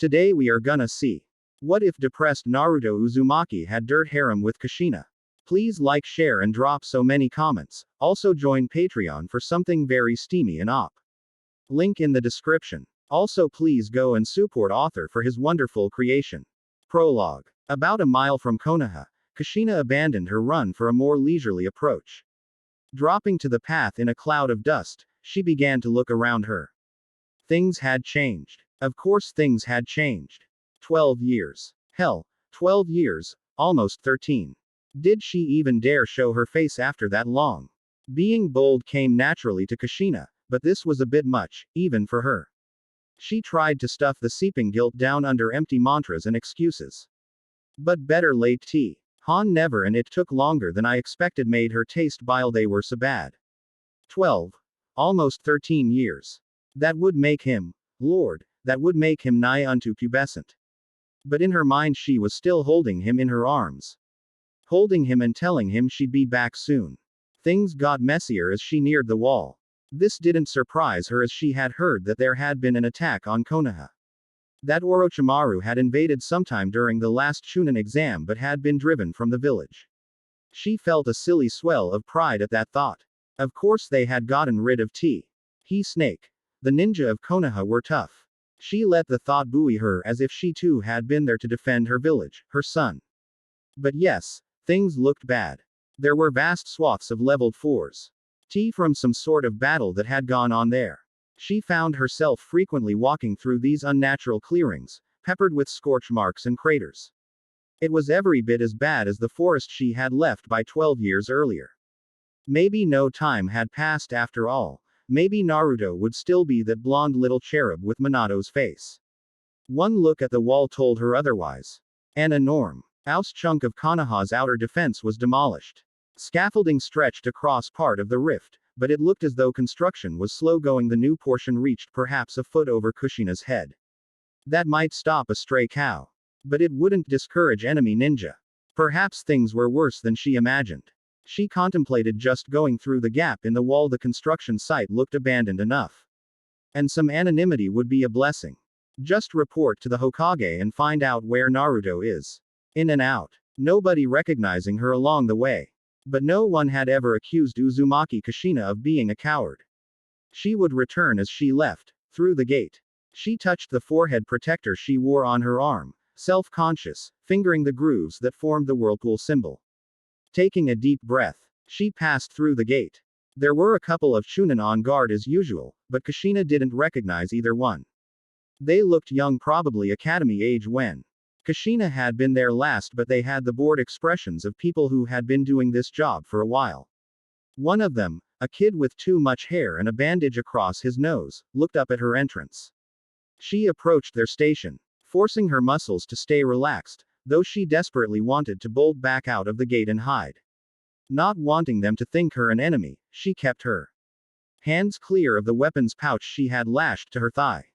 Today we are gonna see. What if depressed Naruto Uzumaki had dirt harem with Kushina? Please like, share, and drop so many comments. Also join Patreon for something very steamy and op. Link in the description. Also please go and support author for his wonderful creation. Prologue. About a mile from Konoha, Kushina abandoned her run for a more leisurely approach. Dropping to the path in a cloud of dust, she began to look around her. Things had changed. Of course things had changed. 12 years. Hell, 12 years, almost 13. Did she even dare show her face after that long? Being bold came naturally to Kushina, but this was a bit much, even for her. She tried to stuff the seeping guilt down under empty mantras and excuses. But better late than never, and it took longer than I expected made her taste bile they were so bad. 12. Almost 13 years. That would make him, Lord, that would make him nigh unto pubescent. But in her mind she was still holding him in her arms. Holding him and telling him she'd be back soon. Things got messier as she neared the wall. This didn't surprise her as she had heard that there had been an attack on Konoha. That Orochimaru had invaded sometime during the last Chunin exam but had been driven from the village. She felt a silly swell of pride at that thought. Of course they had gotten rid of he Snake. The ninja of Konoha were tough. She let the thought buoy her as if she too had been there to defend her village, her son. But yes, things looked bad. There were vast swaths of leveled fours. From some sort of battle that had gone on there. She found herself frequently walking through these unnatural clearings, peppered with scorch marks and craters. It was every bit as bad as the forest she had left by 12 years earlier. Maybe no time had passed after all. Maybe Naruto would still be that blonde little cherub with Minato's face. One look at the wall told her otherwise. An enormous chunk of Konoha's outer defense was demolished. Scaffolding stretched across part of the rift, but it looked as though construction was slow going. The new portion reached perhaps a foot over Kushina's head. That might stop a stray cow. But it wouldn't discourage enemy ninja. Perhaps things were worse than she imagined. She contemplated just going through the gap in the wall. The construction site looked abandoned enough. And some anonymity would be a blessing. Just report to the Hokage and find out where Naruto is. In and out. Nobody recognizing her along the way. But no one had ever accused Uzumaki Kushina of being a coward. She would return as she left, through the gate. She touched the forehead protector she wore on her arm, self-conscious, fingering the grooves that formed the whirlpool symbol. Taking a deep breath, she passed through the gate. There were a couple of Chunin on guard as usual, but Kushina didn't recognize either one. They looked young, probably academy age when Kushina had been there last, but they had the bored expressions of people who had been doing this job for a while. One of them, a kid with too much hair and a bandage across his nose, looked up at her entrance. She approached their station, forcing her muscles to stay relaxed, though she desperately wanted to bolt back out of the gate and hide. Not wanting them to think her an enemy, she kept her hands clear of the weapons pouch she had lashed to her thigh.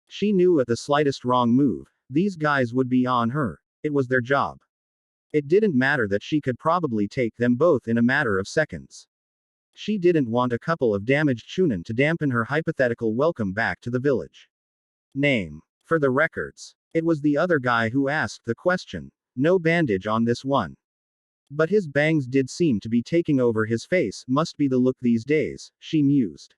She knew at the slightest wrong move, these guys would be on her. It was their job. It didn't matter that she could probably take them both in a matter of seconds. She didn't want a couple of damaged Chunin to dampen her hypothetical welcome back to the village. Name. For the records. It was the other guy who asked the question. No bandage on this one. But his bangs did seem to be taking over his face. Must be the look these days, she mused.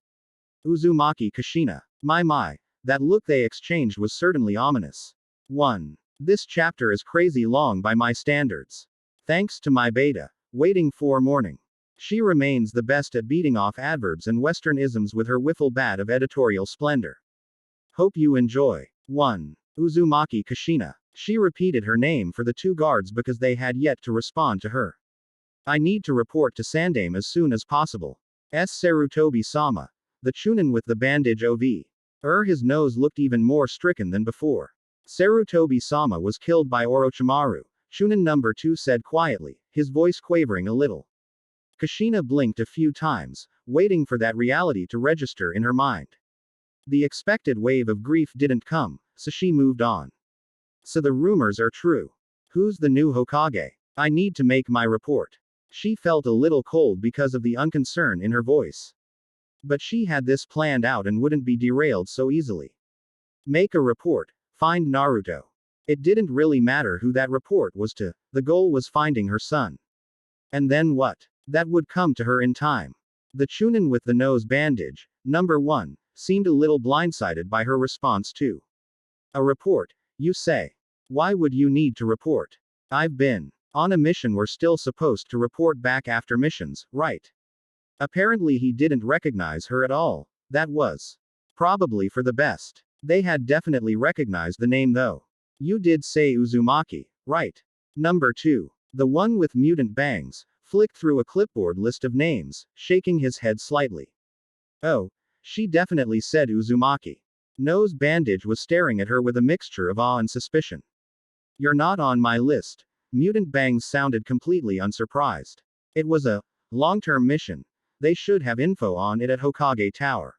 Uzumaki Kushina. My. That look they exchanged was certainly ominous. 1. This chapter is crazy long by my standards. Thanks to my beta. Waiting for morning. She remains the best at beating off adverbs and Western isms with her wiffle bat of editorial splendor. Hope you enjoy. 1. Uzumaki Kushina. She repeated her name for the two guards because they had yet to respond to her. I need to report to Sandame as soon as possible. Sarutobi-sama. The Chunin with the bandage ov. His nose looked even more stricken than before. Sarutobi-sama was killed by Orochimaru, Chunin number 2 said quietly, his voice quavering a little. Kushina blinked a few times, waiting for that reality to register in her mind. The expected wave of grief didn't come, so she moved on. So the rumors are true. Who's the new Hokage? I need to make my report. She felt a little cold because of the unconcern in her voice. But she had this planned out and wouldn't be derailed so easily. Make a report. Find Naruto. It didn't really matter who that report was to, the goal was finding her son. And then what? That would come to her in time. The Chunin with the nose bandage, number 1, seemed a little blindsided by her response too. A report, you say? Why would you need to report? I've been on a mission. We're still supposed to report back after missions, right? Apparently he didn't recognize her at all. That was probably for the best. They had definitely recognized the name though. You did say Uzumaki, right? Number 2. The one with mutant bangs, flicked through a clipboard list of names, shaking his head slightly. Oh, she definitely said Uzumaki. Nose bandage was staring at her with a mixture of awe and suspicion. You're not on my list. Mutant bangs sounded completely unsurprised. It was a long-term mission. They should have info on it at Hokage Tower.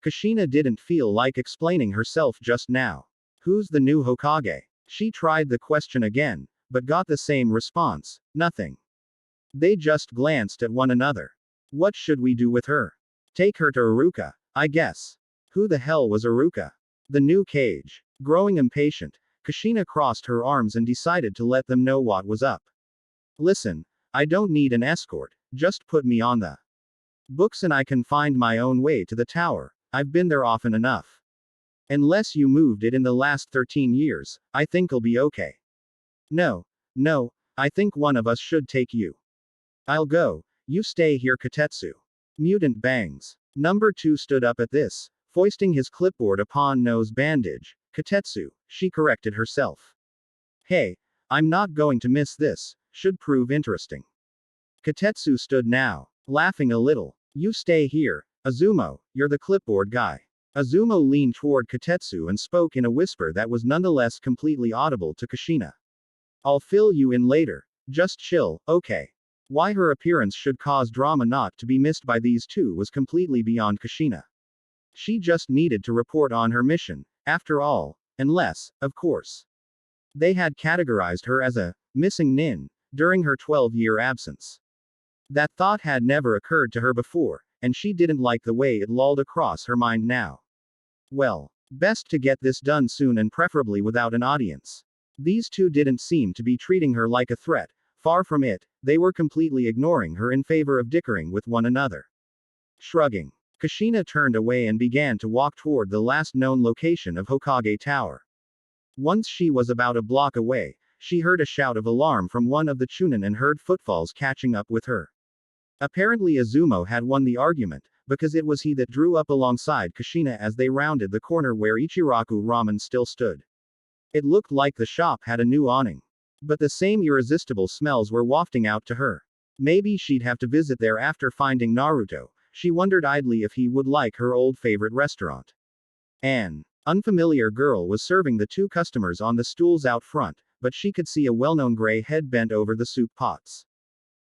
Kushina didn't feel like explaining herself just now. Who's the new Hokage? She tried the question again, but got the same response, nothing. They just glanced at one another. What should we do with her? Take her to Iruka, I guess. Who the hell was Iruka? The new cage. Growing impatient, Kushina crossed her arms and decided to let them know what was up. Listen, I don't need an escort, just put me on the books and I can find my own way to the tower. I've been there often enough. Unless you moved it in the last 13 years, I think I'll be okay. No, I think one of us should take you. I'll go, you stay here Katetsu. Mutant bangs. Number 2 stood up at this, foisting his clipboard upon nose bandage. Katetsu, she corrected herself. Hey, I'm not going to miss this, should prove interesting. Katetsu stood now, laughing a little. You stay here, Azumo, you're the clipboard guy. Azumo leaned toward Katetsu and spoke in a whisper that was nonetheless completely audible to Kushina. I'll fill you in later. Just chill, okay? Why her appearance should cause drama not to be missed by these two was completely beyond Kushina. She just needed to report on her mission, after all, unless, of course, they had categorized her as a missing nin during her 12-year absence. That thought had never occurred to her before, and she didn't like the way it lolled across her mind now. Well, best to get this done soon and preferably without an audience. These two didn't seem to be treating her like a threat, far from it, they were completely ignoring her in favor of dickering with one another. Shrugging, Kushina turned away and began to walk toward the last known location of Hokage Tower. Once she was about a block away, she heard a shout of alarm from one of the Chunin and heard footfalls catching up with her. Apparently Azumo had won the argument, because it was he that drew up alongside Kushina as they rounded the corner where Ichiraku Ramen still stood. It looked like the shop had a new awning. But the same irresistible smells were wafting out to her. Maybe she'd have to visit there after finding Naruto. She wondered idly if he would like her old favorite restaurant. An unfamiliar girl was serving the two customers on the stools out front, but she could see a well-known gray head bent over the soup pots.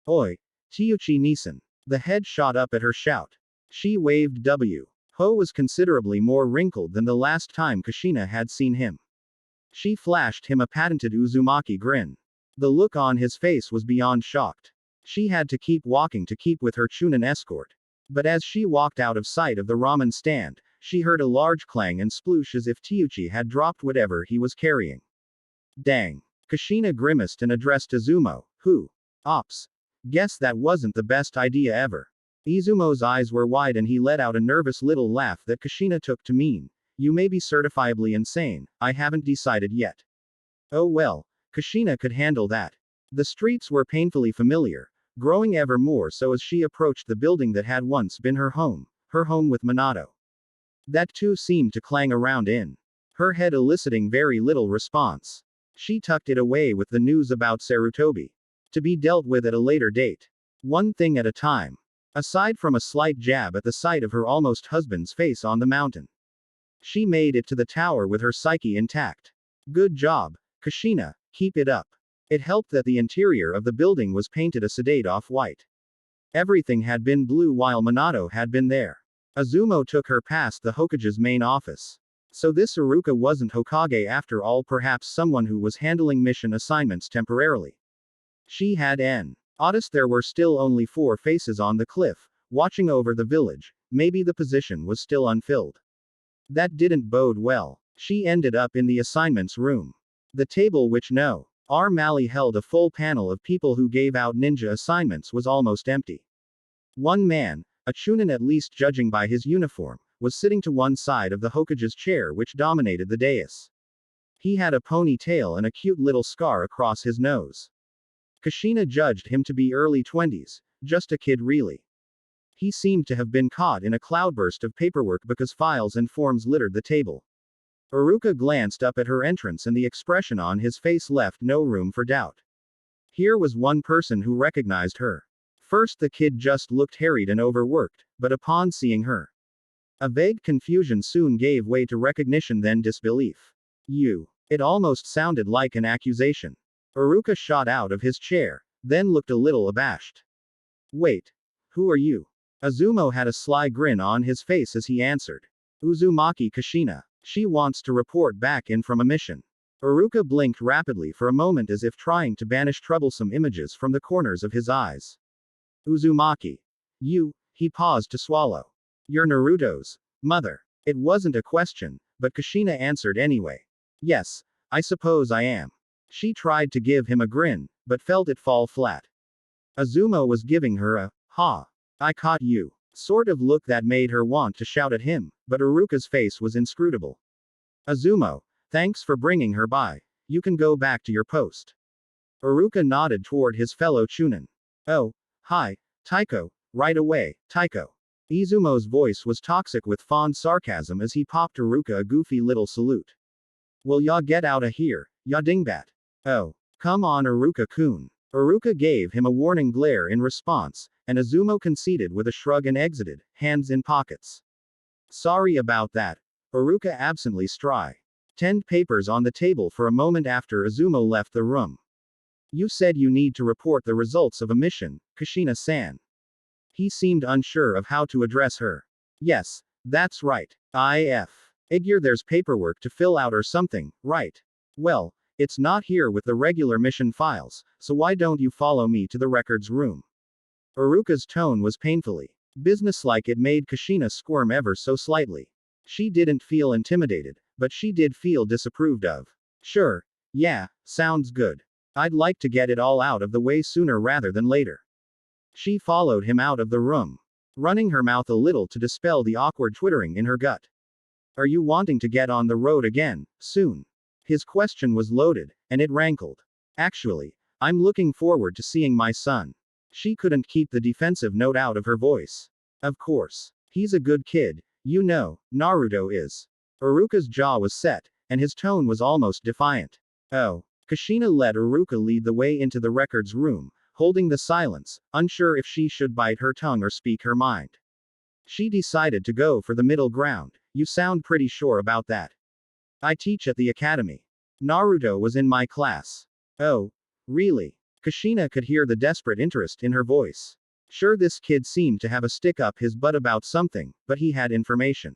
Oi, Teuchi Nisan. The head shot up at her shout. She waved W. Ho was considerably more wrinkled than the last time Kushina had seen him. She flashed him a patented Uzumaki grin. The look on his face was beyond shocked. She had to keep walking to keep with her Chunin escort. But as she walked out of sight of the ramen stand, she heard a large clang and sploosh as if Teuchi had dropped whatever he was carrying. Dang. Kushina grimaced and addressed Izumo, who? Ops. Guess that wasn't the best idea ever. Izumo's eyes were wide and he let out a nervous little laugh that Kushina took to mean, you may be certifiably insane, I haven't decided yet. Oh well, Kushina could handle that. The streets were painfully familiar, growing ever more so as she approached the building that had once been her home with Minato. That too seemed to clang around in her head, eliciting very little response. She tucked it away with the news about Sarutobi. To be dealt with at a later date. One thing at a time. Aside from a slight jab at the sight of her almost husband's face on the mountain. She made it to the tower with her psyche intact. Good job, Kushina, keep it up. It helped that the interior of the building was painted a sedate off-white. Everything had been blue while Minato had been there. Azumo took her past the Hokage's main office. So this Iruka wasn't Hokage after all, perhaps someone who was handling mission assignments temporarily. She had noticed there were still only 4 faces on the cliff, watching over the village, maybe the position was still unfilled. That didn't bode well. She ended up in the assignments room. The table which no. R. Malley held a full panel of people who gave out ninja assignments was almost empty. One man, a Chunin at least judging by his uniform, was sitting to one side of the Hokage's chair which dominated the dais. He had a ponytail and a cute little scar across his nose. Kushina judged him to be early 20s, just a kid really. He seemed to have been caught in a cloudburst of paperwork because files and forms littered the table. Iruka glanced up at her entrance and the expression on his face left no room for doubt. Here was one person who recognized her. First the kid just looked harried and overworked, but upon seeing her, a vague confusion soon gave way to recognition then disbelief. You. It almost sounded like an accusation. Iruka shot out of his chair, then looked a little abashed. Wait. Who are you? Azumo had a sly grin on his face as he answered. Uzumaki Kushina. She wants to report back in from a mission. Iruka blinked rapidly for a moment as if trying to banish troublesome images from the corners of his eyes. Uzumaki. You, he paused to swallow. You're Naruto's mother. It wasn't a question, but Kushina answered anyway. Yes, I suppose I am. She tried to give him a grin, but felt it fall flat. Azumo was giving her a, ha. I caught you. Sort of look that made her want to shout at him, but Iruka's face was inscrutable. Azumo, thanks for bringing her by. You can go back to your post. Iruka nodded toward his fellow Chunin. Oh, hi, Taiko, right away, Taiko. Izumo's voice was toxic with fond sarcasm as he popped Iruka a goofy little salute. Will ya get outta here, ya dingbat? Oh, come on Iruka-kun. Iruka gave him a warning glare in response, and Azumo conceded with a shrug and exited, hands in pockets. Sorry about that. Iruka absently tended papers on the table for a moment after Azumo left the room. You said you need to report the results of a mission, Kushina-san. He seemed unsure of how to address her. Yes, that's right. Figure there's paperwork to fill out or something, right? Well, it's not here with the regular mission files, so why don't you follow me to the records room? Iruka's tone was painfully businesslike. It made Kushina squirm ever so slightly. She didn't feel intimidated, but she did feel disapproved of. Sure. Yeah, sounds good. I'd like to get it all out of the way sooner rather than later. She followed him out of the room, running her mouth a little to dispel the awkward twittering in her gut. Are you wanting to get on the road again, soon? His question was loaded, and it rankled. Actually, I'm looking forward to seeing my son. She couldn't keep the defensive note out of her voice. Of course. He's a good kid, you know, Naruto is. Iruka's jaw was set, and his tone was almost defiant. Oh. Kushina let Iruka lead the way into the records room, holding the silence, unsure if she should bite her tongue or speak her mind. She decided to go for the middle ground. You sound pretty sure about that. I teach at the academy. Naruto was in my class. Oh, really? Kushina could hear the desperate interest in her voice. Sure, this kid seemed to have a stick up his butt about something, but he had information.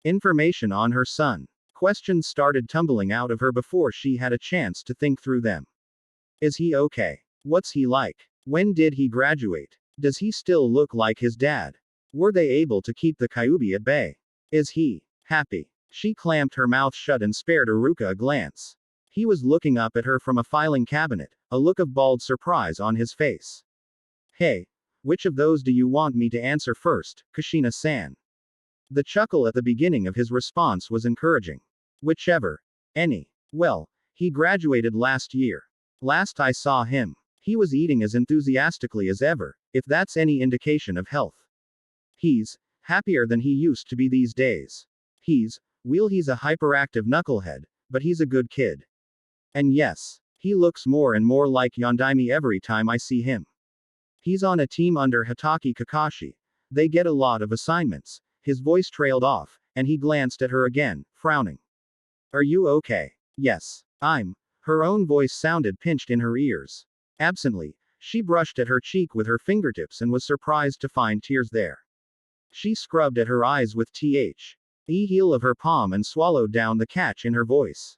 Information on her son. Questions started tumbling out of her before she had a chance to think through them. Is he okay? What's he like? When did he graduate? Does he still look like his dad? Were they able to keep the Kyuubi at bay? Is he happy? She clamped her mouth shut and spared Iruka a glance. He was looking up at her from a filing cabinet, a look of bald surprise on his face. Hey, which of those do you want me to answer first, Kushina-san? The chuckle at the beginning of his response was encouraging. Whichever. Any. Well, he graduated last year. Last I saw him, he was eating as enthusiastically as ever, if that's any indication of health. He's happier than he used to be these days. He's a hyperactive knucklehead, but he's a good kid. And yes, he looks more and more like Yondaime every time I see him. He's on a team under Hatake Kakashi. They get a lot of assignments. His voice trailed off, and he glanced at her again, frowning. Are you okay? Yes, I'm. Her own voice sounded pinched in her ears. Absently, she brushed at her cheek with her fingertips and was surprised to find tears there. She scrubbed at her eyes with the heel of her palm and swallowed down the catch in her voice.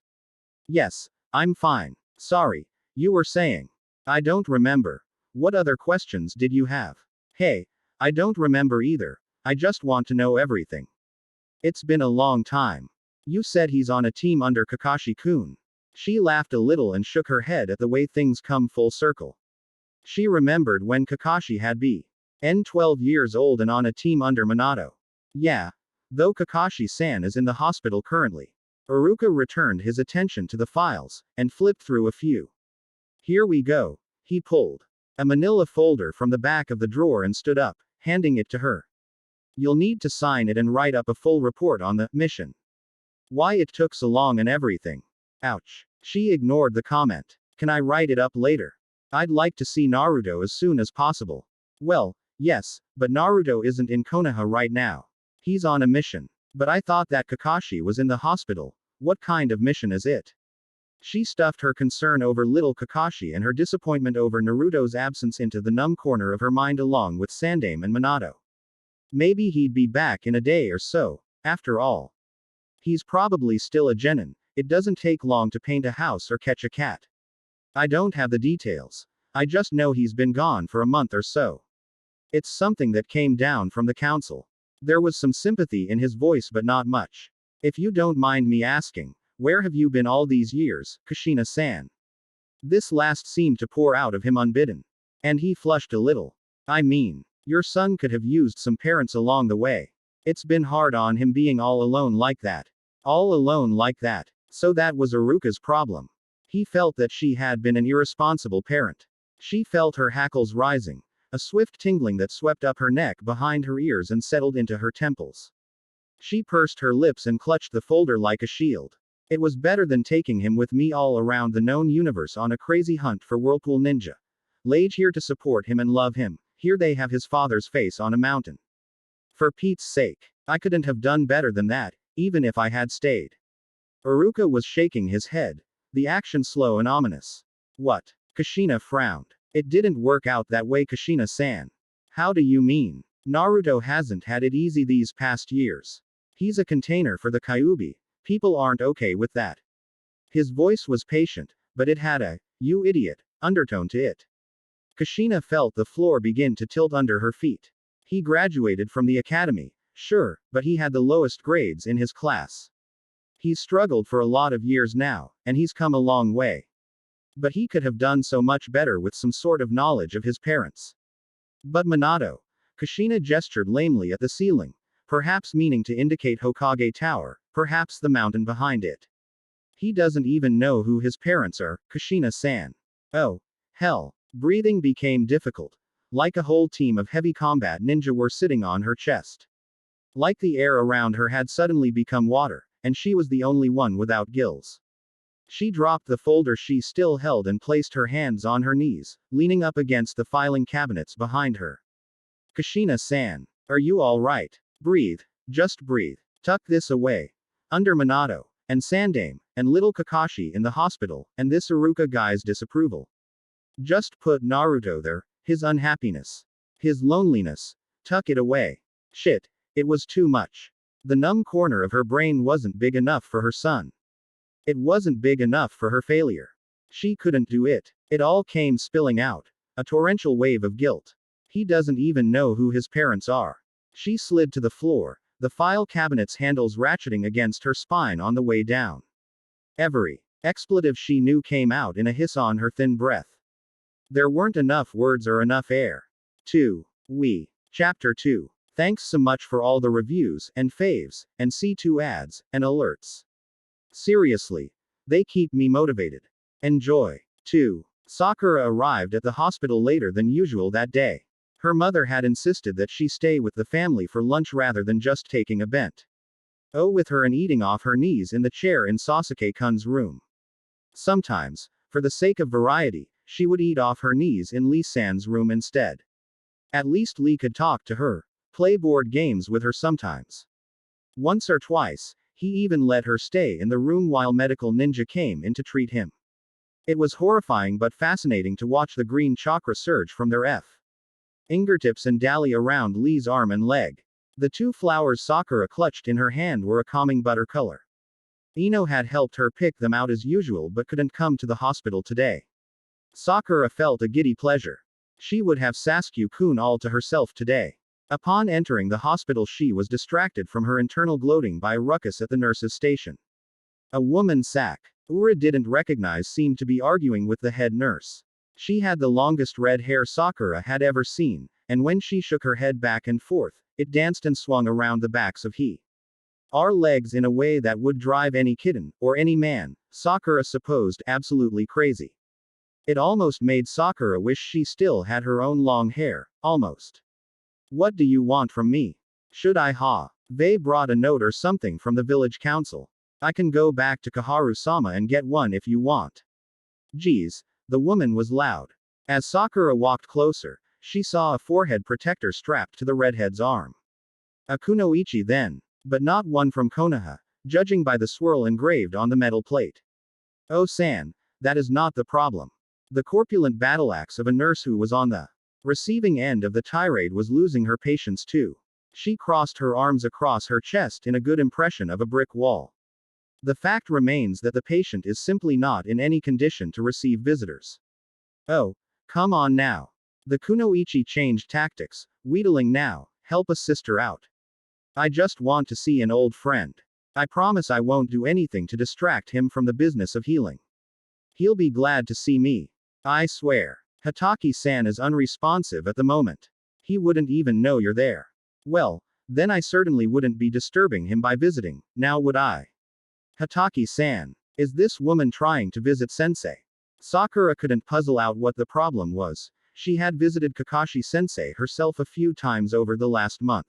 Yes, I'm fine. Sorry, you were saying. I don't remember. What other questions did you have? Hey, I don't remember either. I just want to know everything. It's been a long time. You said he's on a team under Kakashi-kun. She laughed a little and shook her head at the way things come full circle. She remembered when Kakashi had been 12 years old and on a team under Minato. Yeah. Though Kakashi-san is in the hospital currently. Iruka returned his attention to the files, and flipped through a few. Here we go. He pulled a manila folder from the back of the drawer and stood up, handing it to her. You'll need to sign it and write up a full report on the mission. Why it took so long and everything. Ouch. She ignored the comment. Can I write it up later? I'd like to see Naruto as soon as possible. Well, yes, but Naruto isn't in Konoha right now. He's on a mission. But I thought that Kakashi was in the hospital. What kind of mission is it? She stuffed her concern over little Kakashi and her disappointment over Naruto's absence into the numb corner of her mind along with Sandame and Minato. Maybe he'd be back in a day or so, after all. He's probably still a genin. It doesn't take long to paint a house or catch a cat. I don't have the details. I just know he's been gone for a month or so. It's something that came down from the council. There was some sympathy in his voice but not much. If you don't mind me asking, where have you been all these years, Kushina-san? This last seemed to pour out of him unbidden. And he flushed a little. I mean, your son could have used some parents along the way. It's been hard on him being all alone like that. All alone like that. So that was Iruka's problem. He felt that she had been an irresponsible parent. She felt her hackles rising. A swift tingling that swept up her neck behind her ears and settled into her temples. She pursed her lips and clutched the folder like a shield. It was better than taking him with me all around the known universe on a crazy hunt for Whirlpool Ninja. Lage here to support him and love him. Here they have his father's face on a mountain. For Pete's sake. I couldn't have done better than that, even if I had stayed. Iruka was shaking his head. The action slow and ominous. What? Kushina frowned. It didn't work out that way, Kushina-san. How do you mean? Naruto hasn't had it easy these past years. He's a container for the Kyuubi. People aren't okay with that. His voice was patient, but it had a, you idiot, undertone to it. Kushina felt the floor begin to tilt under her feet. He graduated from the academy, sure, but he had the lowest grades in his class. He's struggled for a lot of years now, and he's come a long way. But he could have done so much better with some sort of knowledge of his parents. But Minato. Kushina gestured lamely at the ceiling, perhaps meaning to indicate Hokage Tower, perhaps the mountain behind it. He doesn't even know who his parents are, Kushina-san. Oh, hell. Breathing became difficult. Like a whole team of heavy combat ninja were sitting on her chest. Like the air around her had suddenly become water, and she was the only one without gills. She dropped the folder she still held and placed her hands on her knees, leaning up against the filing cabinets behind her. Kushina-san. Are you all right? Breathe. Just breathe. Tuck this away. Under Minato, and Sandame, and little Kakashi in the hospital, and this Iruka guy's disapproval. Just put Naruto there, his unhappiness. His loneliness. Tuck it away. Shit. It was too much. The numb corner of her brain wasn't big enough for her son. It wasn't big enough for her failure. She couldn't do it. It all came spilling out. A torrential wave of guilt. He doesn't even know who his parents are. She slid to the floor, the file cabinet's handles ratcheting against her spine on the way down. Every expletive she knew came out in a hiss on her thin breath. There weren't enough words or enough air. 2. Chapter 2. Thanks so much for all the reviews, and faves, and C2 ads, and alerts. Seriously. They keep me motivated. Enjoy. 2. Sakura arrived at the hospital later than usual that day. Her mother had insisted that she stay with the family for lunch rather than just taking a bent. With her and eating off her knees in the chair in Sasuke-kun's room. Sometimes, for the sake of variety, she would eat off her knees in Lee-san's room instead. At least Lee could talk to her, play board games with her sometimes. Once or twice, he even let her stay in the room while Medical Ninja came in to treat him. It was horrifying but fascinating to watch the green chakra surge from their fingertips and dally around Lee's arm and leg. The 2 flowers Sakura clutched in her hand were a calming butter color. Ino had helped her pick them out as usual but couldn't come to the hospital today. Sakura felt a giddy pleasure. She would have Sasuke-kun all to herself today. Upon entering the hospital, she was distracted from her internal gloating by a ruckus at the nurse's station. A woman Sakura didn't recognize seemed to be arguing with the head nurse. She had the longest red hair Sakura had ever seen, and when she shook her head back and forth, it danced and swung around the backs of her legs in a way that would drive any kitten, or any man, Sakura supposed, absolutely crazy. It almost made Sakura wish she still had her own long hair, almost. What do you want from me? Should I they brought a note or something from the village council. I can go back to Kaharu-sama and get one if you want. Geez, the woman was loud. As Sakura walked closer, she saw a forehead protector strapped to the redhead's arm. A kunoichi then, but not one from Konoha, judging by the swirl engraved on the metal plate. Oh San, that is not the problem. The corpulent battle axe of a nurse who was on the receiving end of the tirade was losing her patience too. She crossed her arms across her chest in a good impression of a brick wall. The fact remains that the patient is simply not in any condition to receive visitors. Oh, come on now. The kunoichi changed tactics, wheedling now, help a sister out. I just want to see an old friend. I promise I won't do anything to distract him from the business of healing. He'll be glad to see me. I swear. Hataki-san is unresponsive at the moment. He wouldn't even know you're there. Well, then I certainly wouldn't be disturbing him by visiting, now would I? Hataki-san. Is this woman trying to visit sensei? Sakura couldn't puzzle out what the problem was. She had visited Kakashi-sensei herself a few times over the last month.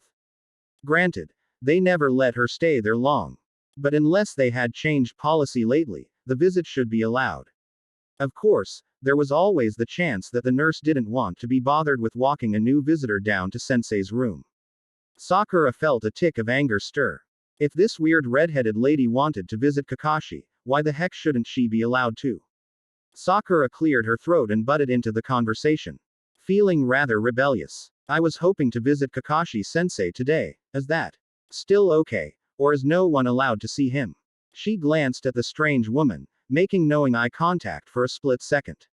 Granted, they never let her stay there long. But unless they had changed policy lately, the visit should be allowed. Of course, there was always the chance that the nurse didn't want to be bothered with walking a new visitor down to sensei's room. Sakura felt a tick of anger stir. If this weird red-headed lady wanted to visit Kakashi, why the heck shouldn't she be allowed to? Sakura cleared her throat and butted into the conversation. Feeling rather rebellious. I was hoping to visit Kakashi-sensei today. Is that still okay, or is no one allowed to see him? She glanced at the strange woman, making knowing eye contact for a split second.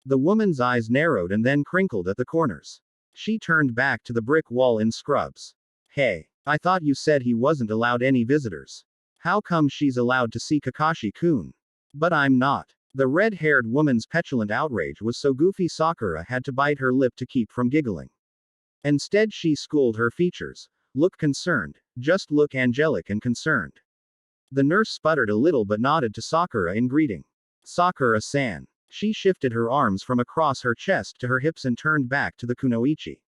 The woman's eyes narrowed and then crinkled at the corners. She turned back to the brick wall in scrubs. Hey, I thought you said he wasn't allowed any visitors. How come she's allowed to see Kakashi-kun? But I'm not. The red-haired woman's petulant outrage was so goofy Sakura had to bite her lip to keep from giggling. Instead she schooled her features. Look concerned, just look angelic and concerned. The nurse sputtered a little but nodded to Sakura in greeting. Sakura-san. She shifted her arms from across her chest to her hips and turned back to the kunoichi.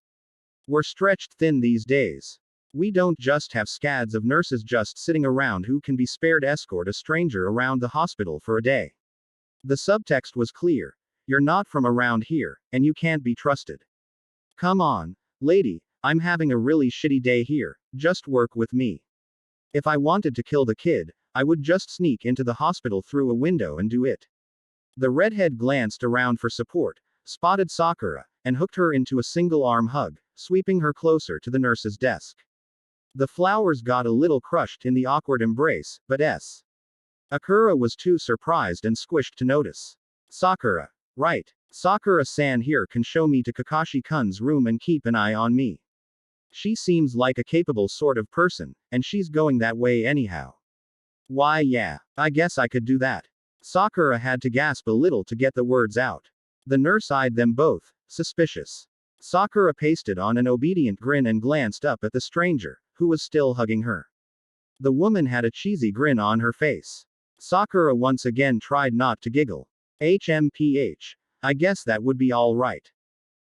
We're stretched thin these days. We don't just have scads of nurses just sitting around who can be spared escort a stranger around the hospital for a day. The subtext was clear. You're not from around here, and you can't be trusted. Come on, lady, I'm having a really shitty day here, just work with me. If I wanted to kill the kid, I would just sneak into the hospital through a window and do it. The redhead glanced around for support, spotted Sakura, and hooked her into a single arm hug, sweeping her closer to the nurse's desk. The flowers got a little crushed in the awkward embrace, but Akira was too surprised and squished to notice. Sakura. Right. Sakura-san here can show me to Kakashi-kun's room and keep an eye on me. She seems like a capable sort of person, and she's going that way anyhow. Why yeah, I guess I could do that. Sakura had to gasp a little to get the words out. The nurse eyed them both, suspicious. Sakura pasted on an obedient grin and glanced up at the stranger, who was still hugging her. The woman had a cheesy grin on her face. Sakura once again tried not to giggle. HMPH. I guess that would be all right.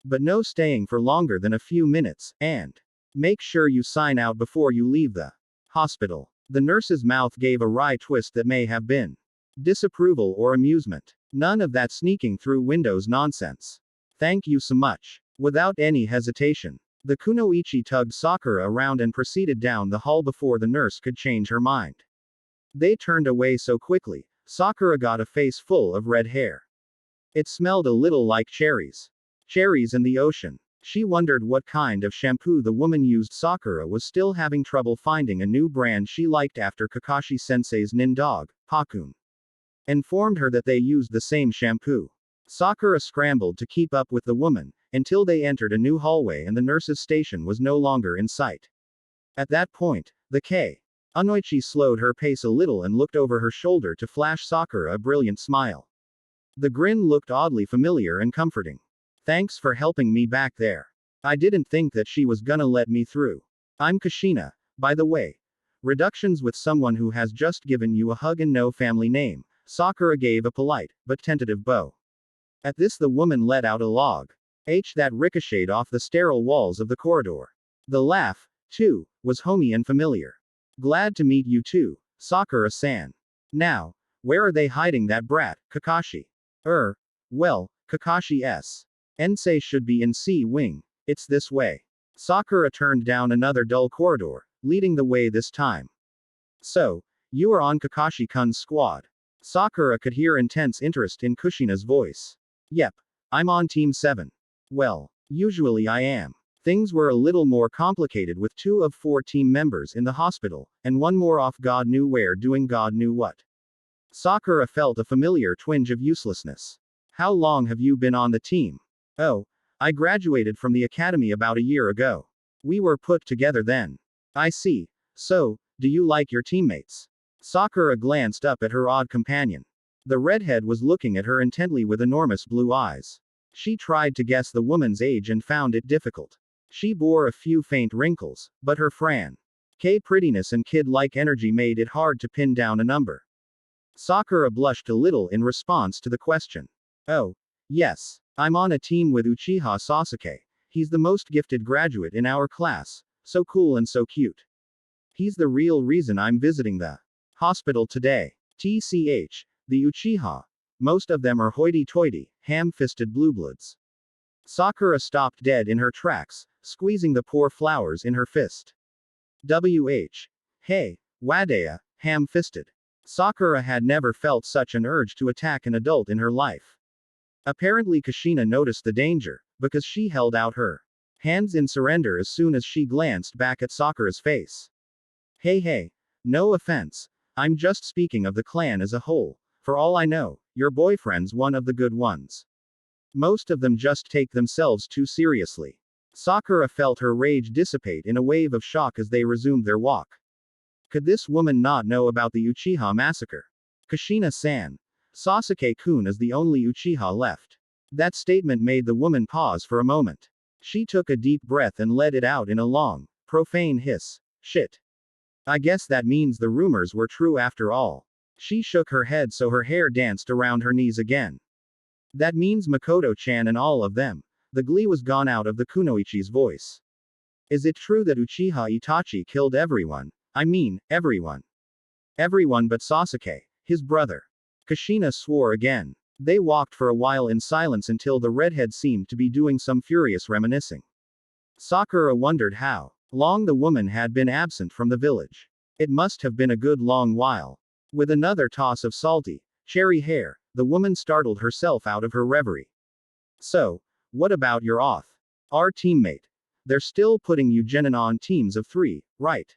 But no staying for longer than a few minutes, and make sure you sign out before you leave the hospital. The nurse's mouth gave a wry twist that may have been disapproval or amusement. None of that sneaking through windows nonsense. Thank you so much. Without any hesitation, the kunoichi tugged Sakura around and proceeded down the hall before the nurse could change her mind. They turned away so quickly, Sakura got a face full of red hair. It smelled a little like cherries. Cherries in the ocean. She wondered what kind of shampoo the woman used. Sakura was still having trouble finding a new brand she liked after Kakashi-sensei's nin dog, Pakun, informed her that they used the same shampoo. Sakura scrambled to keep up with the woman, until they entered a new hallway and the nurse's station was no longer in sight. At that point, the Anoichi slowed her pace a little and looked over her shoulder to flash Sakura a brilliant smile. The grin looked oddly familiar and comforting. Thanks for helping me back there. I didn't think that she was gonna let me through. I'm Kushina, by the way. Reductions with someone who has just given you a hug and no family name. Sakura gave a polite, but tentative bow. At this the woman let out a log. That ricocheted off the sterile walls of the corridor. The laugh, too, was homey and familiar. Glad to meet you too, Sakura-san. Now, where are they hiding that brat, Kakashi? Well, Kakashi's Ensei should be in C-Wing. It's this way. Sakura turned down another dull corridor, leading the way this time. So, you are on Kakashi-kun's squad. Sakura could hear intense interest in Kushina's voice. Yep. I'm on Team 7. Well, usually I am. Things were a little more complicated with 2 of 4 team members in the hospital, and one more off God knew where doing God knew what. Sakura felt a familiar twinge of uselessness. How long have you been on the team? Oh, I graduated from the academy about a year ago. We were put together then. I see. So, do you like your teammates? Sakura glanced up at her odd companion. The redhead was looking at her intently with enormous blue eyes. She tried to guess the woman's age and found it difficult. She bore a few faint wrinkles, but her prettiness and kid-like energy made it hard to pin down a number. Sakura blushed a little in response to the question. Oh, yes. I'm on a team with Uchiha Sasuke. He's the most gifted graduate in our class, so cool and so cute. He's the real reason I'm visiting the hospital today. TCH, the Uchiha. Most of them are hoity-toity, ham-fisted bluebloods. Sakura stopped dead in her tracks, squeezing the poor flowers in her fist. Hey, Wadea, ham-fisted. Sakura had never felt such an urge to attack an adult in her life. Apparently Kushina noticed the danger, because she held out her hands in surrender as soon as she glanced back at Sakura's face. Hey, no offense. I'm just speaking of the clan as a whole. For all I know, your boyfriend's one of the good ones. Most of them just take themselves too seriously. Sakura felt her rage dissipate in a wave of shock as they resumed their walk. Could this woman not know about the Uchiha massacre? Kushina-san. Sasuke-kun is the only Uchiha left. That statement made the woman pause for a moment. She took a deep breath and let it out in a long, profane hiss. Shit. I guess that means the rumors were true after all. She shook her head so her hair danced around her knees again. That means Makoto-chan and all of them. The glee was gone out of the kunoichi's voice. Is it true that Uchiha Itachi killed everyone? I mean, everyone. Everyone but Sasuke, his brother. Kushina swore again. They walked for a while in silence until the redhead seemed to be doing some furious reminiscing. Sakura wondered how long the woman had been absent from the village. It must have been a good long while. With another toss of salty, cherry hair, the woman startled herself out of her reverie. So, what about your our teammate? They're still putting you genin on teams of 3, right?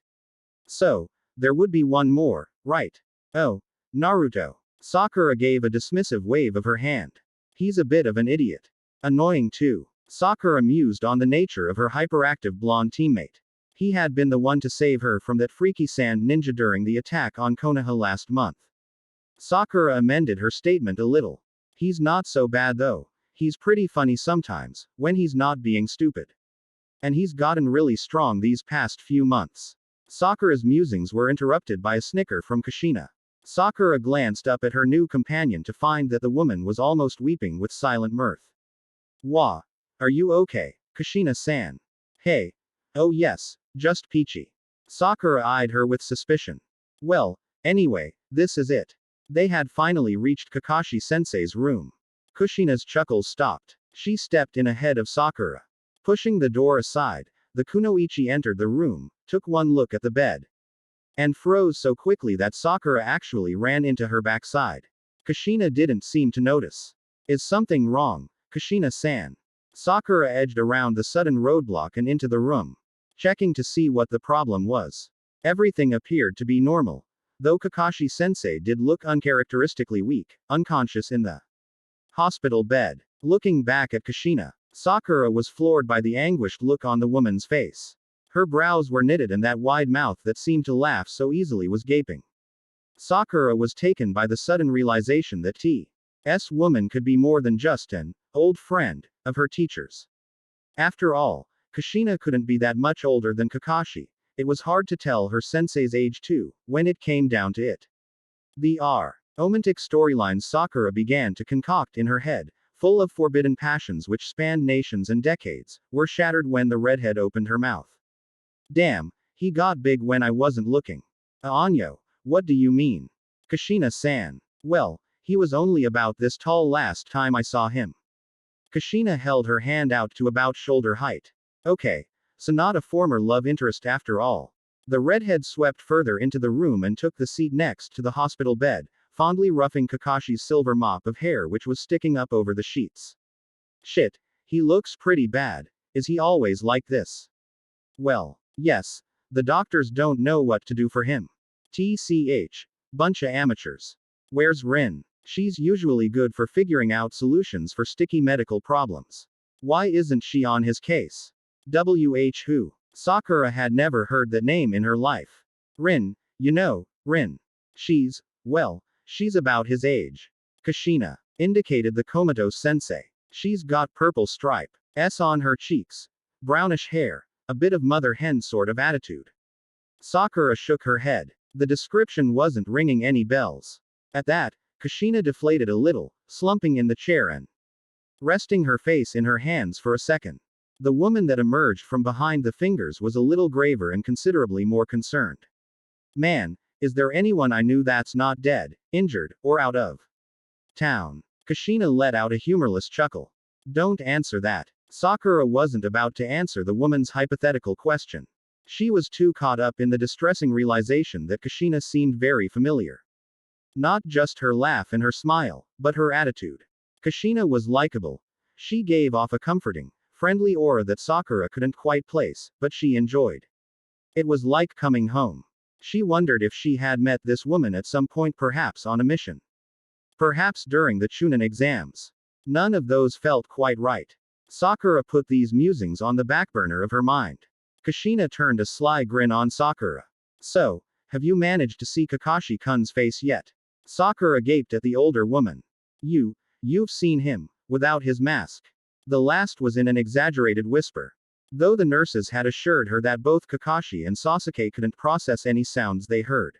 So, there would be one more, right? Oh, Naruto. Sakura gave a dismissive wave of her hand. He's a bit of an idiot. Annoying too. Sakura mused on the nature of her hyperactive blonde teammate. He had been the one to save her from that freaky sand ninja during the attack on Konoha last month. Sakura amended her statement a little. He's not so bad though. He's pretty funny sometimes, when he's not being stupid. And he's gotten really strong these past few months. Sakura's musings were interrupted by a snicker from Kushina. Sakura glanced up at her new companion to find that the woman was almost weeping with silent mirth. Wah. Are you okay, Kushina-san? Hey. Oh yes, just peachy. Sakura eyed her with suspicion. Well, anyway, this is it. They had finally reached Kakashi-sensei's room. Kushina's chuckles stopped. She stepped in ahead of Sakura. Pushing the door aside, the kunoichi entered the room, took one look at the bed, and froze so quickly that Sakura actually ran into her backside. Kushina didn't seem to notice. Is something wrong, Kushina-san? Sakura edged around the sudden roadblock and into the room, checking to see what the problem was. Everything appeared to be normal, though Kakashi-sensei did look uncharacteristically weak, unconscious in the hospital bed. Looking back at Kushina, Sakura was floored by the anguished look on the woman's face. Her brows were knitted and that wide mouth that seemed to laugh so easily was gaping. Sakura was taken by the sudden realization that T.'s woman could be more than just an old friend of her teacher's. After all, Kushina couldn't be that much older than Kakashi. It was hard to tell her sensei's age too, when it came down to it. The romantic storylines Sakura began to concoct in her head, full of forbidden passions which spanned nations and decades, were shattered when the redhead opened her mouth. Damn, he got big when I wasn't looking. Anyo, what do you mean? Kushina-san. Well, he was only about this tall last time I saw him. Kushina held her hand out to about shoulder height. Okay, so not a former love interest after all. The redhead swept further into the room and took the seat next to the hospital bed, fondly roughing Kakashi's silver mop of hair which was sticking up over the sheets. Shit, he looks pretty bad. Is he always like this? Well, yes, the doctors don't know what to do for him. TCH. Bunch of amateurs. Where's Rin? She's usually good for figuring out solutions for sticky medical problems. Why isn't she on his case? Who? Sakura had never heard that name in her life. Rin, you know, Rin. Well, she's about his age. Kushina indicated the comatose sensei. She's got purple stripes on her cheeks, brownish hair, a bit of mother hen sort of attitude. Sakura shook her head. The description wasn't ringing any bells. At that, Kushina deflated a little, slumping in the chair and resting her face in her hands for a second. The woman that emerged from behind the fingers was a little graver and considerably more concerned. Man, is there anyone I knew that's not dead, injured, or out of town? Kushina let out a humorless chuckle. Don't answer that. Sakura wasn't about to answer the woman's hypothetical question. She was too caught up in the distressing realization that Kushina seemed very familiar. Not just her laugh and her smile, but her attitude. Kushina was likable. She gave off a comforting, friendly aura that Sakura couldn't quite place, but she enjoyed. It was like coming home. She wondered if she had met this woman at some point, perhaps on a mission. Perhaps during the Chunin exams. None of those felt quite right. Sakura put these musings on the back burner of her mind. Kushina turned a sly grin on Sakura. So, have you managed to see Kakashi-kun's face yet? Sakura gaped at the older woman. You've seen him, without his mask. The last was in an exaggerated whisper. Though the nurses had assured her that both Kakashi and Sasuke couldn't process any sounds they heard.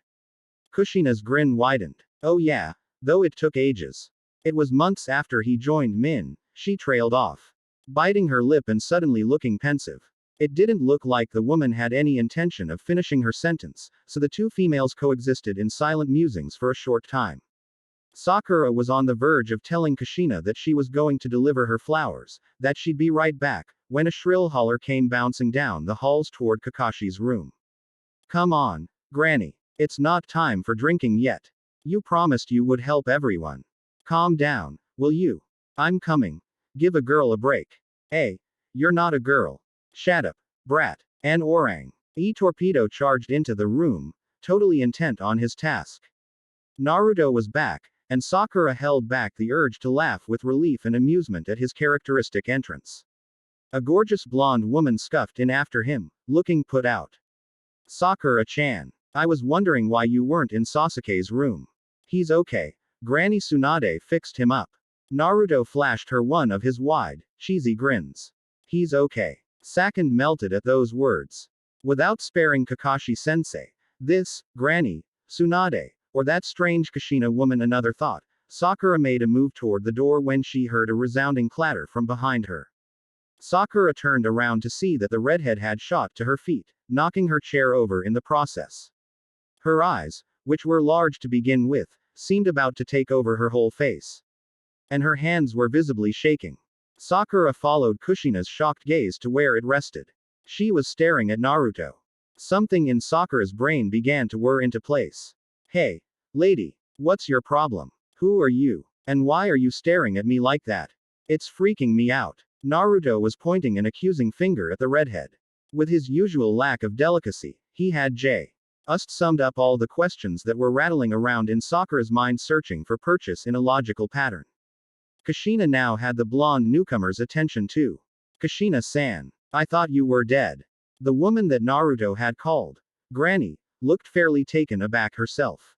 Kushina's grin widened. Oh yeah, though it took ages. It was months after he joined Min, she trailed off. Biting her lip and suddenly looking pensive. It didn't look like the woman had any intention of finishing her sentence, so the two females coexisted in silent musings for a short time. Sakura was on the verge of telling Kushina that she was going to deliver her flowers, that she'd be right back, when a shrill holler came bouncing down the halls toward Kakashi's room. Come on, Granny. It's not time for drinking yet. You promised you would help everyone. Calm down, will you? I'm coming. Give a girl a break. Hey, you're not a girl. Shut up, brat. An orang. Torpedo charged into the room, totally intent on his task. Naruto was back, and Sakura held back the urge to laugh with relief and amusement at his characteristic entrance. A gorgeous blonde woman scuffed in after him, looking put out. Sakura-chan. I was wondering why you weren't in Sasuke's room. He's okay. Granny Tsunade fixed him up. Naruto flashed her one of his wide, cheesy grins. He's okay. Sakura melted at those words. Without sparing Kakashi-sensei, this, Granny Tsunade, or that strange Kushina woman, another thought, Sakura made a move toward the door when she heard a resounding clatter from behind her. Sakura turned around to see that the redhead had shot to her feet, knocking her chair over in the process. Her eyes, which were large to begin with, seemed about to take over her whole face. And her hands were visibly shaking. Sakura followed Kushina's shocked gaze to where it rested. She was staring at Naruto. Something in Sakura's brain began to whir into place. Hey, lady, what's your problem? Who are you? And why are you staring at me like that? It's freaking me out. Naruto was pointing an accusing finger at the redhead. With his usual lack of delicacy, he had just summed up all the questions that were rattling around in Sakura's mind, searching for purchase in a logical pattern. Kushina now had the blonde newcomer's attention too. Kushina-san. I thought you were dead. The woman that Naruto had called Granny looked fairly taken aback herself.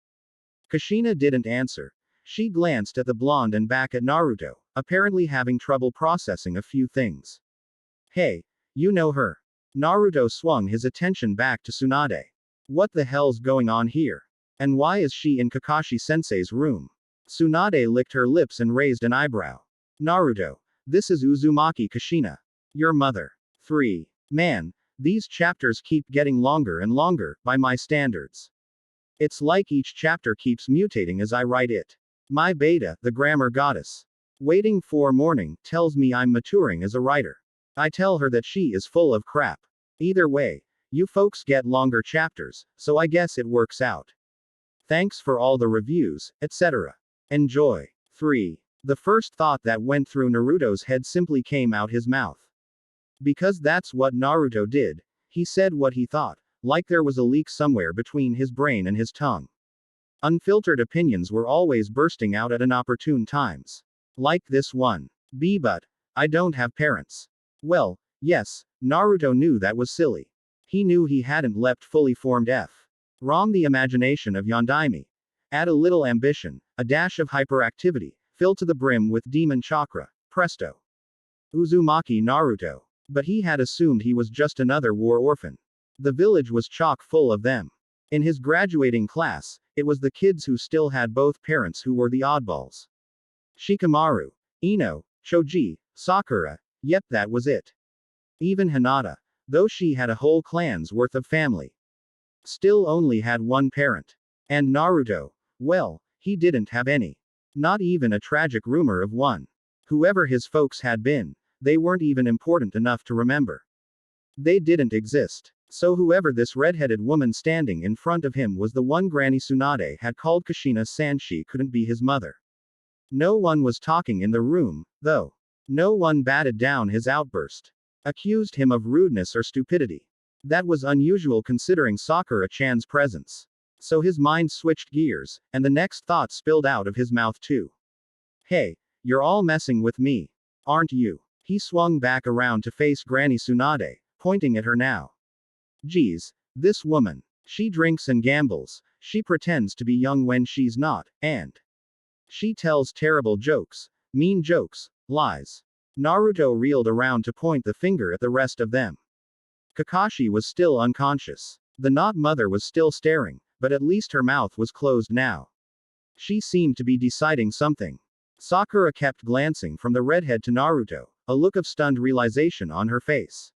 Kushina didn't answer. She glanced at the blonde and back at Naruto, apparently having trouble processing a few things. Hey, you know her. Naruto swung his attention back to Tsunade. What the hell's going on here? And why is she in Kakashi-sensei's room? Tsunade licked her lips and raised an eyebrow. Naruto, this is Uzumaki Kushina. Your mother. 3. Man, these chapters keep getting longer and longer, by my standards. It's like each chapter keeps mutating as I write it. My beta, the grammar goddess. Waiting for morning, tells me I'm maturing as a writer. I tell her that she is full of crap. Either way, you folks get longer chapters, so I guess it works out. Thanks for all the reviews, etc. Enjoy. 3. The first thought that went through Naruto's head simply came out his mouth. Because that's what Naruto did. He said what he thought, like there was a leak somewhere between his brain and his tongue. Unfiltered opinions were always bursting out at inopportune times. Like this one. But I don't have parents. Well, yes, Naruto knew that was silly. He knew he hadn't leapt fully formed Rom the imagination of Yondaime. Add a little ambition, a dash of hyperactivity, fill to the brim with demon chakra, presto. Uzumaki Naruto. But he had assumed he was just another war orphan. The village was chock full of them. In his graduating class, it was the kids who still had both parents who were the oddballs. Shikamaru, Ino, Choji, Sakura, yep, that was it. Even Hinata, though she had a whole clan's worth of family, still only had one parent. And Naruto, well, he didn't have any. Not even a tragic rumor of one. Whoever his folks had been, they weren't even important enough to remember. They didn't exist. So whoever this red-headed woman standing in front of him was the one Granny Tsunade had called Kushina-san, she couldn't be his mother. No one was talking in the room, though. No one batted down his outburst. Accused him of rudeness or stupidity. That was unusual considering Sakura-chan's presence. So his mind switched gears, and the next thought spilled out of his mouth too. Hey, you're all messing with me. Aren't you? He swung back around to face Granny Tsunade, pointing at her now. Geez, this woman. She drinks and gambles, she pretends to be young when she's not, and she tells terrible jokes, mean jokes, lies. Naruto reeled around to point the finger at the rest of them. Kakashi was still unconscious. The not mother was still staring, but at least her mouth was closed now. She seemed to be deciding something. Sakura kept glancing from the redhead to Naruto, a look of stunned realization on her face.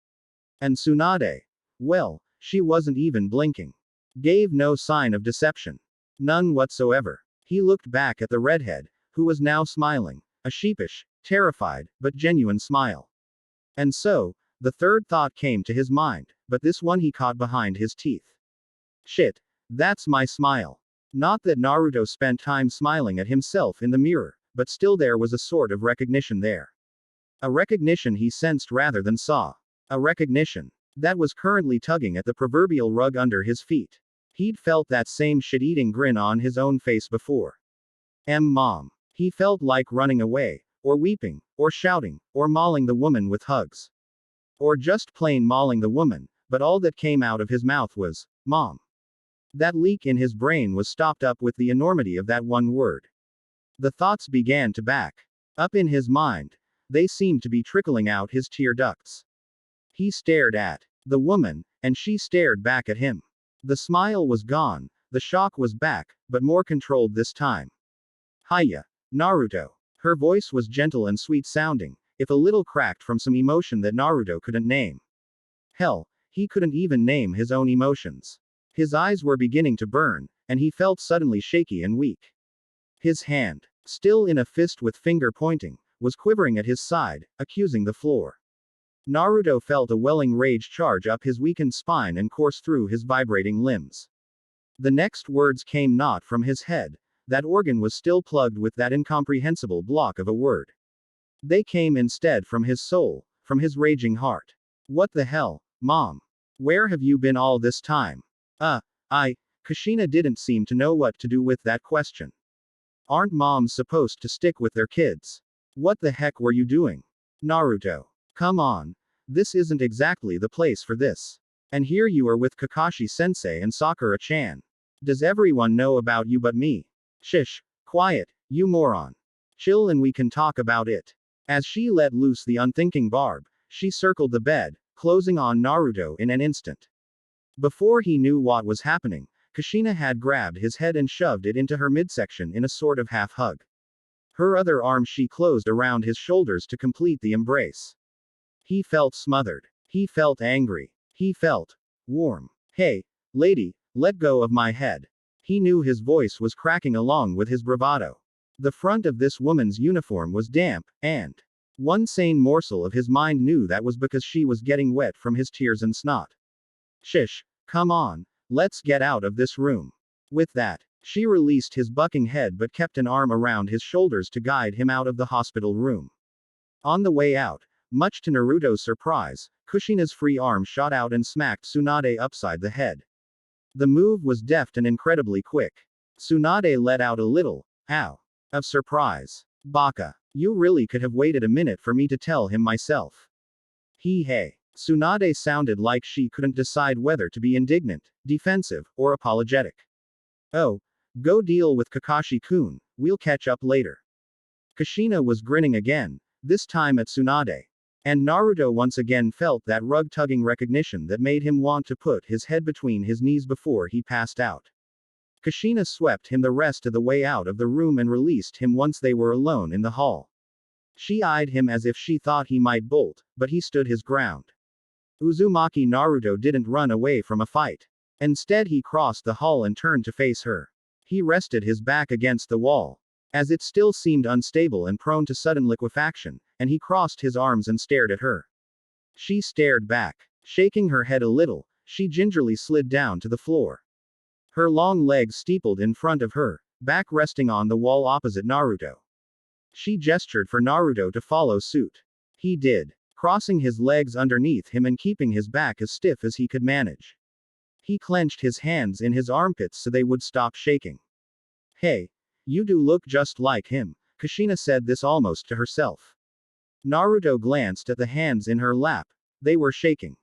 And Tsunade. Well, she wasn't even blinking. Gave no sign of deception. None whatsoever. He looked back at the redhead, who was now smiling, a sheepish, terrified, but genuine smile. And so, the third thought came to his mind, but this one he caught behind his teeth. Shit, that's my smile. Not that Naruto spent time smiling at himself in the mirror, but still there was a sort of recognition there. A recognition he sensed rather than saw. A recognition that was currently tugging at the proverbial rug under his feet. He'd felt that same shit-eating grin on his own face before. Mom. He felt like running away, or weeping, or shouting, or mauling the woman with hugs. Or just plain mauling the woman, but all that came out of his mouth was, Mom. That leak in his brain was stopped up with the enormity of that one word. The thoughts began to back up in his mind. They seemed to be trickling out his tear ducts. He stared at the woman, and she stared back at him. The smile was gone, the shock was back, but more controlled this time. Hiya, Naruto. Her voice was gentle and sweet sounding, if a little cracked from some emotion that Naruto couldn't name. Hell, he couldn't even name his own emotions. His eyes were beginning to burn, and he felt suddenly shaky and weak. His hand, still in a fist with finger pointing, was quivering at his side, accusing the floor. Naruto felt a welling rage charge up his weakened spine and course through his vibrating limbs. The next words came not from his head. That organ was still plugged with that incomprehensible block of a word. They came instead from his soul, from his raging heart. What the hell, Mom? Where have you been all this time? Kushina didn't seem to know what to do with that question. Aren't moms supposed to stick with their kids? What the heck were you doing? Naruto. Come on. This isn't exactly the place for this. And here you are with Kakashi-sensei and Sakura-chan. Does everyone know about you but me? Shish. Quiet, you moron. Chill and we can talk about it. As she let loose the unthinking barb, she circled the bed, closing on Naruto in an instant. Before he knew what was happening, Kushina had grabbed his head and shoved it into her midsection in a sort of half-hug. Her other arm she closed around his shoulders to complete the embrace. He felt smothered. He felt angry. He felt warm. Hey, lady, let go of my head. He knew his voice was cracking along with his bravado. The front of this woman's uniform was damp, and one sane morsel of his mind knew that was because she was getting wet from his tears and snot. Shish, come on, let's get out of this room. With that, she released his bucking head but kept an arm around his shoulders to guide him out of the hospital room. On the way out, much to Naruto's surprise, Kushina's free arm shot out and smacked Tsunade upside the head. The move was deft and incredibly quick. Tsunade let out a little, ow, of surprise. Baka, you really could have waited a minute for me to tell him myself. Hey. Tsunade sounded like she couldn't decide whether to be indignant, defensive, or apologetic. Oh, go deal with Kakashi-kun, we'll catch up later. Kushina was grinning again, this time at Tsunade. And Naruto once again felt that rug-tugging recognition that made him want to put his head between his knees before he passed out. Kushina swept him the rest of the way out of the room and released him once they were alone in the hall. She eyed him as if she thought he might bolt, but he stood his ground. Uzumaki Naruto didn't run away from a fight. Instead he crossed the hall and turned to face her. He rested his back against the wall, as it still seemed unstable and prone to sudden liquefaction, and he crossed his arms and stared at her. She stared back. Shaking her head a little, she gingerly slid down to the floor. Her long legs steepled in front of her, back resting on the wall opposite Naruto. She gestured for Naruto to follow suit. He did, crossing his legs underneath him and keeping his back as stiff as he could manage. He clenched his hands in his armpits so they would stop shaking. Hey, you do look just like him, Kushina said this almost to herself. Naruto glanced at the hands in her lap. They were shaking.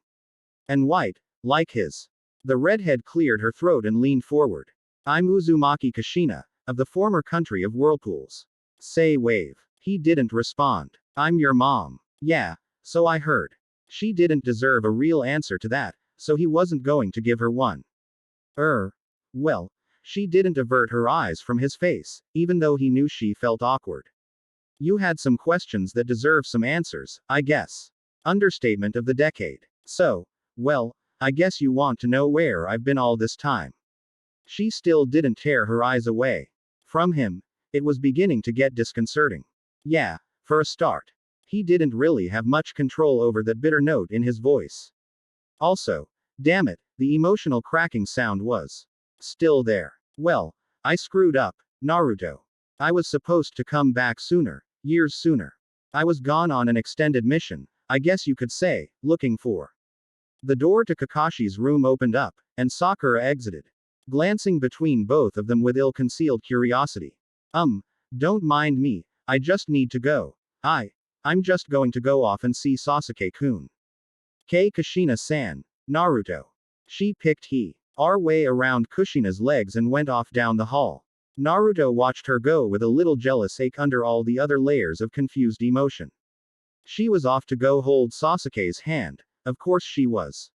And white, like his. The redhead cleared her throat and leaned forward. I'm Uzumaki Kushina, of the former country of whirlpools. Say wave. He didn't respond. I'm your mom. Yeah, so I heard. She didn't deserve a real answer to that, so he wasn't going to give her one. Well, she didn't avert her eyes from his face, even though he knew she felt awkward. You had some questions that deserve some answers, I guess. Understatement of the decade. So, well, I guess you want to know where I've been all this time. She still didn't tear her eyes away from him. It was beginning to get disconcerting. Yeah, for a start. He didn't really have much control over that bitter note in his voice. Also, damn it, the emotional cracking sound was still there. Well, I screwed up, Naruto. I was supposed to come back sooner, years sooner. I was gone on an extended mission, I guess you could say, looking for. The door to Kakashi's room opened up, and Sakura exited, glancing between both of them with ill-concealed curiosity. Don't mind me, I just need to go. I'm just going to go off and see Sasuke-kun. Kushina-san, Naruto. She picked our way around Kushina's legs and went off down the hall. Naruto watched her go with a little jealous ache under all the other layers of confused emotion. She was off to go hold Sasuke's hand, of course she was.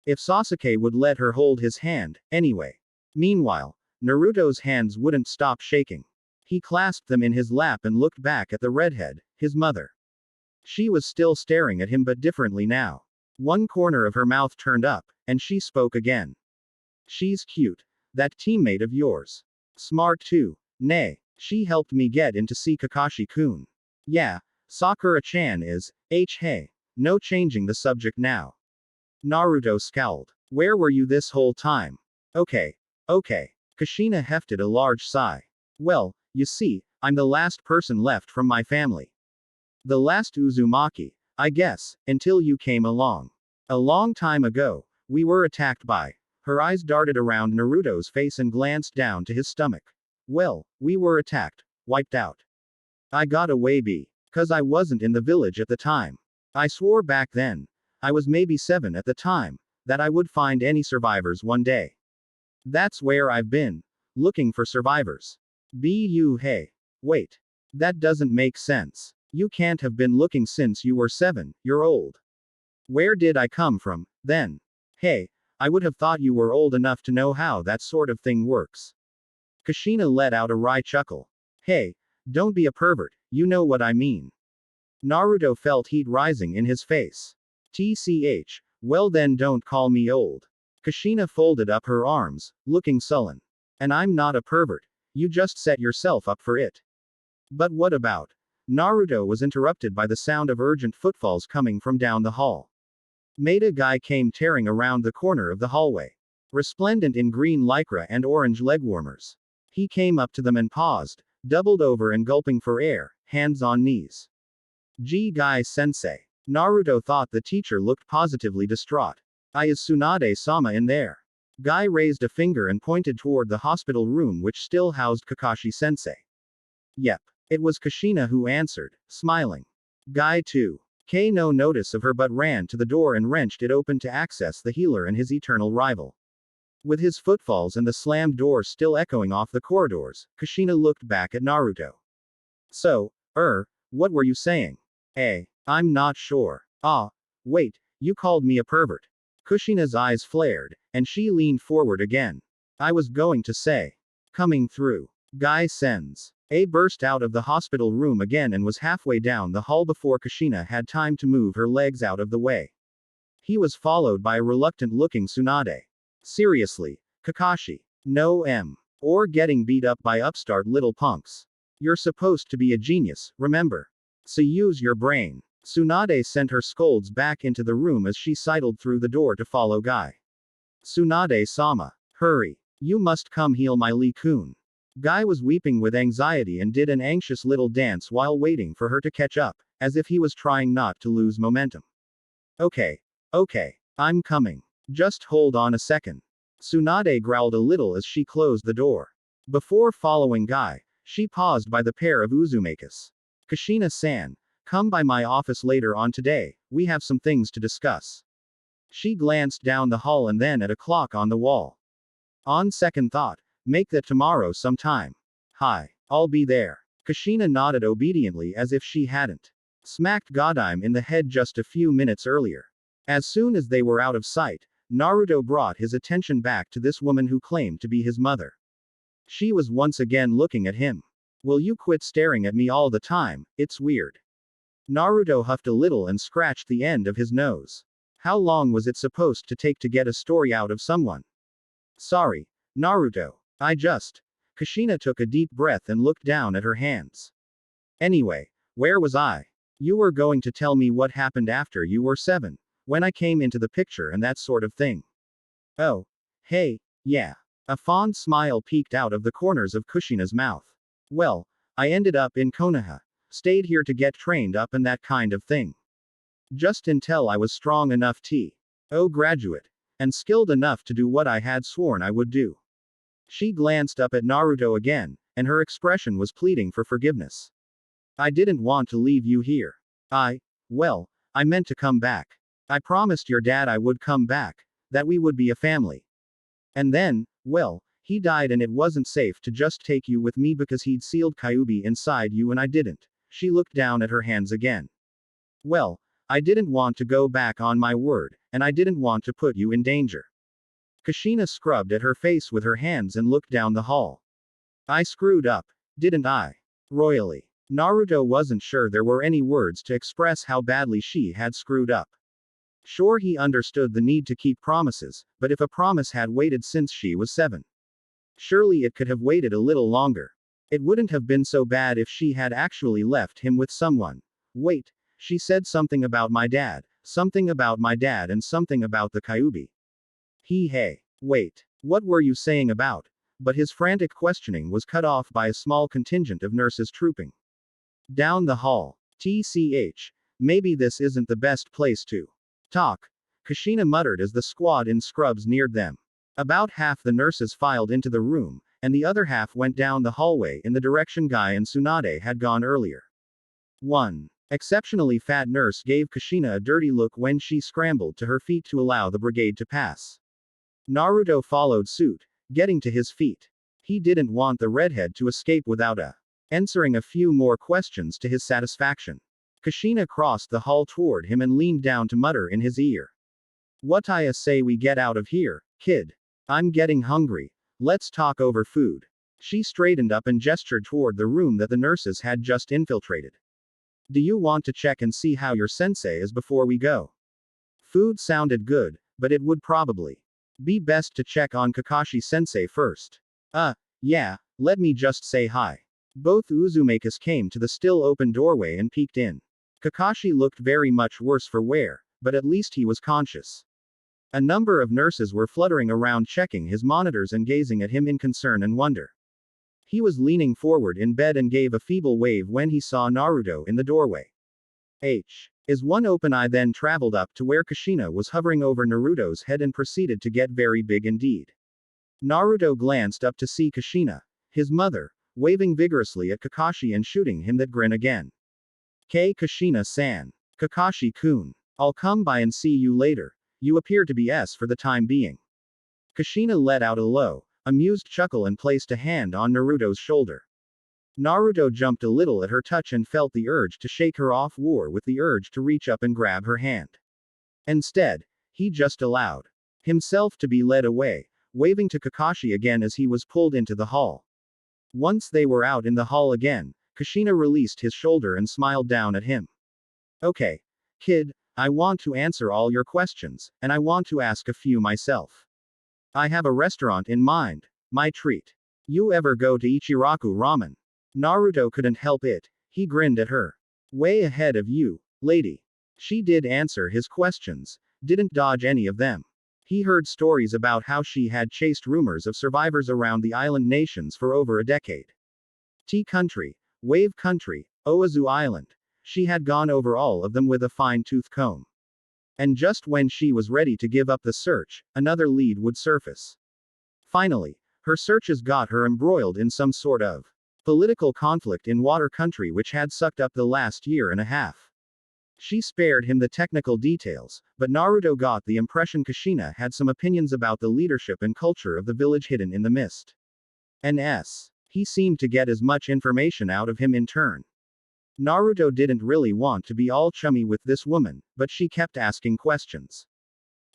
If Sasuke would let her hold his hand, anyway. Meanwhile, Naruto's hands wouldn't stop shaking. He clasped them in his lap and looked back at the redhead, his mother. She was still staring at him but differently now. One corner of her mouth turned up, and she spoke again. She's cute. That teammate of yours. Smart too. Nay, she helped me get in to see Kakashi-kun. Yeah, Sakura-chan is, hey. No changing the subject now. Naruto scowled. Where were you this whole time? Okay. Kushina hefted a large sigh. Well, you see, I'm the last person left from my family. The last Uzumaki, I guess, until you came along. A long time ago, we were attacked by. Her eyes darted around Naruto's face and glanced down to his stomach. Well, we were attacked, wiped out. I got away 'cause I wasn't in the village at the time. I swore back then, I was maybe 7 at the time, that I would find any survivors one day. That's where I've been. Looking for survivors. Hey. Wait. That doesn't make sense. You can't have been looking since you were 7, you're old. Where did I come from, then? Hey, I would have thought you were old enough to know how that sort of thing works. Kushina let out a wry chuckle. Hey, don't be a pervert, you know what I mean. Naruto felt heat rising in his face. TCH, well then don't call me old. Kushina folded up her arms, looking sullen. And I'm not a pervert. You just set yourself up for it. But what about? Naruto was interrupted by the sound of urgent footfalls coming from down the hall. Maida Guy came tearing around the corner of the hallway. Resplendent in green lycra and orange legwarmers. He came up to them and paused, doubled over and gulping for air, hands on knees. Guy sensei. Naruto thought the teacher looked positively distraught. Is Tsunade-sama in there? Guy raised a finger and pointed toward the hospital room which still housed Kakashi sensei. Yep. It was Kushina who answered, smiling. Guy too. No notice of her but ran to the door and wrenched it open to access the healer and his eternal rival. With his footfalls and the slammed door still echoing off the corridors, Kushina looked back at Naruto. So, what were you saying? I'm not sure. Wait, you called me a pervert. Kushina's eyes flared, and she leaned forward again. I was going to say. Coming through. Guy sends. Burst out of the hospital room again and was halfway down the hall before Kushina had time to move her legs out of the way. He was followed by a reluctant-looking Tsunade. Seriously, Kakashi. No or getting beat up by upstart little punks. You're supposed to be a genius, remember? So use your brain. Tsunade sent her scolds back into the room as she sidled through the door to follow Guy. Tsunade-sama. Hurry. You must come heal my Lee-kun. Guy was weeping with anxiety and did an anxious little dance while waiting for her to catch up, as if he was trying not to lose momentum. Okay, I'm coming. Just hold on a second. Tsunade growled a little as she closed the door. Before following Guy, she paused by the pair of Uzumakis. Kushina-san, come by my office later on today, we have some things to discuss. She glanced down the hall and then at a clock on the wall. On second thought, make that tomorrow sometime. Hi, I'll be there. Kushina nodded obediently as if she hadn't smacked Godime in the head just a few minutes earlier. As soon as they were out of sight, Naruto brought his attention back to this woman who claimed to be his mother. She was once again looking at him. Will you quit staring at me all the time, it's weird. Naruto huffed a little and scratched the end of his nose. How long was it supposed to take to get a story out of someone? Sorry, Naruto. Kushina took a deep breath and looked down at her hands. Anyway, where was I? You were going to tell me what happened after you were 7, when I came into the picture and that sort of thing. Oh. Hey, yeah. A fond smile peeked out of the corners of Kushina's mouth. Well, I ended up in Konoha. Stayed here to get trained up and that kind of thing. Just until I was strong enough graduate. And skilled enough to do what I had sworn I would do. She glanced up at Naruto again, and her expression was pleading for forgiveness. I didn't want to leave you here. I meant to come back. I promised your dad I would come back, that we would be a family. And then, he died and it wasn't safe to just take you with me because he'd sealed Kyuubi inside you and I didn't. She looked down at her hands again. I didn't want to go back on my word, and I didn't want to put you in danger. Kushina scrubbed at her face with her hands and looked down the hall. I screwed up, didn't I? Royally. Naruto wasn't sure there were any words to express how badly she had screwed up. Sure, he understood the need to keep promises, but if a promise had waited since she was 7. Surely it could have waited a little longer. It wouldn't have been so bad if she had actually left him with someone. Wait, she said something about my dad and something about the Kyuubi. Wait, what were you saying about? But his frantic questioning was cut off by a small contingent of nurses trooping down the hall. TCH, maybe this isn't the best place to talk. Kushina muttered as the squad in scrubs neared them. About half the nurses filed into the room, and the other half went down the hallway in the direction Guy and Tsunade had gone earlier. 1. Exceptionally fat nurse gave Kushina a dirty look when she scrambled to her feet to allow the brigade to pass. Naruto followed suit, getting to his feet. He didn't want the redhead to escape without answering a few more questions to his satisfaction. Kushina crossed the hall toward him and leaned down to mutter in his ear. What I say we get out of here, kid? I'm getting hungry. Let's talk over food. She straightened up and gestured toward the room that the nurses had just infiltrated. Do you want to check and see how your sensei is before we go? Food sounded good, but it would probably be best to check on Kakashi sensei first. Yeah, let me just say hi. Both Uzumakis came to the still open doorway and peeked in. Kakashi looked very much worse for wear, but at least he was conscious. A number of nurses were fluttering around checking his monitors and gazing at him in concern and wonder. He was leaning forward in bed and gave a feeble wave when he saw Naruto in the doorway. Is one open eye then traveled up to where Kushina was hovering over Naruto's head and proceeded to get very big indeed. Naruto glanced up to see Kushina, his mother, waving vigorously at Kakashi and shooting him that grin again. Kushina-san. Kakashi-kun. I'll come by and see you later. You appear to be S for the time being. Kushina let out a low, amused chuckle and placed a hand on Naruto's shoulder. Naruto jumped a little at her touch and felt the urge to shake her off war with the urge to reach up and grab her hand. Instead, he just allowed himself to be led away, waving to Kakashi again as he was pulled into the hall. Once they were out in the hall again, Kushina released his shoulder and smiled down at him. Okay, kid, I want to answer all your questions, and I want to ask a few myself. I have a restaurant in mind. My treat. You ever go to Ichiraku Ramen? Naruto couldn't help it. He grinned at her. Way ahead of you, lady. She did answer his questions, didn't dodge any of them. He heard stories about how she had chased rumors of survivors around the island nations for over a decade. Tea Country, Wave Country, Oazu Island. She had gone over all of them with a fine-tooth comb. And just when she was ready to give up the search, another lead would surface. Finally, her searches got her embroiled in some sort of political conflict in Water Country which had sucked up the last year and a half. She spared him the technical details, but Naruto got the impression Kushina had some opinions about the leadership and culture of the village hidden in the mist. He seemed to get as much information out of him in turn. Naruto didn't really want to be all chummy with this woman, but she kept asking questions.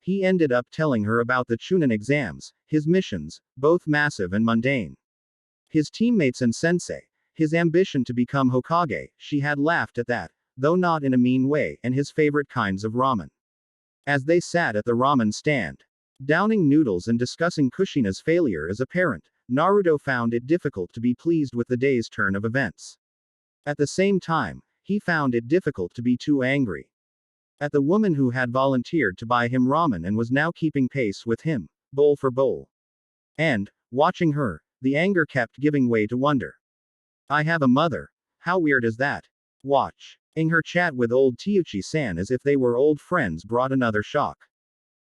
He ended up telling her about the Chunin exams, his missions, both massive and mundane. His teammates and sensei, his ambition to become Hokage, she had laughed at that, though not in a mean way, and his favorite kinds of ramen. As they sat at the ramen stand, downing noodles and discussing Kushina's failure as a parent, Naruto found it difficult to be pleased with the day's turn of events. At the same time, he found it difficult to be too angry at the woman who had volunteered to buy him ramen and was now keeping pace with him, bowl for bowl. And, watching her, the anger kept giving way to wonder. I have a mother. How weird is that? Watching her chat with old Teuchi-san as if they were old friends brought another shock.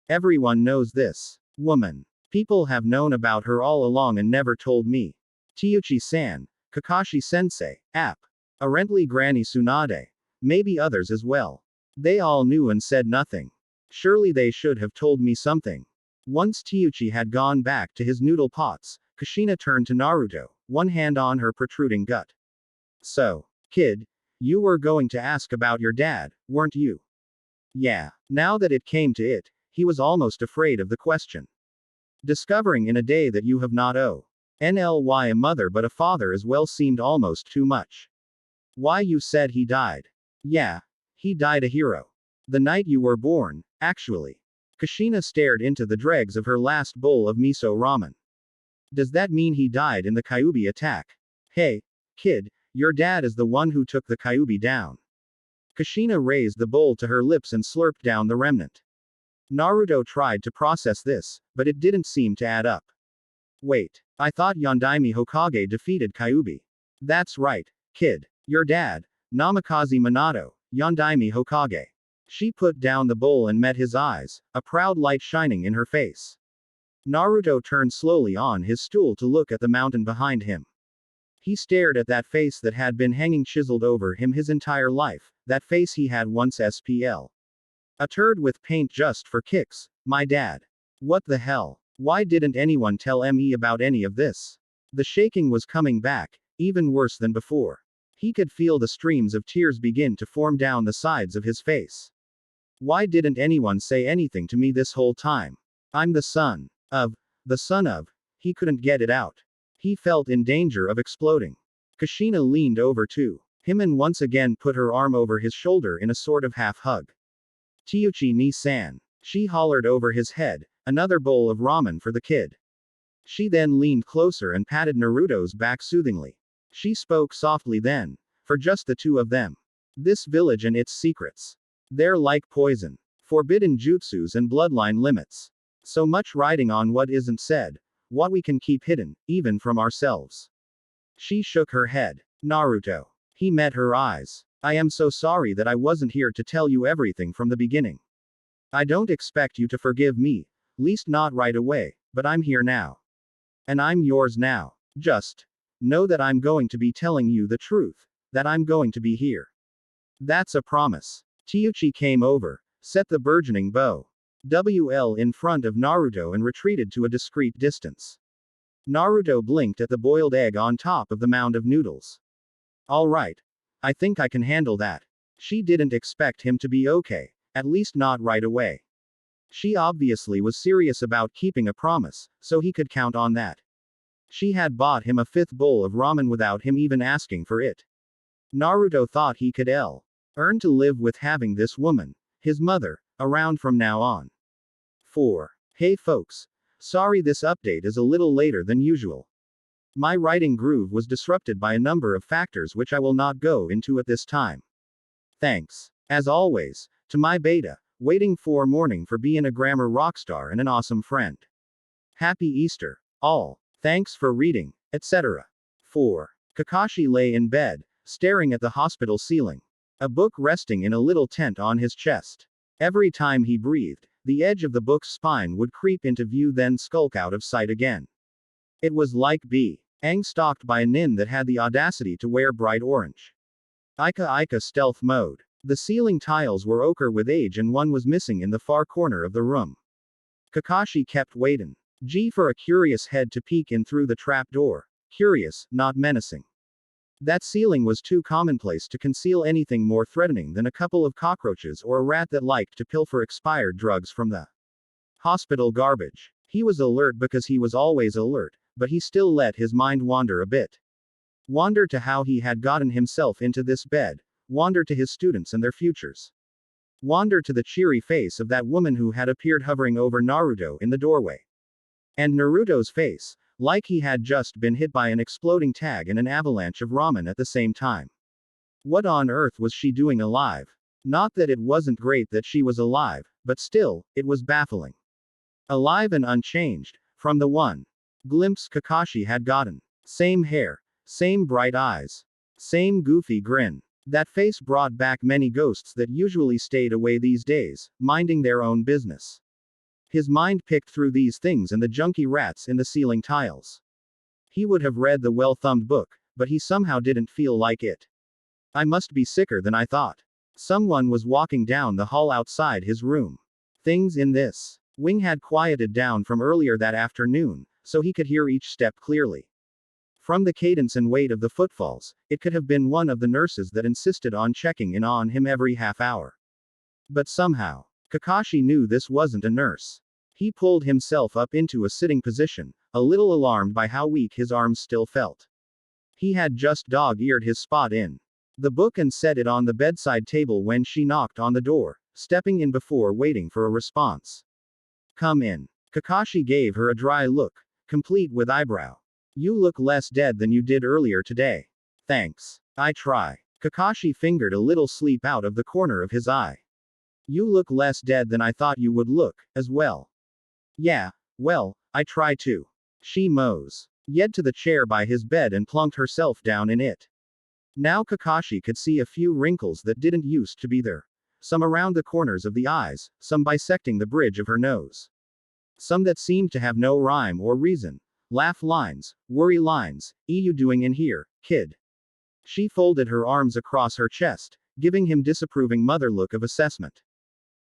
Everyone knows this woman. People have known about her all along and never told me. Teuchi-san, Kakashi-sensei, apparently Granny Tsunade. Maybe others as well. They all knew and said nothing. Surely they should have told me something. Once Teuchi had gone back to his noodle pots, Kushina turned to Naruto, one hand on her protruding gut. So, kid, you were going to ask about your dad, weren't you? Yeah. Now that it came to it, he was almost afraid of the question. Discovering in a day that you have not a mother but a father as well seemed almost too much. Why, you said he died. Yeah. He died a hero. The night you were born, actually. Kushina stared into the dregs of her last bowl of miso ramen. Does that mean he died in the Kyuubi attack? Hey, kid, your dad is the one who took the Kyuubi down. Kushina raised the bowl to her lips and slurped down the remnant. Naruto tried to process this, but it didn't seem to add up. Wait, I thought Yondaime Hokage defeated Kyuubi. That's right, kid. Your dad, Namikaze Minato, Yondaime Hokage. She put down the bowl and met his eyes, a proud light shining in her face. Naruto turned slowly on his stool to look at the mountain behind him. He stared at that face that had been hanging chiseled over him his entire life, that face he had once SPL. A turd with paint just for kicks, my dad. What the hell? Why didn't anyone tell me about any of this? The shaking was coming back, even worse than before. He could feel the streams of tears begin to form down the sides of his face. Why didn't anyone say anything to me this whole time? I'm the son of. He couldn't get it out. He felt in danger of exploding. Kushina leaned over to him and once again put her arm over his shoulder in a sort of half hug. Teuchi ni-san. She hollered over his head, another bowl of ramen for the kid. She then leaned closer and patted Naruto's back soothingly. She spoke softly then, for just the two of them. This village and its secrets. They're like poison. Forbidden jutsus and bloodline limits. So much riding on what isn't said, what we can keep hidden, even from ourselves. She shook her head. Naruto. He met her eyes. I am so sorry that I wasn't here to tell you everything from the beginning. I don't expect you to forgive me, least not right away, but I'm here now. And I'm yours now. Just know that I'm going to be telling you the truth, that I'm going to be here. That's a promise. Teuchi came over, set the burgeoning bow WL in front of Naruto and retreated to a discreet distance. Naruto blinked at the boiled egg on top of the mound of noodles. All right. I think I can handle that. She didn't expect him to be okay, at least not right away. She obviously was serious about keeping a promise, so he could count on that. She had bought him a fifth bowl of ramen without him even asking for it. Naruto thought he could earn to live with having this woman, his mother, around from now on. 4. Hey folks. Sorry this update is a little later than usual. My writing groove was disrupted by a number of factors which I will not go into at this time. Thanks, as always, to my beta, waiting for morning for being a grammar rockstar and an awesome friend. Happy Easter, all. Thanks for reading, etc. 4. Kakashi lay in bed, staring at the hospital ceiling. A book resting in a little tent on his chest. Every time he breathed, the edge of the book's spine would creep into view then skulk out of sight again. It was like being stalked by a nin that had the audacity to wear bright orange. Ika stealth mode. The ceiling tiles were ochre with age and one was missing in the far corner of the room. Kakashi kept waiting. For a curious head to peek in through the trap door. Curious, not menacing. That ceiling was too commonplace to conceal anything more threatening than a couple of cockroaches or a rat that liked to pilfer expired drugs from the hospital garbage. He was alert because he was always alert, but he still let his mind wander a bit. Wander to how he had gotten himself into this bed, wander to his students and their futures. Wander to the cheery face of that woman who had appeared hovering over Naruto in the doorway. And Naruto's face, like he had just been hit by an exploding tag and an avalanche of ramen at the same time. What on earth was she doing alive? Not that it wasn't great that she was alive, but still, it was baffling. Alive and unchanged, from the one glimpse Kakashi had gotten. Same hair, same bright eyes, same goofy grin. That face brought back many ghosts that usually stayed away these days, minding their own business. His mind picked through these things and the junky rats in the ceiling tiles. He would have read the well-thumbed book, but he somehow didn't feel like it. I must be sicker than I thought. Someone was walking down the hall outside his room. Things in this wing had quieted down from earlier that afternoon, so he could hear each step clearly. From the cadence and weight of the footfalls, it could have been one of the nurses that insisted on checking in on him every half hour. But somehow, Kakashi knew this wasn't a nurse. He pulled himself up into a sitting position, a little alarmed by how weak his arms still felt. He had just dog-eared his spot in the book and set it on the bedside table when she knocked on the door, stepping in before waiting for a response. Come in. Kakashi gave her a dry look, complete with eyebrow. You look less dead than you did earlier today. Thanks. I try. Kakashi fingered a little sleep out of the corner of his eye. You look less dead than I thought you would look, as well. Yeah, well, I try to. She mows. Yed to the chair by his bed and plunked herself down in it. Now Kakashi could see a few wrinkles that didn't used to be there. Some around the corners of the eyes, some bisecting the bridge of her nose. Some that seemed to have no rhyme or reason. Laugh lines, worry lines, you doing in here, kid? She folded her arms across her chest, giving him disapproving mother look of assessment.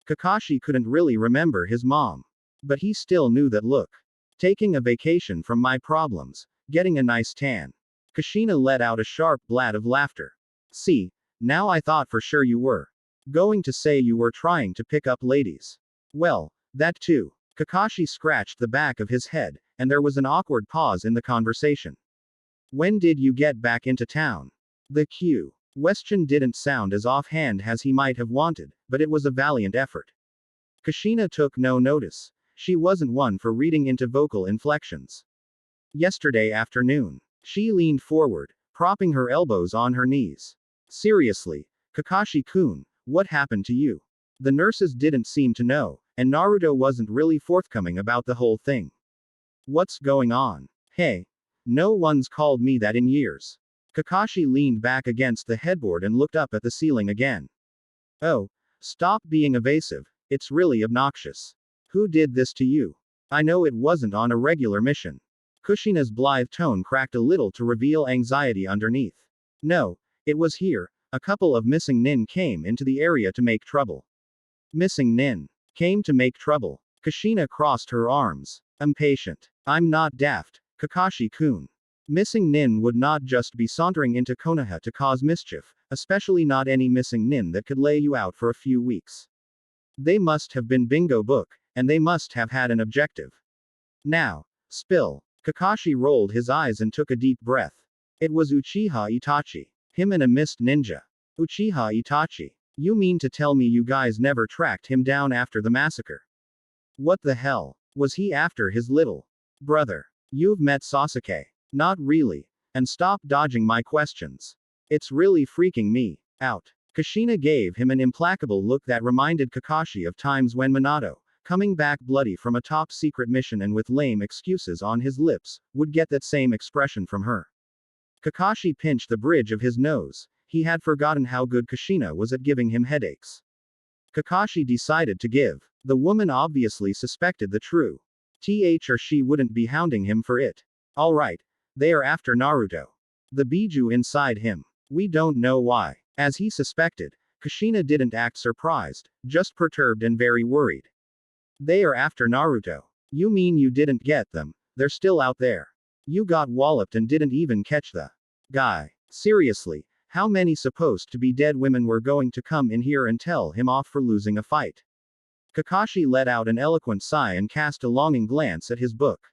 Kakashi couldn't really remember his mom. But he still knew that look. Taking a vacation from my problems. Getting a nice tan. Kushina let out a sharp blast of laughter. See, now I thought for sure you were going to say you were trying to pick up ladies. Well, that too. Kakashi scratched the back of his head, and there was an awkward pause in the conversation. When did you get back into town? The question didn't sound as offhand as he might have wanted, but it was a valiant effort. Kushina took no notice. She wasn't one for reading into vocal inflections. Yesterday afternoon. She leaned forward, propping her elbows on her knees. Seriously, Kakashi-kun, what happened to you? The nurses didn't seem to know, and Naruto wasn't really forthcoming about the whole thing. What's going on? Hey. No one's called me that in years. Kakashi leaned back against the headboard and looked up at the ceiling again. Oh, stop being evasive, it's really obnoxious. Who did this to you? I know it wasn't on a regular mission. Kushina's blithe tone cracked a little to reveal anxiety underneath. No, it was here. A couple of missing nin came into the area to make trouble. Missing nin came to make trouble. Kushina crossed her arms. Impatient. I'm not daft, Kakashi-kun. Missing nin would not just be sauntering into Konoha to cause mischief, especially not any missing nin that could lay you out for a few weeks. They must have been bingo book, and they must have had an objective. Now, spill. Kakashi rolled his eyes and took a deep breath. It was Uchiha Itachi. Him and a mist ninja. Uchiha Itachi. You mean to tell me you guys never tracked him down after the massacre? What the hell? Was he after his little brother? You've met Sasuke. Not really. And stop dodging my questions. It's really freaking me out. Kushina gave him an implacable look that reminded Kakashi of times when Minato, coming back bloody from a top-secret mission and with lame excuses on his lips, would get that same expression from her. Kakashi pinched the bridge of his nose. He had forgotten how good Kushina was at giving him headaches. Kakashi decided to give. The woman obviously suspected the truth. Or she wouldn't be hounding him for it. Alright. They are after Naruto. The Biju inside him. We don't know why. As he suspected, Kushina didn't act surprised, just perturbed and very worried. They are after Naruto. You mean you didn't get them? They're still out there. You got walloped and didn't even catch the guy. Seriously, how many supposed to be dead women were going to come in here and tell him off for losing a fight? Kakashi let out an eloquent sigh and cast a longing glance at his book.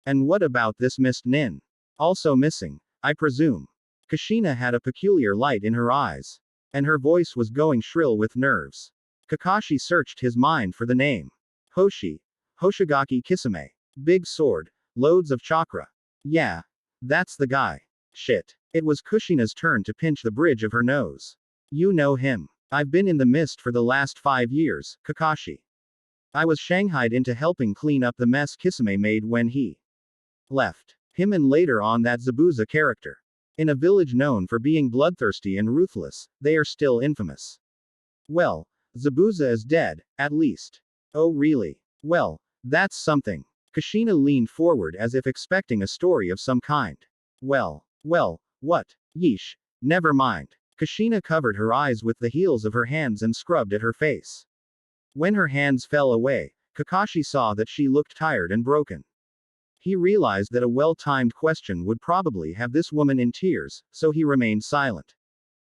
And what about this missed nin? Also missing, I presume. Kushina had a peculiar light in her eyes. And her voice was going shrill with nerves. Kakashi searched his mind for the name. Hoshigaki Kisame. Big sword. Loads of chakra. Yeah. That's the guy. Shit. It was Kushina's turn to pinch the bridge of her nose. You know him. I've been in the mist for the last 5 years, Kakashi. I was shanghaied into helping clean up the mess Kisame made when he left. Him and later on that Zabuza character. In a village known for being bloodthirsty and ruthless, they are still infamous. Well, Zabuza is dead, at least. Oh really? Well, that's something. Kushina leaned forward as if expecting a story of some kind. Well, what? Yeesh. Never mind. Kushina covered her eyes with the heels of her hands and scrubbed at her face. When her hands fell away, Kakashi saw that she looked tired and broken. He realized that a well-timed question would probably have this woman in tears, so he remained silent.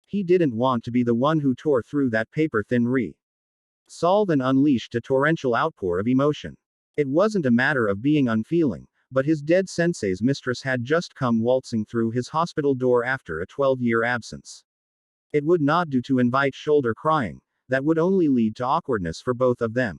He didn't want to be the one who tore through that paper-thin solve and unleashed a torrential outpour of emotion. It wasn't a matter of being unfeeling, but his dead sensei's mistress had just come waltzing through his hospital door after a 12-year absence. It would not do to invite shoulder crying, that would only lead to awkwardness for both of them.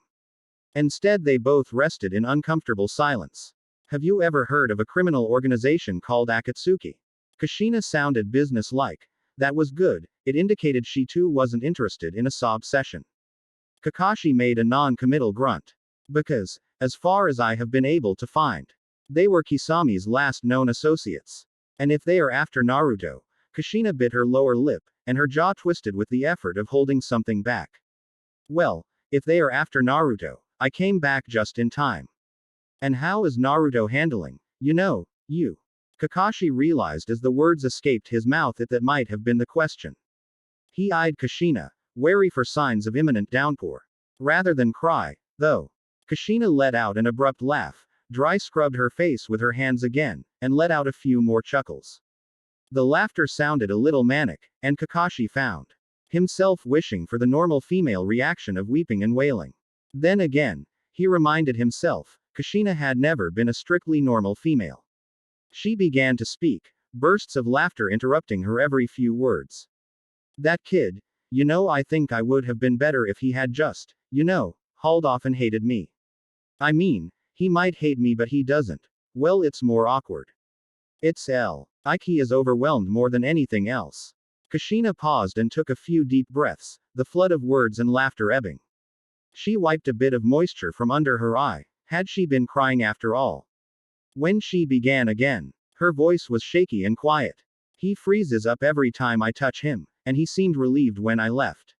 Instead they both rested in uncomfortable silence. Have you ever heard of a criminal organization called Akatsuki? Kushina sounded business-like. That was good, it indicated she too wasn't interested in a sob session. Kakashi made a non-committal grunt. Because, as far as I have been able to find, they were Kisami's last known associates. And if they are after Naruto, Kushina bit her lower lip, and her jaw twisted with the effort of holding something back. Well, if they are after Naruto, I came back just in time. And how is Naruto handling, you? Kakashi realized as the words escaped his mouth that might have been the question. He eyed Kushina, wary for signs of imminent downpour. Rather than cry, though. Kushina let out an abrupt laugh, dry scrubbed her face with her hands again, and let out a few more chuckles. The laughter sounded a little manic, and Kakashi found himself wishing for the normal female reaction of weeping and wailing. Then again, he reminded himself, Kushina had never been a strictly normal female. She began to speak, bursts of laughter interrupting her every few words. That kid, I think I would have been better if he had just, hauled off and hated me. I mean, he might hate me but he doesn't. Well, it's more awkward. It's Ike is overwhelmed more than anything else. Kushina paused and took a few deep breaths, the flood of words and laughter ebbing. She wiped a bit of moisture from under her eye. Had she been crying after all? When she began again, her voice was shaky and quiet. He freezes up every time I touch him, and he seemed relieved when I left.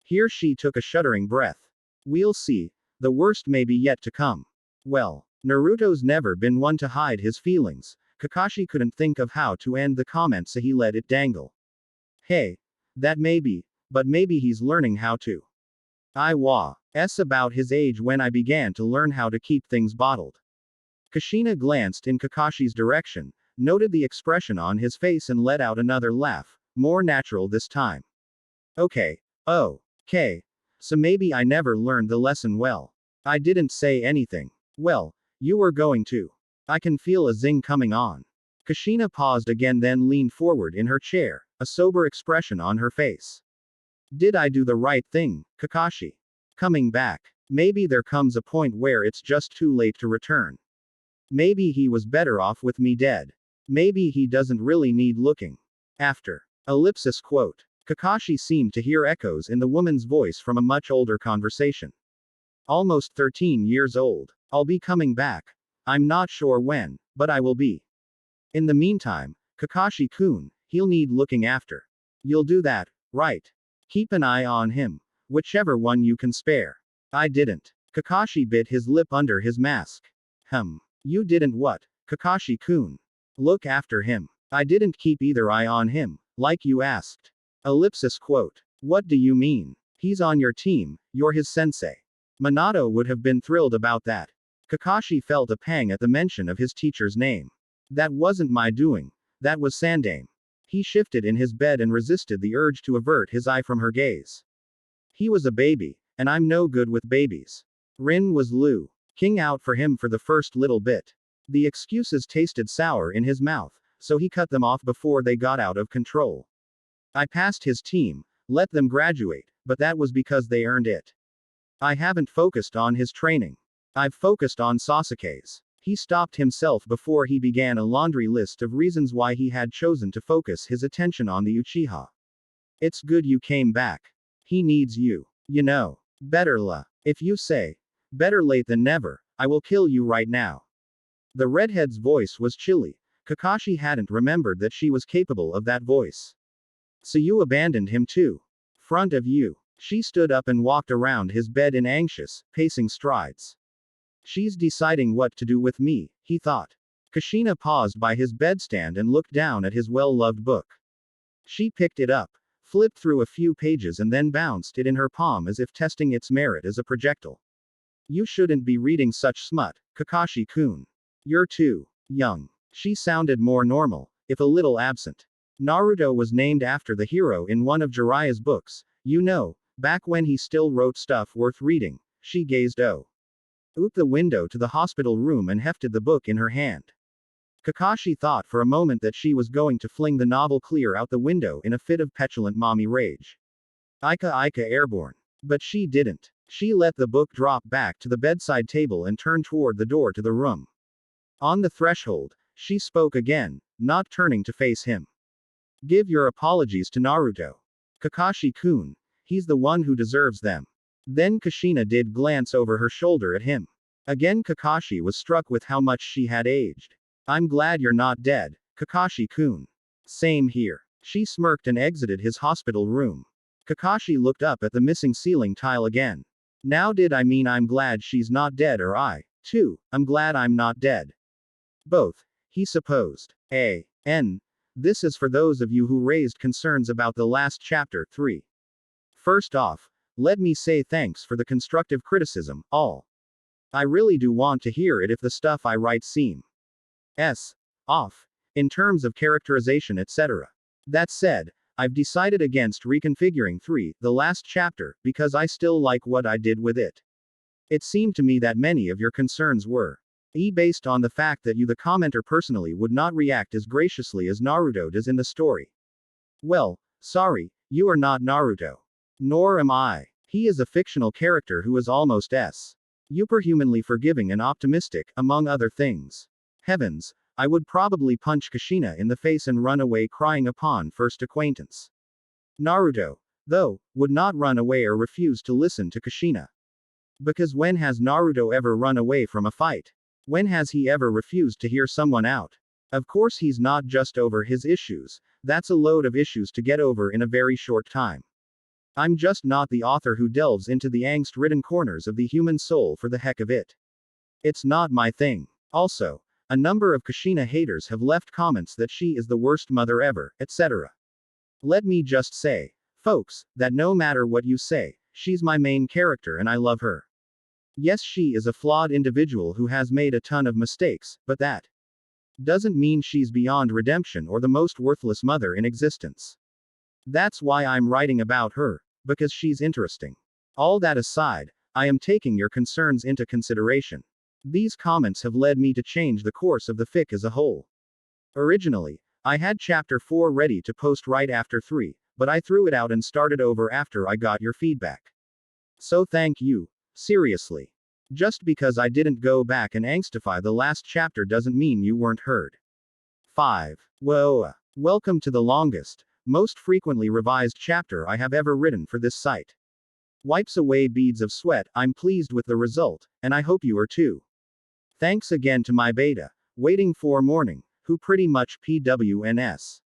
Here she took a shuddering breath. We'll see. The worst may be yet to come. Well, Naruto's never been one to hide his feelings. Kakashi couldn't think of how to end the comment, so he let it dangle. Hey, that may be, but maybe he's learning how to. I was about his age when I began to learn how to keep things bottled. Kushina glanced in Kakashi's direction, noted the expression on his face and let out another laugh, more natural this time. Okay. Okay. So maybe I never learned the lesson well. I didn't say anything. Well, you were going to. I can feel a zing coming on. Kushina paused again, then leaned forward in her chair, a sober expression on her face. Did I do the right thing, Kakashi? Coming back. Maybe there comes a point where it's just too late to return. Maybe he was better off with me dead. Maybe he doesn't really need looking after. Ellipsis quote. Kakashi seemed to hear echoes in the woman's voice from a much older conversation. Almost 13 years old. I'll be coming back. I'm not sure when, but I will be. In the meantime, Kakashi-kun, he'll need looking after. You'll do that, right? Keep an eye on him. Whichever one you can spare. I didn't. Kakashi bit his lip under his mask. You didn't what, Kakashi-kun? Look after him. I didn't keep either eye on him, like you asked. Ellipsis quote. What do you mean? He's on your team, you're his sensei. Minato would have been thrilled about that. Kakashi felt a pang at the mention of his teacher's name. That wasn't my doing. That was Sandaime. He shifted in his bed and resisted the urge to avert his eye from her gaze. He was a baby, and I'm no good with babies. Rin was Liu King out for him for the first little bit. The excuses tasted sour in his mouth, so he cut them off before they got out of control. I passed his team, let them graduate, but that was because they earned it. I haven't focused on his training. I've focused on Sasuke's. He stopped himself before he began a laundry list of reasons why he had chosen to focus his attention on the Uchiha. It's good you came back. He needs you. If you say, better late than never, I will kill you right now. The redhead's voice was chilly. Kakashi hadn't remembered that she was capable of that voice. So you abandoned him too? Front of you. She stood up and walked around his bed in anxious, pacing strides. She's deciding what to do with me, he thought. Kushina paused by his bedstand and looked down at his well-loved book. She picked it up, flipped through a few pages and then bounced it in her palm as if testing its merit as a projectile. You shouldn't be reading such smut, Kakashi-kun. You're too young. She sounded more normal, if a little absent. Naruto was named after the hero in one of Jiraiya's books, back when he still wrote stuff worth reading. She gazed out the window to the hospital room and hefted the book in her hand. Kakashi thought for a moment that she was going to fling the novel clear out the window in a fit of petulant mommy rage. Ika airborne. But she didn't. She let the book drop back to the bedside table and turned toward the door to the room. On the threshold, she spoke again, not turning to face him. Give your apologies to Naruto. Kakashi-kun. He's the one who deserves them. Then Kushina did glance over her shoulder at him. Again Kakashi was struck with how much she had aged. I'm glad you're not dead, Kakashi-kun. Same here. She smirked and exited his hospital room. Kakashi looked up at the missing ceiling tile again. Now did I mean I'm glad she's not dead, or I'm glad I'm not dead? Both, he supposed. This is for those of you who raised concerns about the last chapter 3. First off, let me say thanks for the constructive criticism, all. I really do want to hear it if the stuff I write seems off, in terms of characterization, etc. That said, I've decided against reconfiguring 3, the last chapter, because I still like what I did with it. It seemed to me that many of your concerns were based on the fact that you, the commenter, personally would not react as graciously as Naruto does in the story. Well, sorry, you are not Naruto. Nor am I. He is a fictional character who is almost superhumanly forgiving and optimistic, among other things. Heavens, I would probably punch Kushina in the face and run away crying upon first acquaintance. Naruto, though, would not run away or refuse to listen to Kushina. Because when has Naruto ever run away from a fight? When has he ever refused to hear someone out? Of course he's not just over his issues, that's a load of issues to get over in a very short time. I'm just not the author who delves into the angst-ridden corners of the human soul for the heck of it. It's not my thing. Also, a number of Kushina haters have left comments that she is the worst mother ever, etc. Let me just say, folks, that no matter what you say, she's my main character and I love her. Yes, she is a flawed individual who has made a ton of mistakes, but that doesn't mean she's beyond redemption or the most worthless mother in existence. That's why I'm writing about her, because she's interesting. All that aside, I am taking your concerns into consideration. These comments have led me to change the course of the fic as a whole. Originally, I had chapter 4 ready to post right after 3, but I threw it out and started over after I got your feedback. So thank you. Seriously. Just because I didn't go back and angstify the last chapter doesn't mean you weren't heard. 5. Whoa. Welcome to the longest, most frequently revised chapter I have ever written for this site. Wipes away beads of sweat, I'm pleased with the result, and I hope you are too. Thanks again to my beta, waiting for morning, who pretty much PWNS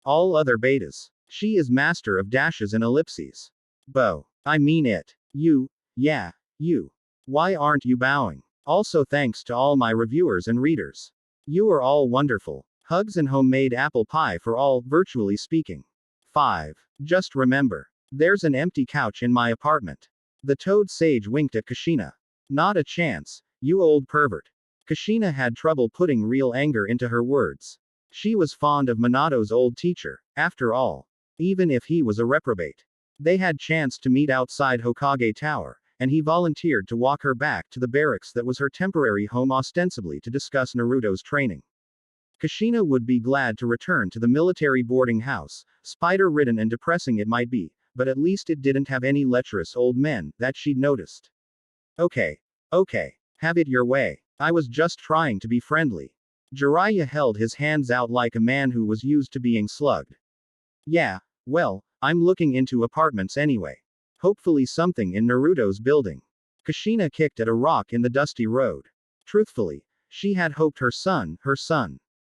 all other betas. She is master of dashes and ellipses. Bo. I mean it. You. Yeah. You. Why aren't you bowing? Also thanks to all my reviewers and readers. You are all wonderful. Hugs and homemade apple pie for all, virtually speaking. 5. Just remember. There's an empty couch in my apartment. The toad sage winked at Kushina. Not a chance, you old pervert. Kushina had trouble putting real anger into her words. She was fond of Minato's old teacher, after all. Even if he was a reprobate. They had chance to meet outside Hokage Tower, and he volunteered to walk her back to the barracks that was her temporary home, ostensibly to discuss Naruto's training. Kushina would be glad to return to the military boarding house, spider-ridden and depressing it might be, but at least it didn't have any lecherous old men, that she'd noticed. Okay. Have it your way. I was just trying to be friendly. Jiraiya held his hands out like a man who was used to being slugged. Yeah, well, I'm looking into apartments anyway. Hopefully something in Naruto's building. Kushina kicked at a rock in the dusty road. Truthfully, she had hoped her son,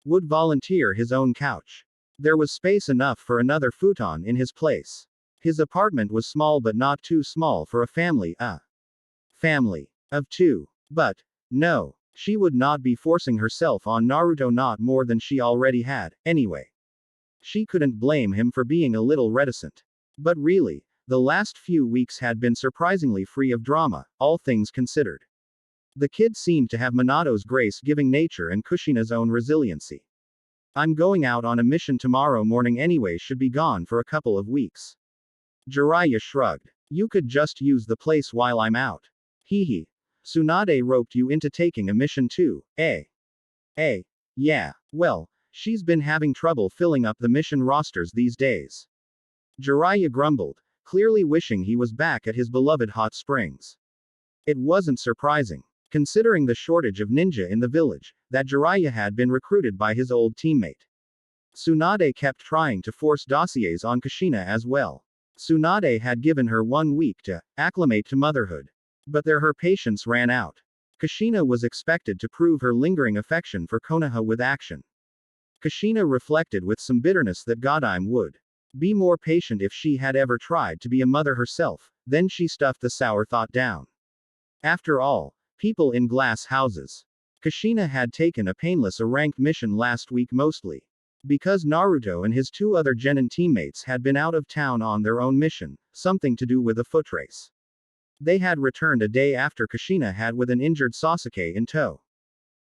would volunteer his own couch. There was space enough for another futon in his place. His apartment was small but not too small for a family of 2. But, no, she would not be forcing herself on Naruto, not more than she already had, anyway. She couldn't blame him for being a little reticent. But really, the last few weeks had been surprisingly free of drama, all things considered. The kid seemed to have Minato's grace-giving nature and Kushina's own resiliency. I'm going out on a mission tomorrow morning anyway, should be gone for a couple of weeks. Jiraiya shrugged. You could just use the place while I'm out. Hehe. Tsunade roped you into taking a mission too, eh? Yeah, well, she's been having trouble filling up the mission rosters these days. Jiraiya grumbled, clearly wishing he was back at his beloved hot springs. It wasn't surprising, considering the shortage of ninja in the village, that Jiraiya had been recruited by his old teammate. Tsunade kept trying to force dossiers on Kushina as well. Tsunade had given her 1 week to acclimate to motherhood. But there her patience ran out. Kushina was expected to prove her lingering affection for Konoha with action. Kushina reflected with some bitterness that Godime would be more patient if she had ever tried to be a mother herself, then she stuffed the sour thought down. After all, people in glass houses. Kushina had taken a painless ranked mission last week mostly. Because Naruto and his two other genin teammates had been out of town on their own mission, something to do with a foot race. They had returned a day after Kushina had with an injured Sasuke in tow.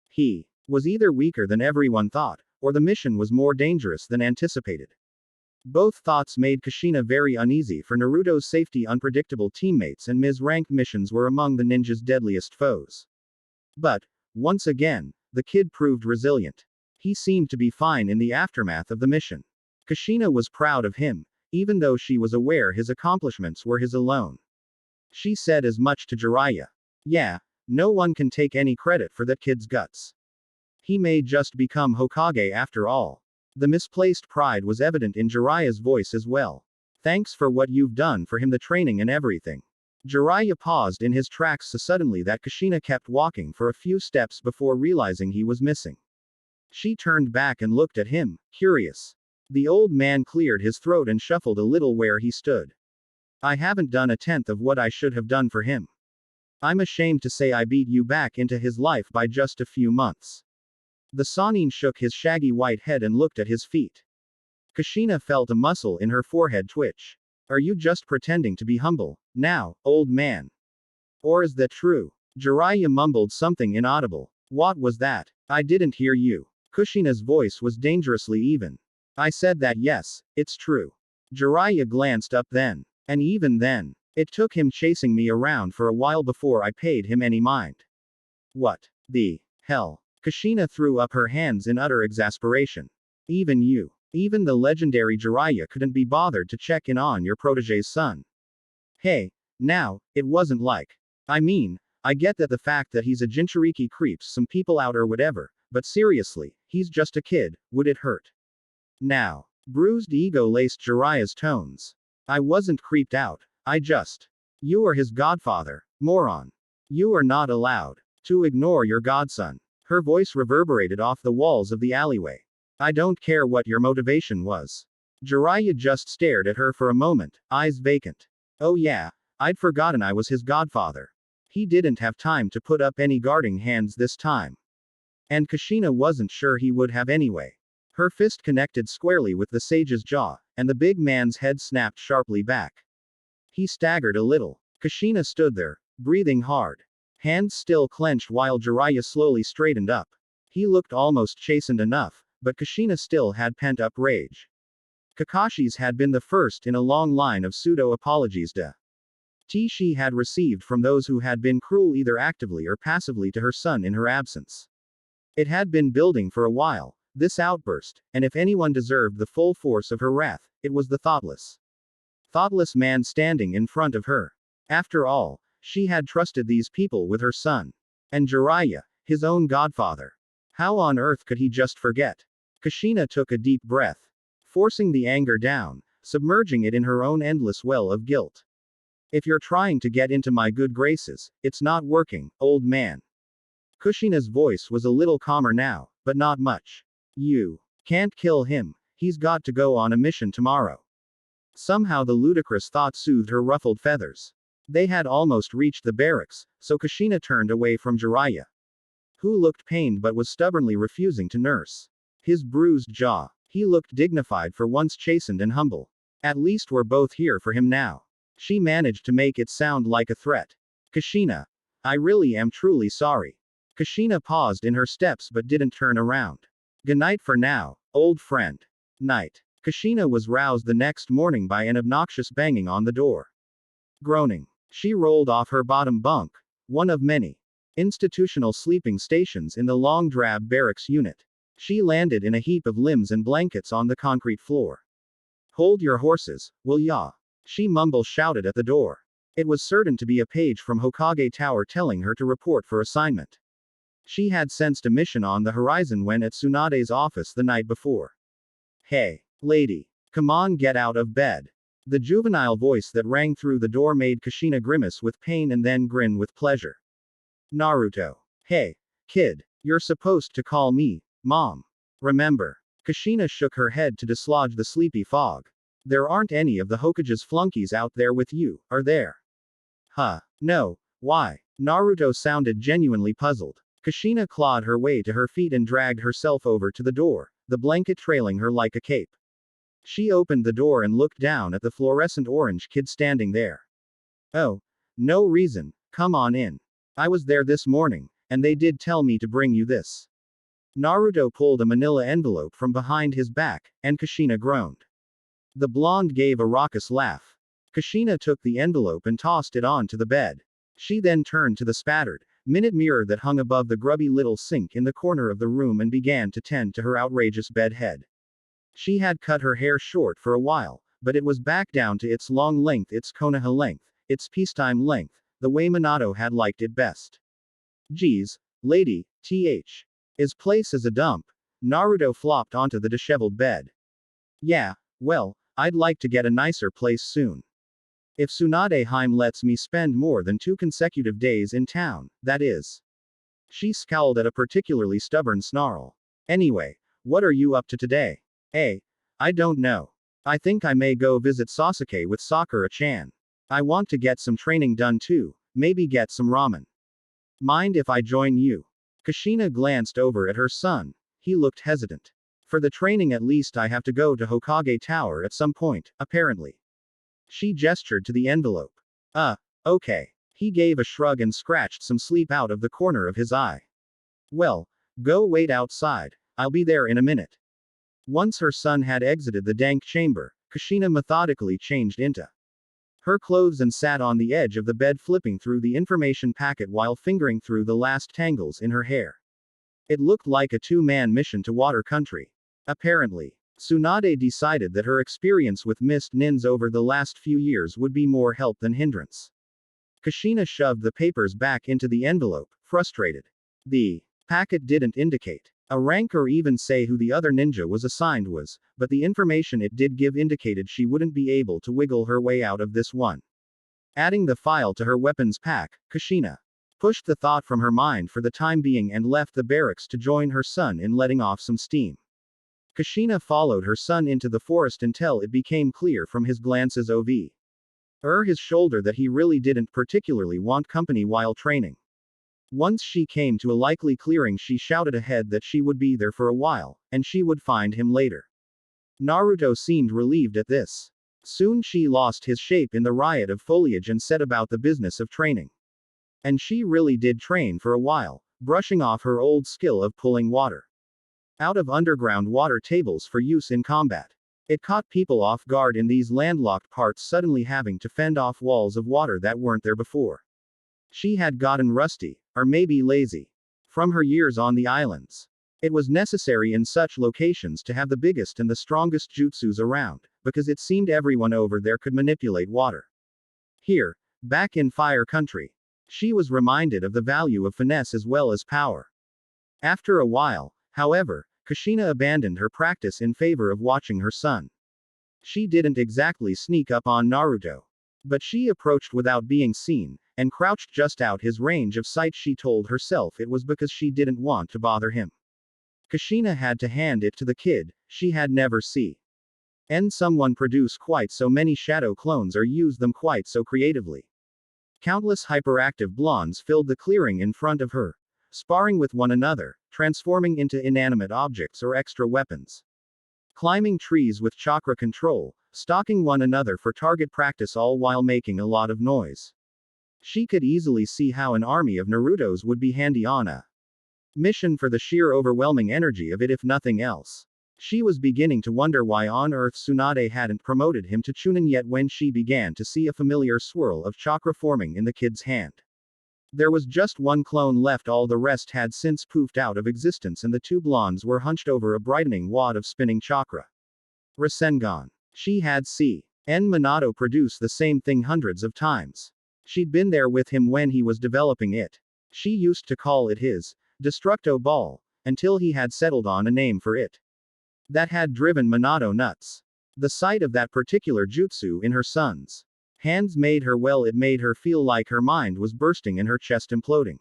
He was either weaker than everyone thought, or the mission was more dangerous than anticipated. Both thoughts made Kushina very uneasy for Naruto's safety. Unpredictable teammates and Ms-ranked missions were among the ninja's deadliest foes. But, once again, the kid proved resilient. He seemed to be fine in the aftermath of the mission. Kushina was proud of him, even though she was aware his accomplishments were his alone. She said as much to Jiraiya. Yeah, no one can take any credit for that kid's guts. He may just become Hokage after all. The misplaced pride was evident in Jiraiya's voice as well. Thanks for what you've done for him, the training and everything. Jiraiya paused in his tracks so suddenly that Kushina kept walking for a few steps before realizing he was missing. She turned back and looked at him, curious. The old man cleared his throat and shuffled a little where he stood. I haven't done a tenth of what I should have done for him. I'm ashamed to say I beat you back into his life by just a few months. The Sannin shook his shaggy white head and looked at his feet. Kushina felt a muscle in her forehead twitch. Are you just pretending to be humble, now, old man? Or is that true? Jiraiya mumbled something inaudible. What was that? I didn't hear you. Kushina's voice was dangerously even. I said that yes, it's true. Jiraiya glanced up then. And even then, it took him chasing me around for a while before I paid him any mind. What the hell? Kushina threw up her hands in utter exasperation. Even the legendary Jiraiya couldn't be bothered to check in on your protege's son. Hey, now, it wasn't like. I mean, I get that the fact that he's a Jinchuriki creeps some people out or whatever, but seriously, he's just a kid, would it hurt? Now, bruised ego laced Jiraiya's tones. I wasn't creeped out, You are his godfather, moron. You are not allowed to ignore your godson. Her voice reverberated off the walls of the alleyway. I don't care what your motivation was. Jiraiya just stared at her for a moment, eyes vacant. Oh yeah, I'd forgotten I was his godfather. He didn't have time to put up any guarding hands this time. And Kushina wasn't sure he would have anyway. Her fist connected squarely with the sage's jaw, and the big man's head snapped sharply back. He staggered a little. Kushina stood there, breathing hard. Hands still clenched while Jiraiya slowly straightened up. He looked almost chastened enough, but Kushina still had pent-up rage. Kakashi's had been the first in a long line of pseudo-apologies she had received from those who had been cruel either actively or passively to her son in her absence. It had been building for a while, this outburst, and if anyone deserved the full force of her wrath, it was the thoughtless man standing in front of her. After all, she had trusted these people with her son. And Jiraiya, his own godfather. How on earth could he just forget? Kushina took a deep breath, forcing the anger down, submerging it in her own endless well of guilt. If you're trying to get into my good graces, it's not working, old man. Kushina's voice was a little calmer now, but not much. You can't kill him, he's got to go on a mission tomorrow. Somehow the ludicrous thought soothed her ruffled feathers. They had almost reached the barracks, so Kushina turned away from Jiraiya, who looked pained but was stubbornly refusing to nurse his bruised jaw. He looked dignified for once, chastened and humble. At least we're both here for him now. She managed to make it sound like a threat. Kushina. I really am truly sorry. Kushina paused in her steps but didn't turn around. Good night for now, old friend. Night. Kushina was roused the next morning by an obnoxious banging on the door. Groaning, she rolled off her bottom bunk, one of many institutional sleeping stations in the long drab barracks unit. She landed in a heap of limbs and blankets on the concrete floor. Hold your horses, will ya? She shouted at the door. It was certain to be a page from Hokage Tower telling her to report for assignment. She had sensed a mission on the horizon when at Tsunade's office the night before. Hey, lady. Come on, get out of bed. The juvenile voice that rang through the door made Kushina grimace with pain and then grin with pleasure. Naruto. Hey, kid. You're supposed to call me Mom. Remember? Kushina shook her head to dislodge the sleepy fog. There aren't any of the Hokage's flunkies out there with you, are there? Huh. No. Why? Naruto sounded genuinely puzzled. Kushina clawed her way to her feet and dragged herself over to the door, the blanket trailing her like a cape. She opened the door and looked down at the fluorescent orange kid standing there. Oh. No reason, come on in. I was there this morning, and they did tell me to bring you this. Naruto pulled a manila envelope from behind his back, and Kushina groaned. The blonde gave a raucous laugh. Kushina took the envelope and tossed it onto the bed. She then turned to the spattered, minute mirror that hung above the grubby little sink in the corner of the room and began to tend to her outrageous bed head. She had cut her hair short for a while, but it was back down to its long length, its Konoha length, its peacetime length, the way Minato had liked it best. Geez, lady, is place as a dump. Naruto flopped onto the disheveled bed. Yeah, well, I'd like to get a nicer place soon. If Tsunade Heim lets me spend more than 2 consecutive days in town, that is. She scowled at a particularly stubborn snarl. Anyway, what are you up to today? I don't know. I think I may go visit Sasuke with Sakura-chan. I want to get some training done too, maybe get some ramen. Mind if I join you? Kushina glanced over at her son. He looked hesitant. For the training at least I have to go to Hokage Tower at some point, apparently. She gestured to the envelope. Okay. He gave a shrug and scratched some sleep out of the corner of his eye. Well, go wait outside, I'll be there in a minute. Once her son had exited the dank chamber, Kushina methodically changed into her clothes and sat on the edge of the bed flipping through the information packet while fingering through the last tangles in her hair. It looked like a 2-man mission to Water Country. Apparently, Tsunade decided that her experience with Mist Ninja over the last few years would be more help than hindrance. Kushina shoved the papers back into the envelope, frustrated. The packet didn't indicate a rank or even say who the other ninja was assigned was, but the information it did give indicated she wouldn't be able to wiggle her way out of this one. Adding the file to her weapons pack, Kushina pushed the thought from her mind for the time being and left the barracks to join her son in letting off some steam. Kushina followed her son into the forest until it became clear from his glances over his shoulder that he really didn't particularly want company while training. Once she came to a likely clearing, she shouted ahead that she would be there for a while, and she would find him later. Naruto seemed relieved at this. Soon she lost his shape in the riot of foliage and set about the business of training. And she really did train for a while, brushing off her old skill of pulling water out of underground water tables for use in combat. It caught people off guard in these landlocked parts, suddenly having to fend off walls of water that weren't there before. She had gotten rusty, or maybe lazy, from her years on the islands. It was necessary in such locations to have the biggest and the strongest jutsus around, because it seemed everyone over there could manipulate water. Here, back in Fire Country, she was reminded of the value of finesse as well as power. After a while, however, Kushina abandoned her practice in favor of watching her son. She didn't exactly sneak up on Naruto, but she approached without being seen, and crouched just out his range of sight. She told herself it was because she didn't want to bother him. Kushina had to hand it to the kid, she had never seen someone produce quite so many shadow clones or use them quite so creatively. Countless hyperactive blondes filled the clearing in front of her, sparring with one another, transforming into inanimate objects or extra weapons. Climbing trees with chakra control, stalking one another for target practice, all while making a lot of noise. She could easily see how an army of Narutos would be handy on a mission for the sheer overwhelming energy of it, if nothing else. She was beginning to wonder why on earth Tsunade hadn't promoted him to Chunin yet when she began to see a familiar swirl of chakra forming in the kid's hand. There was just one clone left, all the rest had since poofed out of existence, and the 2 blondes were hunched over a brightening wad of spinning chakra. Rasengan. She had seen Minato produce the same thing hundreds of times. She'd been there with him when he was developing it. She used to call it his Destructo Ball, until he had settled on a name for it that had driven Minato nuts. The sight of that particular jutsu in her son's hands made her, well, it made her feel like her mind was bursting and her chest imploding.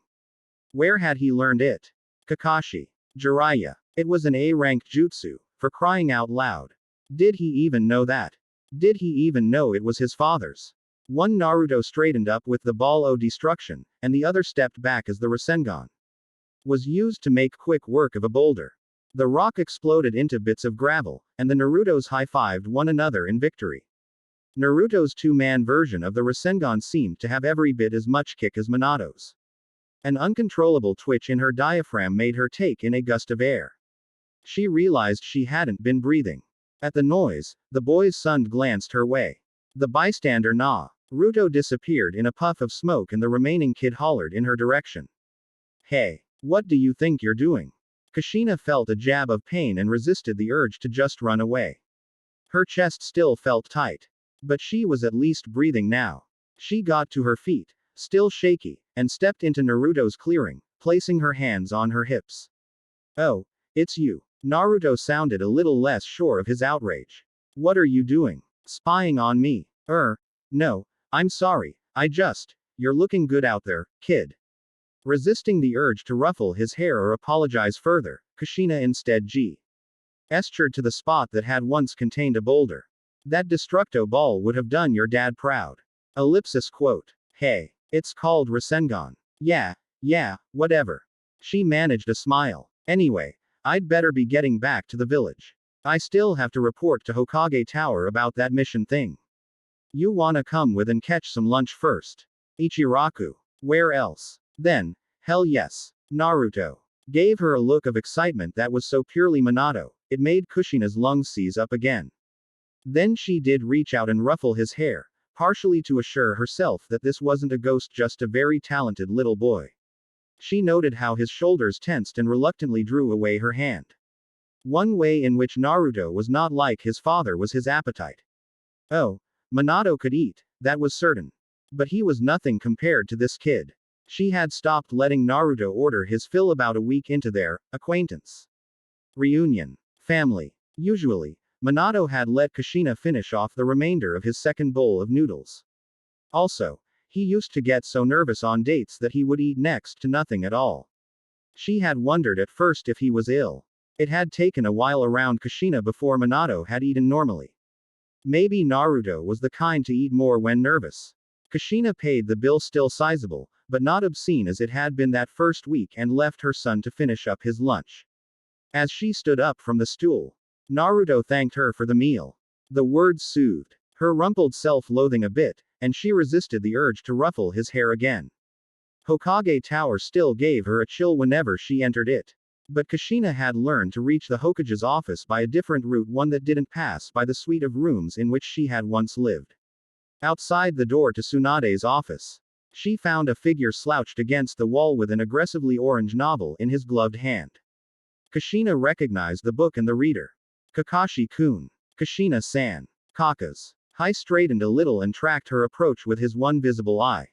Where had he learned it? Kakashi. Jiraiya. It was an A-rank jutsu, for crying out loud. Did he even know that? Did he even know it was his father's? One Naruto straightened up with the ball o' destruction, and the other stepped back as the Rasengan was used to make quick work of a boulder. The rock exploded into bits of gravel, and the Narutos high-fived one another in victory. Naruto's two-man version of the Rasengan seemed to have every bit as much kick as Minato's. An uncontrollable twitch in her diaphragm made her take in a gust of air. She realized she hadn't been breathing. At the noise, the boy's son glanced her way. The bystander Naruto disappeared in a puff of smoke and the remaining kid hollered in her direction. Hey, what do you think you're doing? Kushina felt a jab of pain and resisted the urge to just run away. Her chest still felt tight. But she was at least breathing now. She got to her feet, still shaky, and stepped into Naruto's clearing, placing her hands on her hips. Oh, it's you. Naruto sounded a little less sure of his outrage. What are you doing? Spying on me? No, I'm sorry, you're looking good out there, kid. Resisting the urge to ruffle his hair or apologize further, Kushina instead gestured to the spot that had once contained a boulder. That destructo ball would have done your dad proud. Ellipsis quote. Hey, it's called Rasengan. Yeah, whatever. She managed a smile. Anyway, I'd better be getting back to the village. I still have to report to Hokage Tower about that mission thing. You wanna come with and catch some lunch first? Ichiraku. Where else? Then, hell yes. Naruto gave her a look of excitement that was so purely Minato, it made Kushina's lungs seize up again. Then she did reach out and ruffle his hair, partially to assure herself that this wasn't a ghost, just a very talented little boy. She noted how his shoulders tensed and reluctantly drew away her hand. One way in which Naruto was not like his father was his appetite. Oh, Minato could eat, that was certain. But he was nothing compared to this kid. She had stopped letting Naruto order his fill about a week into their acquaintance. Reunion. Family. Usually, Minato had let Kushina finish off the remainder of his second bowl of noodles. Also, he used to get so nervous on dates that he would eat next to nothing at all. She had wondered at first if he was ill. It had taken a while around Kushina before Minato had eaten normally. Maybe Naruto was the kind to eat more when nervous. Kushina paid the bill, still sizable, but not obscene as it had been that first week, and left her son to finish up his lunch. As she stood up from the stool, Naruto thanked her for the meal. The words soothed her rumpled self-loathing a bit, and she resisted the urge to ruffle his hair again. Hokage Tower still gave her a chill whenever she entered it. But Kushina had learned to reach the Hokage's office by a different route, one that didn't pass by the suite of rooms in which she had once lived. Outside the door to Tsunade's office, she found a figure slouched against the wall with an aggressively orange novel in his gloved hand. Kushina recognized the book and the reader. Kakashi-kun. Kushina-san. Kaka's Hai straightened a little and tracked her approach with his one visible eye.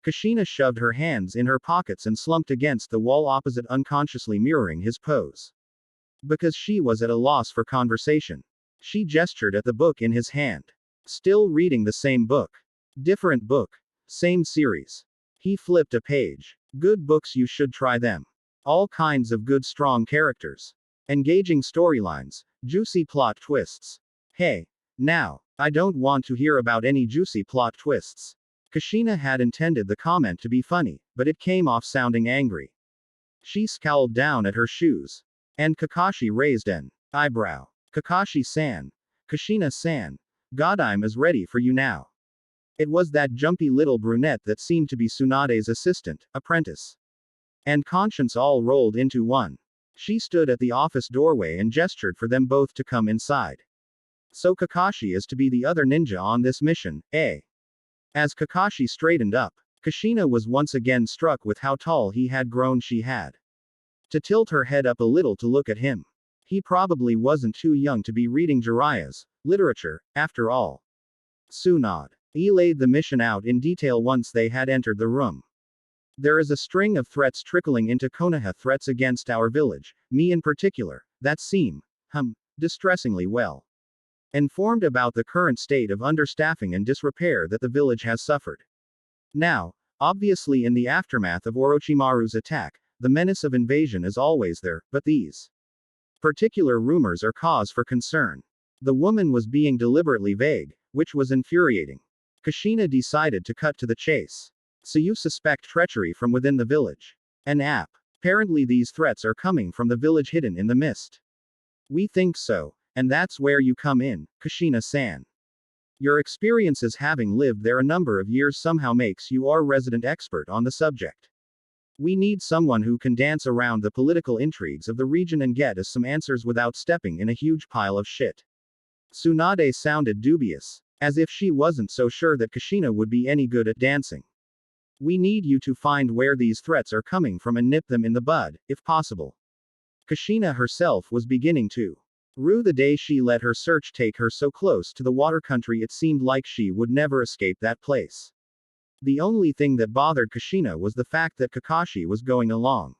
Kushina shoved her hands in her pockets and slumped against the wall opposite, unconsciously mirroring his pose. Because she was at a loss for conversation, she gestured at the book in his hand. Still reading the same book. Different book. Same series. He flipped a page. Good books, you should try them. All kinds of good, strong characters. Engaging storylines. Juicy plot twists. Hey, now, I don't want to hear about any juicy plot twists. Kushina had intended the comment to be funny, but it came off sounding angry. She scowled down at her shoes. And Kakashi raised an eyebrow. Kakashi-san. Kushina-san. God, I'm as ready for you now. It was that jumpy little brunette that seemed to be Tsunade's assistant, apprentice, and conscience all rolled into one. She stood at the office doorway and gestured for them both to come inside. So Kakashi is to be the other ninja on this mission, eh? As Kakashi straightened up, Kushina was once again struck with how tall he had grown. She had to tilt her head up a little to look at him. He probably wasn't too young to be reading Jiraiya's literature, after all. Tsunade laid the mission out in detail once they had entered the room. There is a string of threats trickling into Konoha, threats against our village, me in particular, that seem, distressingly well informed about the current state of understaffing and disrepair that the village has suffered. Now, obviously in the aftermath of Orochimaru's attack, the menace of invasion is always there, but these particular rumors are cause for concern. The woman was being deliberately vague, which was infuriating. Kushina decided to cut to the chase. So you suspect treachery from within the village? An app. Apparently these threats are coming from the village hidden in the mist. We think so, and that's where you come in, Kushina-san. Your experiences having lived there a number of years somehow makes you our resident expert on the subject. We need someone who can dance around the political intrigues of the region and get us some answers without stepping in a huge pile of shit. Tsunade sounded dubious, as if she wasn't so sure that Kushina would be any good at dancing. We need you to find where these threats are coming from and nip them in the bud, if possible. Kushina herself was beginning to rue the day she let her search take her so close to the water country it seemed like she would never escape that place. The only thing that bothered Kushina was the fact that Kakashi was going along.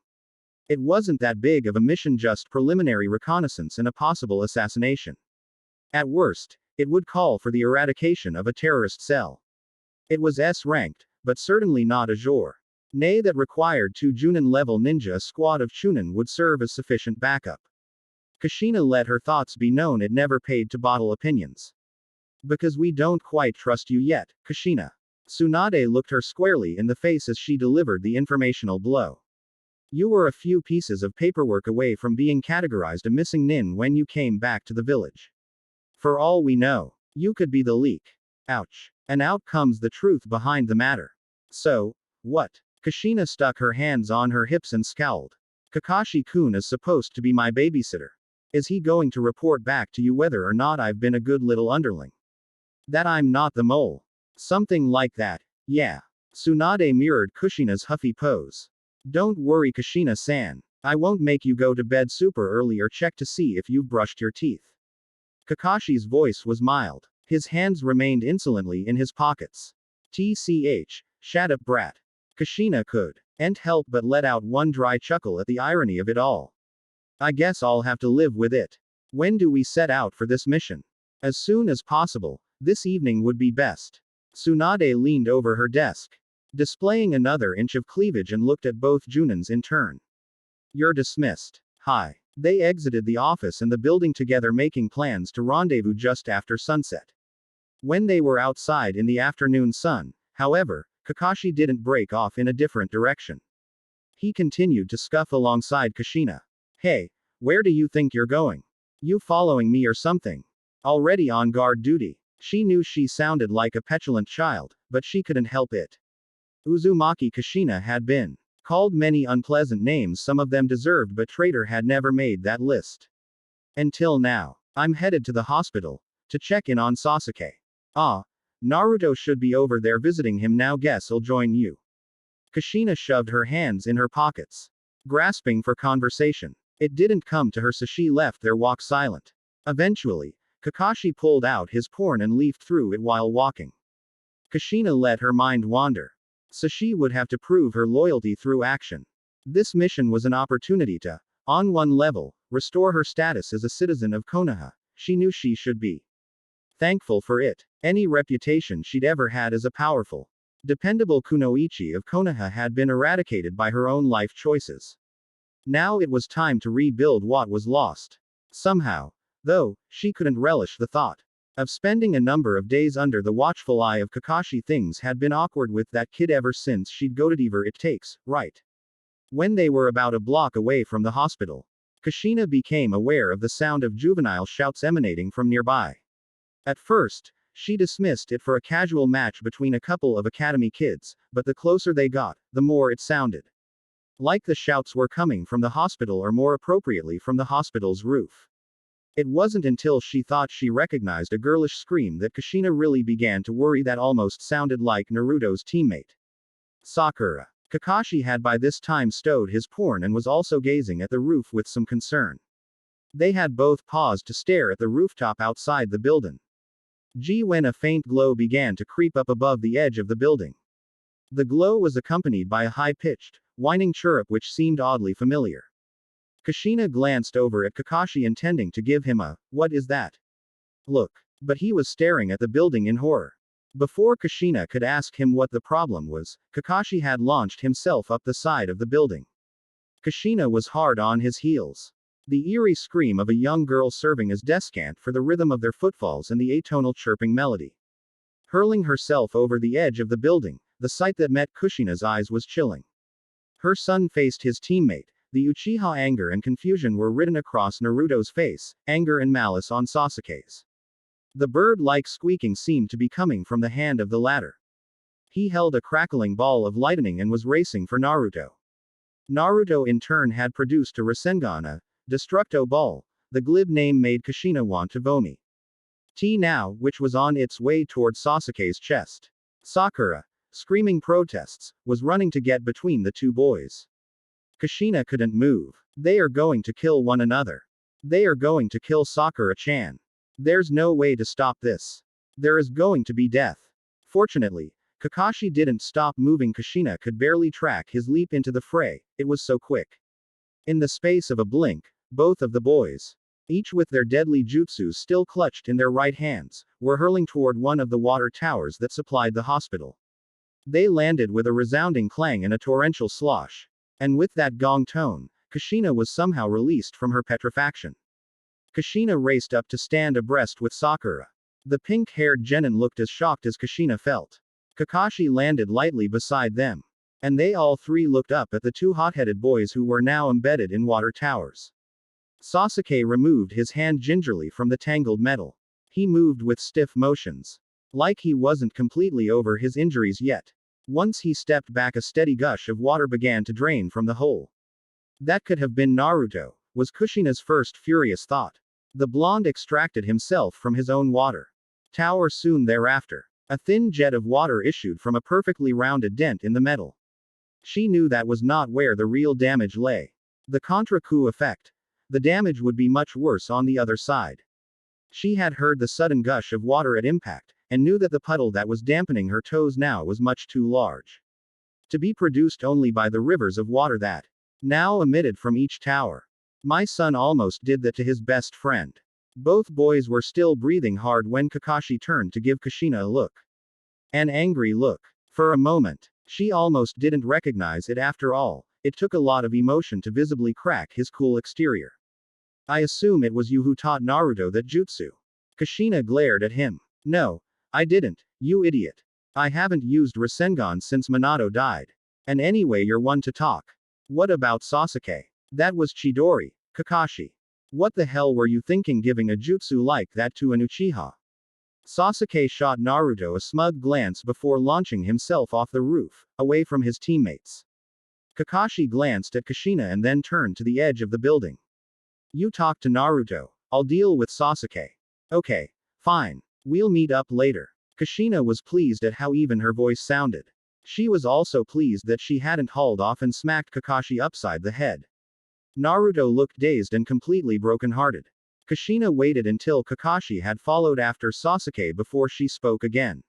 It wasn't that big of a mission, just preliminary reconnaissance and a possible assassination. At worst, it would call for the eradication of a terrorist cell. It was S-ranked, but certainly not a jour. Nay, that required 2 Junin-level ninja. A squad of Chunin would serve as sufficient backup. Kushina let her thoughts be known. It never paid to bottle opinions. Because we don't quite trust you yet, Kushina. Tsunade looked her squarely in the face as she delivered the informational blow. You were a few pieces of paperwork away from being categorized a missing nin when you came back to the village. For all we know, you could be the leak. Ouch. And out comes the truth behind the matter. So, what? Kushina stuck her hands on her hips and scowled. Kakashi-kun is supposed to be my babysitter. Is he going to report back to you whether or not I've been a good little underling? That I'm not the mole? Something like that, yeah. Tsunade mirrored Kushina's huffy pose. Don't worry, Kushina-san. I won't make you go to bed super early or check to see if you've brushed your teeth. Kakashi's voice was mild. His hands remained insolently in his pockets. TCH, shut up, brat. Kushina couldn't help but let out one dry chuckle at the irony of it all. I guess I'll have to live with it. When do we set out for this mission? As soon as possible. This evening would be best. Tsunade leaned over her desk, displaying another inch of cleavage, and looked at both Junins in turn. You're dismissed. Hi. They exited the office and the building together, making plans to rendezvous just after sunset. When they were outside in the afternoon sun, however, Kakashi didn't break off in a different direction. He continued to scuff alongside Kushina. Hey, where do you think you're going? You following me or something? Already on guard duty. She knew she sounded like a petulant child, but she couldn't help it. Uzumaki Kushina had been called many unpleasant names, some of them deserved, but traitor had never made that list. Until now. I'm headed to the hospital to check in on Sasuke. Ah, Naruto should be over there visiting him now. Guess I'll join you. Kushina shoved her hands in her pockets, grasping for conversation. It didn't come to her, so she left their walk silent. Eventually, Kakashi pulled out his porn and leafed through it while walking. Kushina let her mind wander. So she would have to prove her loyalty through action. This mission was an opportunity to, on one level, restore her status as a citizen of Konoha. She knew she should be thankful for it. Any reputation she'd ever had as a powerful, dependable kunoichi of Konoha had been eradicated by her own life choices. Now it was time to rebuild what was lost. Somehow, though, she couldn't relish the thought of spending a number of days under the watchful eye of Kakashi. Things had been awkward with that kid ever since she'd go to whatever it takes, right? When they were about a block away from the hospital, Kushina became aware of the sound of juvenile shouts emanating from nearby. At first, she dismissed it for a casual match between a couple of academy kids, but the closer they got, the more it sounded like the shouts were coming from the hospital, or more appropriately from the hospital's roof. It wasn't until she thought she recognized a girlish scream that Kushina really began to worry. That almost sounded like Naruto's teammate Sakura. Kakashi had by this time stowed his porn and was also gazing at the roof with some concern. They had both paused to stare at the rooftop outside the building. When a faint glow began to creep up above the edge of the building. The glow was accompanied by a high-pitched, whining chirrup which seemed oddly familiar. Kushina glanced over at Kakashi, intending to give him a, "What is that?" look. But he was staring at the building in horror. Before Kushina could ask him what the problem was, Kakashi had launched himself up the side of the building. Kushina was hard on his heels. The eerie scream of a young girl serving as descant for the rhythm of their footfalls and the atonal chirping melody. Hurling herself over the edge of the building, the sight that met Kushina's eyes was chilling. Her son faced his teammate, The Uchiha anger and confusion were written across Naruto's face, anger and malice on Sasuke's. The bird-like squeaking seemed to be coming from the hand of the latter. He held a crackling ball of lightning and was racing for Naruto. Naruto in turn had produced a Rasengan, a Destructo Ball. The glib name made Kushina want to vomit. Now, which was on its way toward Sasuke's chest. Sakura, screaming protests, was running to get between the two boys. Kushina couldn't move. They are going to kill one another. They are going to kill Sakura-chan. There's no way to stop this. There is going to be death. Fortunately, Kakashi didn't stop moving. Kushina could barely track his leap into the fray, it was so quick. In the space of a blink, both of the boys, each with their deadly jutsus still clutched in their right hands, were hurling toward one of the water towers that supplied the hospital. They landed with a resounding clang and a torrential slosh. And with that gong tone, Kushina was somehow released from her petrifaction. Kushina raced up to stand abreast with Sakura. The pink-haired genin looked as shocked as Kushina felt. Kakashi landed lightly beside them. And they all three looked up at the two hot-headed boys who were now embedded in water towers. Sasuke removed his hand gingerly from the tangled metal. He moved with stiff motions. Like he wasn't completely over his injuries yet. Once he stepped back, a steady gush of water began to drain from the hole. That could have been Naruto, was Kushina's first furious thought. The blonde extracted himself from his own water tower soon thereafter. A thin jet of water issued from a perfectly rounded dent in the metal. She knew that was not where the real damage lay. The contra-coup effect. The damage would be much worse on the other side. She had heard the sudden gush of water at impact, and knew that the puddle that was dampening her toes now was much too large to be produced only by the rivers of water that now emitted from each tower. My son almost did that to his best friend. Both boys were still breathing hard when Kakashi turned to give Kushina a look. An angry look. For a moment, she almost didn't recognize it. After all, it took a lot of emotion to visibly crack his cool exterior. I assume it was you who taught Naruto that jutsu. Kushina glared at him. No, I didn't, you idiot. I haven't used Rasengan since Minato died. And anyway, you're one to talk. What about Sasuke? That was Chidori. Kakashi. What the hell were you thinking giving a jutsu like that to an Uchiha? Sasuke shot Naruto a smug glance before launching himself off the roof, away from his teammates. Kakashi glanced at Kushina and then turned to the edge of the building. You talk to Naruto. I'll deal with Sasuke. Okay, fine. We'll meet up later. Kushina was pleased at how even her voice sounded. She was also pleased that she hadn't hauled off and smacked Kakashi upside the head. Naruto looked dazed and completely broken-hearted. Kushina waited until Kakashi had followed after Sasuke before she spoke again.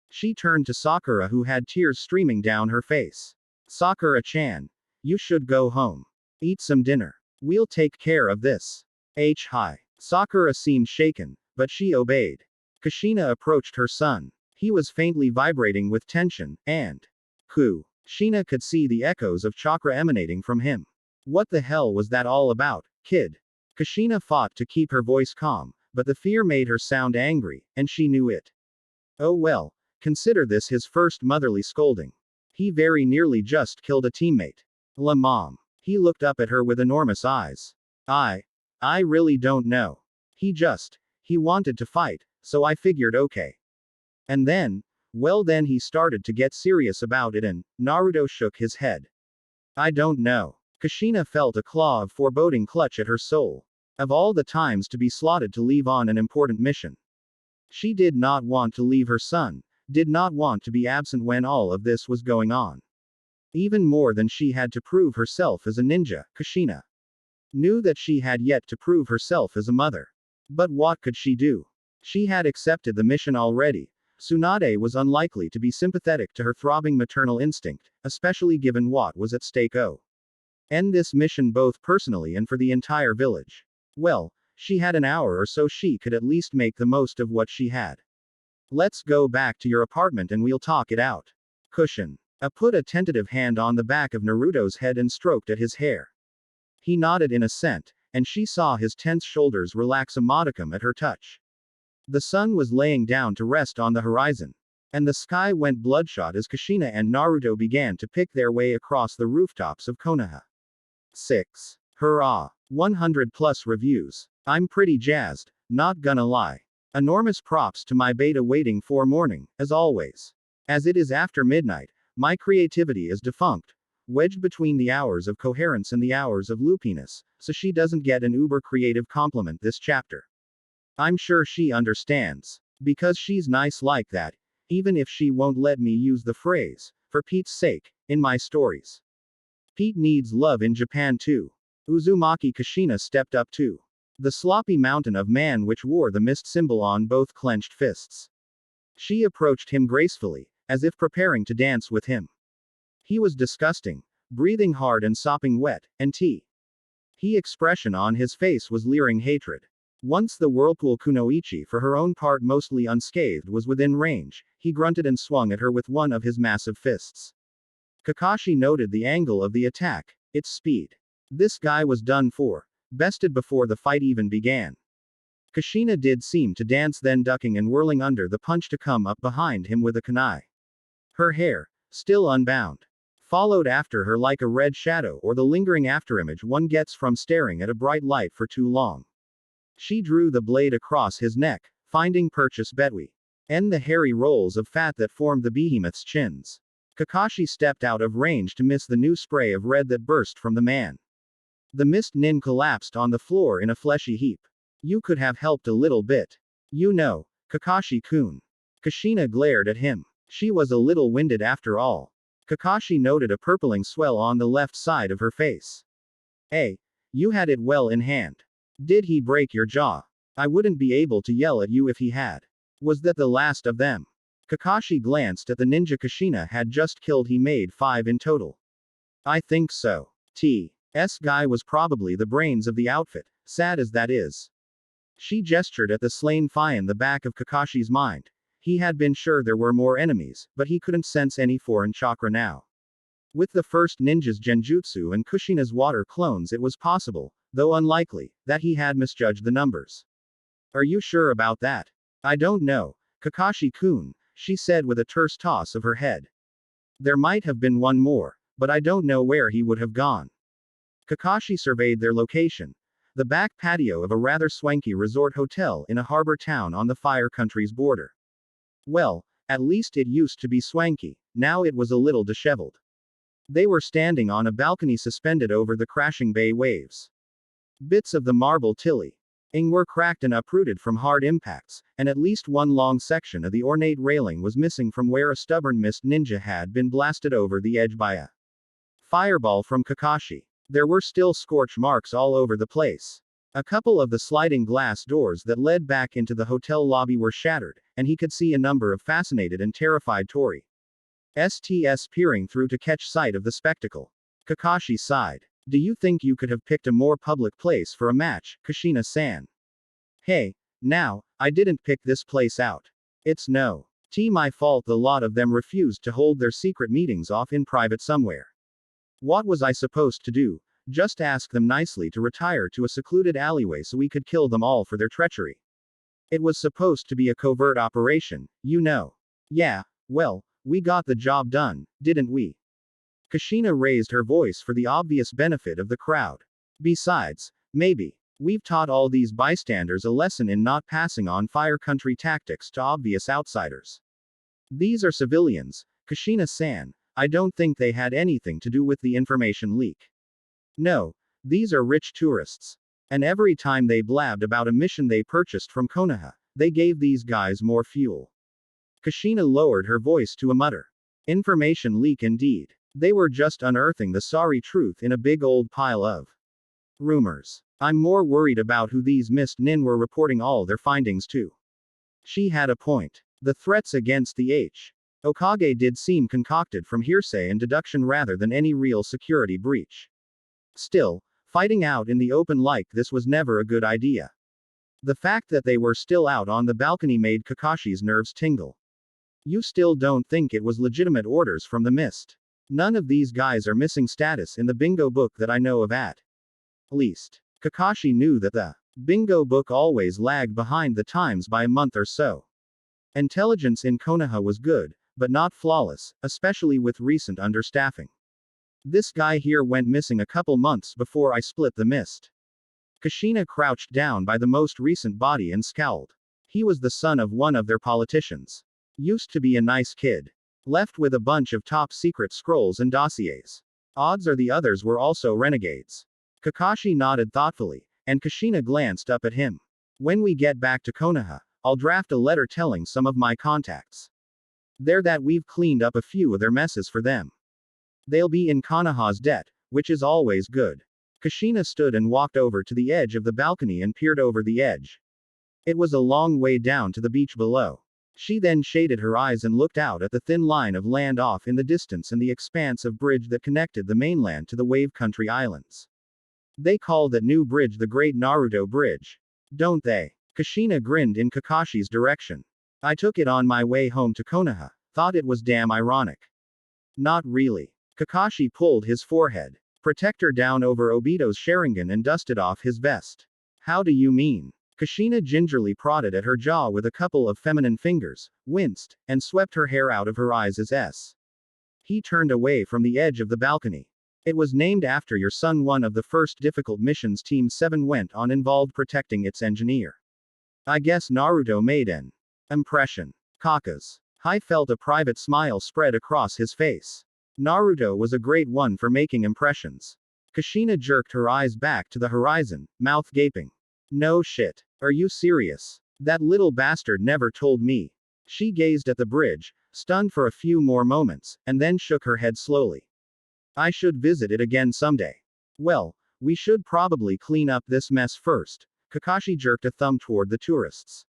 She turned to Sakura, who had tears streaming down her face. Sakura-chan. You should go home. Eat some dinner. We'll take care of this. Hi. Sakura seemed shaken, but she obeyed. Kushina approached her son. He was faintly vibrating with tension, and Kushina could see the echoes of chakra emanating from him. What the hell was that all about, kid? Kushina fought to keep her voice calm, but the fear made her sound angry, and she knew it. Oh well, consider this his first motherly scolding. He very nearly just killed a teammate. La mom. He looked up at her with enormous eyes. I really don't know. He wanted to fight, so I figured okay. And then, well then he started to get serious about it and, Naruto shook his head. I don't know. Kushina felt a claw of foreboding clutch at her soul. Of all the times to be slotted to leave on an important mission. She did not want to leave her son, did not want to be absent when all of this was going on. Even more than she had to prove herself as a ninja, Kushina knew that she had yet to prove herself as a mother. But what could she do? She had accepted the mission already. Tsunade was unlikely to be sympathetic to her throbbing maternal instinct, especially given what was at stake. End this mission both personally and for the entire village. Well, she had an hour or so, she could at least make the most of what she had. Let's go back to your apartment and we'll talk it out. Cushion. Put a tentative hand on the back of Naruto's head and stroked at his hair. He nodded in assent, and she saw his tense shoulders relax a modicum at her touch. The sun was laying down to rest on the horizon. And the sky went bloodshot as Kushina and Naruto began to pick their way across the rooftops of Konoha. 6. Hurrah. 100 plus reviews. I'm pretty jazzed, not gonna lie. Enormous props to my beta waiting for morning, as always. As it is after midnight, my creativity is defunct, wedged between the hours of coherence and the hours of loopiness, so she doesn't get an uber creative compliment this chapter. I'm sure she understands. Because she's nice like that, even if she won't let me use the phrase, for Pete's sake, in my stories. Pete needs love in Japan too. Uzumaki Kushina stepped up too. The sloppy mountain of man which wore the mist symbol on both clenched fists. She approached him gracefully, as if preparing to dance with him. He was disgusting, breathing hard and sopping wet, and he expression on his face was leering hatred. Once the whirlpool kunoichi for her own part mostly unscathed was within range, he grunted and swung at her with one of his massive fists. Kakashi noted the angle of the attack, its speed. This guy was done for. Bested before the fight even began. Kushina did seem to dance, then ducking and whirling under the punch to come up behind him with a kunai. Her hair, still unbound, followed after her like a red shadow or the lingering afterimage one gets from staring at a bright light for too long. She drew the blade across his neck, finding purchase between and the hairy rolls of fat that formed the behemoth's chins. Kakashi stepped out of range to miss the new spray of red that burst from the man. The mist nin collapsed on the floor in a fleshy heap. You could have helped a little bit. You know, Kakashi-kun. Kushina glared at him. She was a little winded after all. Kakashi noted a purpling swell on the left side of her face. Hey, you had it well in hand. Did he break your jaw? I wouldn't be able to yell at you if he had. Was that the last of them? Kakashi glanced at the ninja Kushina had just killed. He made 5 in total. I think so. T.S. guy was probably the brains of the outfit, sad as that is. She gestured at the slain Fi in the back of Kakashi's mind. He had been sure there were more enemies, but he couldn't sense any foreign chakra now. With the first ninja's genjutsu and Kushina's water clones, it was possible, though unlikely, that he had misjudged the numbers. Are you sure about that? I don't know, Kakashi-kun, she said with a terse toss of her head. There might have been one more, but I don't know where he would have gone. Kakashi surveyed their location. The back patio of a rather swanky resort hotel in a harbor town on the Fire Country's border. Well, at least it used to be swanky, now it was a little disheveled. They were standing on a balcony suspended over the crashing bay waves. Bits of the marble tilling were cracked and uprooted from hard impacts, and at least one long section of the ornate railing was missing from where a stubborn mist ninja had been blasted over the edge by a fireball from Kakashi. There were still scorch marks all over the place. A couple of the sliding glass doors that led back into the hotel lobby were shattered, and he could see a number of fascinated and terrified Tories peering through to catch sight of the spectacle. Kakashi sighed. Do you think you could have picked a more public place for a match, Kushina-san? Hey, now, I didn't pick this place out. It's my fault the lot of them refused to hold their secret meetings off in private somewhere. What was I supposed to do? Just ask them nicely to retire to a secluded alleyway so we could kill them all for their treachery. It was supposed to be a covert operation, you know. Yeah, well, we got the job done, didn't we? Kushina raised her voice for the obvious benefit of the crowd. Besides, maybe we've taught all these bystanders a lesson in not passing on Fire Country tactics to obvious outsiders. These are civilians, Kushina-san. I don't think they had anything to do with the information leak. No, these are rich tourists. And every time they blabbed about a mission they purchased from Konoha, they gave these guys more fuel. Kushina lowered her voice to a mutter. Information leak indeed. They were just unearthing the sorry truth in a big old pile of rumors. I'm more worried about who these mist nin were reporting all their findings to. She had a point. The threats against the Hokage did seem concocted from hearsay and deduction rather than any real security breach. Still, fighting out in the open like this was never a good idea. The fact that they were still out on the balcony made Kakashi's nerves tingle. You still don't think it was legitimate orders from the mist? None of these guys are missing status in the bingo book that I know of at least. Kakashi knew that the bingo book always lagged behind the times by a month or so. Intelligence in Konoha was good, but not flawless, especially with recent understaffing. This guy here went missing a couple months before I split the mist. Kushina crouched down by the most recent body and scowled. He was the son of one of their politicians. Used to be a nice kid. Left with a bunch of top secret scrolls and dossiers. Odds are the others were also renegades. Kakashi nodded thoughtfully, and Kushina glanced up at him. When we get back to Konoha, I'll draft a letter telling some of my contacts there that we've cleaned up a few of their messes for them. They'll be in Konoha's debt, which is always good. Kushina stood and walked over to the edge of the balcony and peered over the edge. It was a long way down to the beach below. She then shaded her eyes and looked out at the thin line of land off in the distance and the expanse of bridge that connected the mainland to the Wave Country Islands. They call that new bridge the Great Naruto Bridge. Don't they? Kushina grinned in Kakashi's direction. I took it on my way home to Konoha. Thought it was damn ironic. Not really. Kakashi pulled his forehead protector down over Obito's Sharingan and dusted off his vest. How do you mean? Kushina gingerly prodded at her jaw with a couple of feminine fingers, winced, and swept her hair out of her eyes as S. He turned away from the edge of the balcony. It was named after your son. One of the first difficult missions Team 7 went on involved protecting its engineer. I guess Naruto made an impression. Kaka's. I felt a private smile spread across his face. Naruto was a great one for making impressions. Kushina jerked her eyes back to the horizon, mouth gaping. No shit. Are you serious? That little bastard never told me. She gazed at the bridge, stunned for a few more moments, and then shook her head slowly. I should visit it again someday. Well, we should probably clean up this mess first. Kakashi jerked a thumb toward the tourists.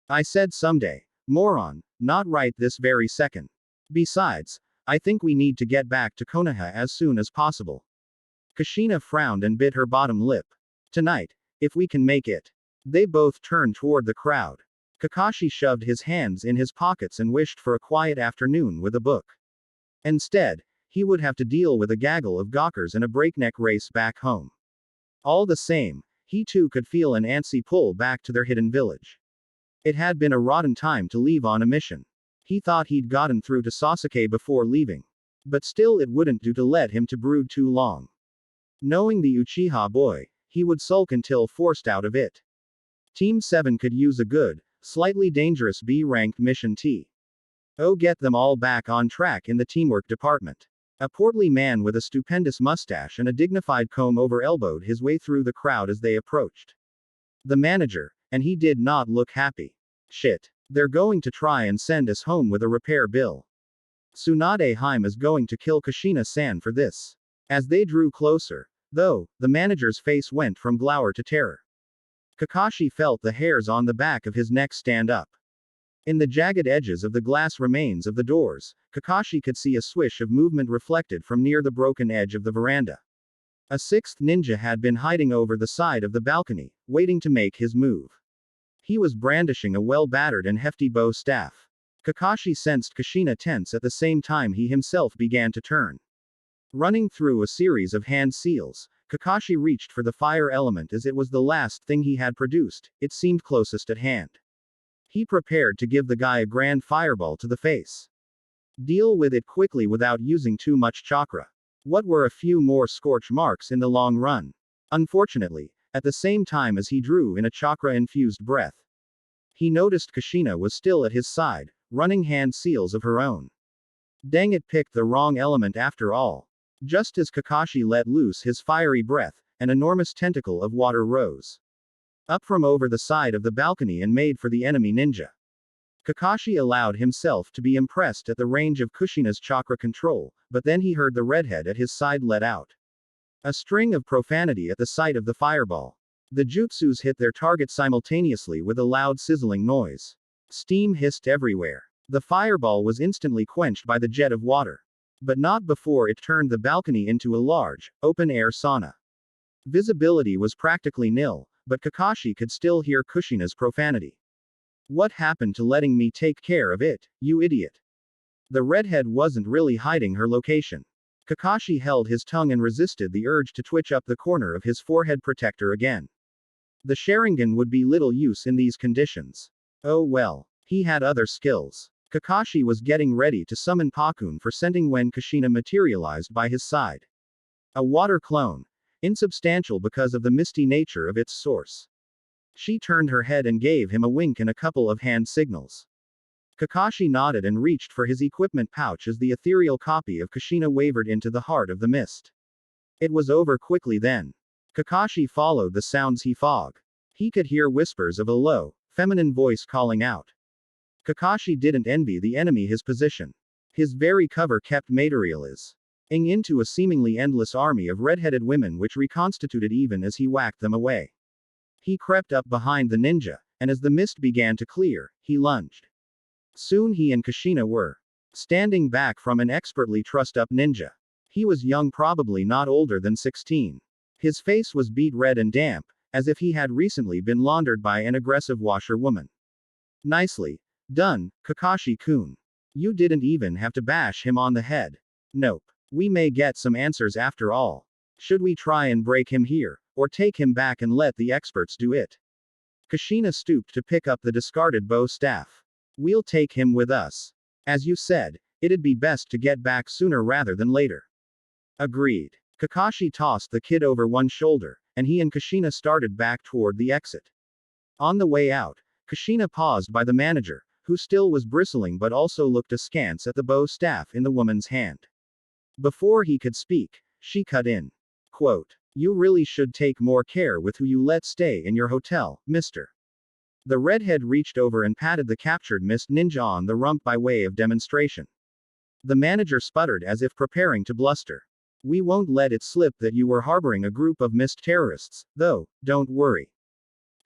I said someday. Moron, not right this very second. Besides, I think we need to get back to Konoha as soon as possible. Kushina frowned and bit her bottom lip. Tonight, if we can make it. They both turned toward the crowd. Kakashi shoved his hands in his pockets and wished for a quiet afternoon with a book. Instead, he would have to deal with a gaggle of gawkers and a breakneck race back home. All the same, he too could feel an antsy pull back to their hidden village. It had been a rotten time to leave on a mission. He thought he'd gotten through to Sasuke before leaving. But still it wouldn't do to let him to brood too long. Knowing the Uchiha boy, he would sulk until forced out of it. Team 7 could use a good, slightly dangerous B-ranked mission get them all back on track in the teamwork department. A portly man with a stupendous mustache and a dignified comb over elbowed his way through the crowd as they approached. The manager, and he did not look happy. Shit. They're going to try and send us home with a repair bill. Tsunade Haim is going to kill Kushina-san for this. As they drew closer, though, the manager's face went from glower to terror. Kakashi felt the hairs on the back of his neck stand up. In the jagged edges of the glass remains of the doors, Kakashi could see a swish of movement reflected from near the broken edge of the veranda. A sixth ninja had been hiding over the side of the balcony, waiting to make his move. He was brandishing a well-battered and hefty bow staff. Kakashi sensed Kushina tense at the same time he himself began to turn. Running through a series of hand seals, Kakashi reached for the fire element as it was the last thing he had produced, it seemed closest at hand. He prepared to give the guy a grand fireball to the face. Deal with it quickly without using too much chakra. What were a few more scorch marks in the long run? Unfortunately, at the same time as he drew in a chakra-infused breath, he noticed Kushina was still at his side, running hand seals of her own. Dang it, picked the wrong element after all. Just as Kakashi let loose his fiery breath, an enormous tentacle of water rose up from over the side of the balcony and made for the enemy ninja. Kakashi allowed himself to be impressed at the range of Kushina's chakra control, but then he heard the redhead at his side let out a string of profanity at the sight of the fireball. The jutsus hit their target simultaneously with a loud sizzling noise. Steam hissed everywhere. The fireball was instantly quenched by the jet of water. But not before it turned the balcony into a large, open-air sauna. Visibility was practically nil, but Kakashi could still hear Kushina's profanity. What happened to letting me take care of it, you idiot? The redhead wasn't really hiding her location. Kakashi held his tongue and resisted the urge to twitch up the corner of his forehead protector again. The Sharingan would be little use in these conditions. Oh well. He had other skills. Kakashi was getting ready to summon Pakun for sending when Kushina materialized by his side. A water clone. Insubstantial because of the misty nature of its source. She turned her head and gave him a wink and a couple of hand signals. Kakashi nodded and reached for his equipment pouch as the ethereal copy of Kushina wavered into the heart of the mist. It was over quickly then. Kakashi followed the sounds he fog. He could hear whispers of a low, feminine voice calling out. Kakashi didn't envy the enemy his position. His very cover kept materializing into a seemingly endless army of red-headed women which reconstituted even as he whacked them away. He crept up behind the ninja, and as the mist began to clear, he lunged. Soon he and Kushina were standing back from an expertly trussed-up ninja. He was young, probably not older than 16. His face was beet red and damp, as if he had recently been laundered by an aggressive washerwoman. Nicely done, Kakashi-kun. You didn't even have to bash him on the head. Nope. We may get some answers after all. Should we try and break him here, or take him back and let the experts do it? Kushina stooped to pick up the discarded bow staff. We'll take him with us. As you said, it'd be best to get back sooner rather than later. Agreed. Kakashi tossed the kid over one shoulder, and he and Kushina started back toward the exit. On the way out, Kushina paused by the manager, who still was bristling but also looked askance at the bow staff in the woman's hand. Before he could speak, she cut in. Quote, "You really should take more care with who you let stay in your hotel, mister." The redhead reached over and patted the captured mist ninja on the rump by way of demonstration. The manager sputtered as if preparing to bluster. "We won't let it slip that you were harboring a group of mist terrorists, though, don't worry."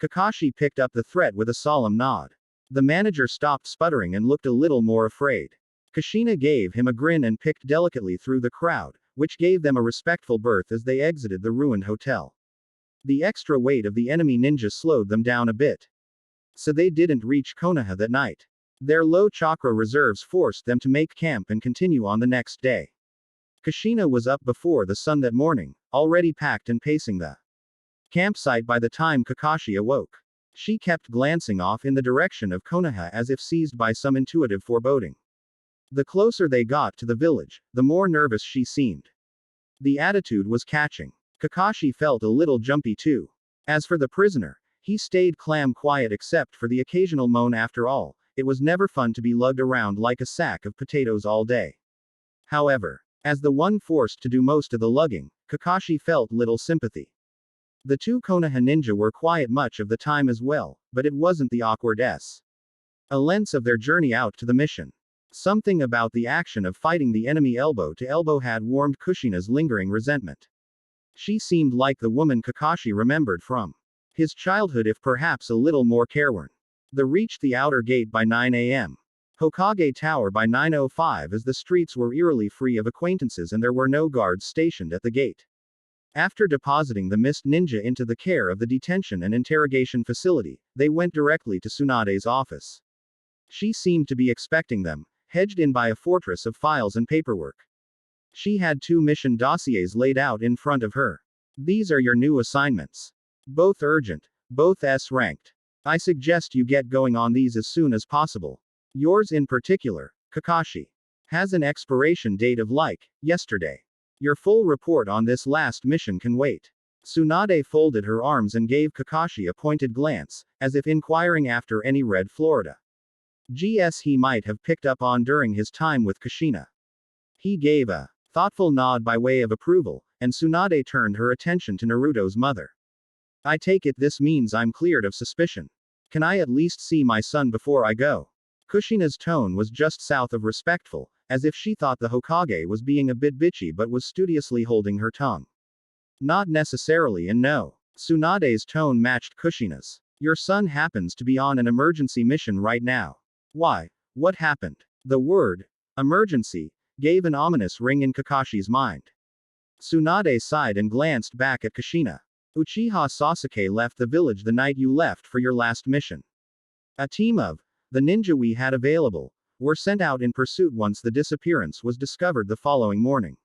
Kakashi picked up the threat with a solemn nod. The manager stopped sputtering and looked a little more afraid. Kushina gave him a grin and picked delicately through the crowd, which gave them a respectful berth as they exited the ruined hotel. The extra weight of the enemy ninja slowed them down a bit. So they didn't reach Konoha that night. Their low chakra reserves forced them to make camp and continue on the next day. Kushina was up before the sun that morning, already packed and pacing the campsite by the time Kakashi awoke. She kept glancing off in the direction of Konoha as if seized by some intuitive foreboding. The closer they got to the village, the more nervous she seemed. The attitude was catching. Kakashi felt a little jumpy too. As for the prisoner, he stayed quiet except for the occasional moan. After all, it was never fun to be lugged around like a sack of potatoes all day. However, as the one forced to do most of the lugging, Kakashi felt little sympathy. The two Konoha ninja were quiet much of the time as well, but it wasn't the awkward lengths of their journey out to the mission. Something about the action of fighting the enemy elbow to elbow had warmed Kushina's lingering resentment. She seemed like the woman Kakashi remembered from his childhood, if perhaps a little more careworn. They reached the outer gate by 9 a.m. Hokage Tower by 9:05 as the streets were eerily free of acquaintances and there were no guards stationed at the gate. After depositing the mist ninja into the care of the detention and interrogation facility, they went directly to Tsunade's office. She seemed to be expecting them, hedged in by a fortress of files and paperwork. She had 2 mission dossiers laid out in front of her. "These are your new assignments. Both urgent, both S-ranked. I suggest you get going on these as soon as possible. Yours in particular, Kakashi, has an expiration date of yesterday. Your full report on this last mission can wait." Tsunade folded her arms and gave Kakashi a pointed glance, as if inquiring after any red Florida GS he might have picked up on during his time with Kushina. He gave a thoughtful nod by way of approval, and Tsunade turned her attention to Naruto's mother. "I take it this means I'm cleared of suspicion. Can I at least see my son before I go?" Kushina's tone was just south of respectful, as if she thought the Hokage was being a bit bitchy but was studiously holding her tongue. "Not necessarily, and no." Tsunade's tone matched Kushina's. "Your son happens to be on an emergency mission right now." "Why? What happened?" The word emergency gave an ominous ring in Kakashi's mind. Tsunade sighed and glanced back at Kushina. "Uchiha Sasuke left the village the night you left for your last mission. A team of the ninja we had available were sent out in pursuit once the disappearance was discovered the following morning.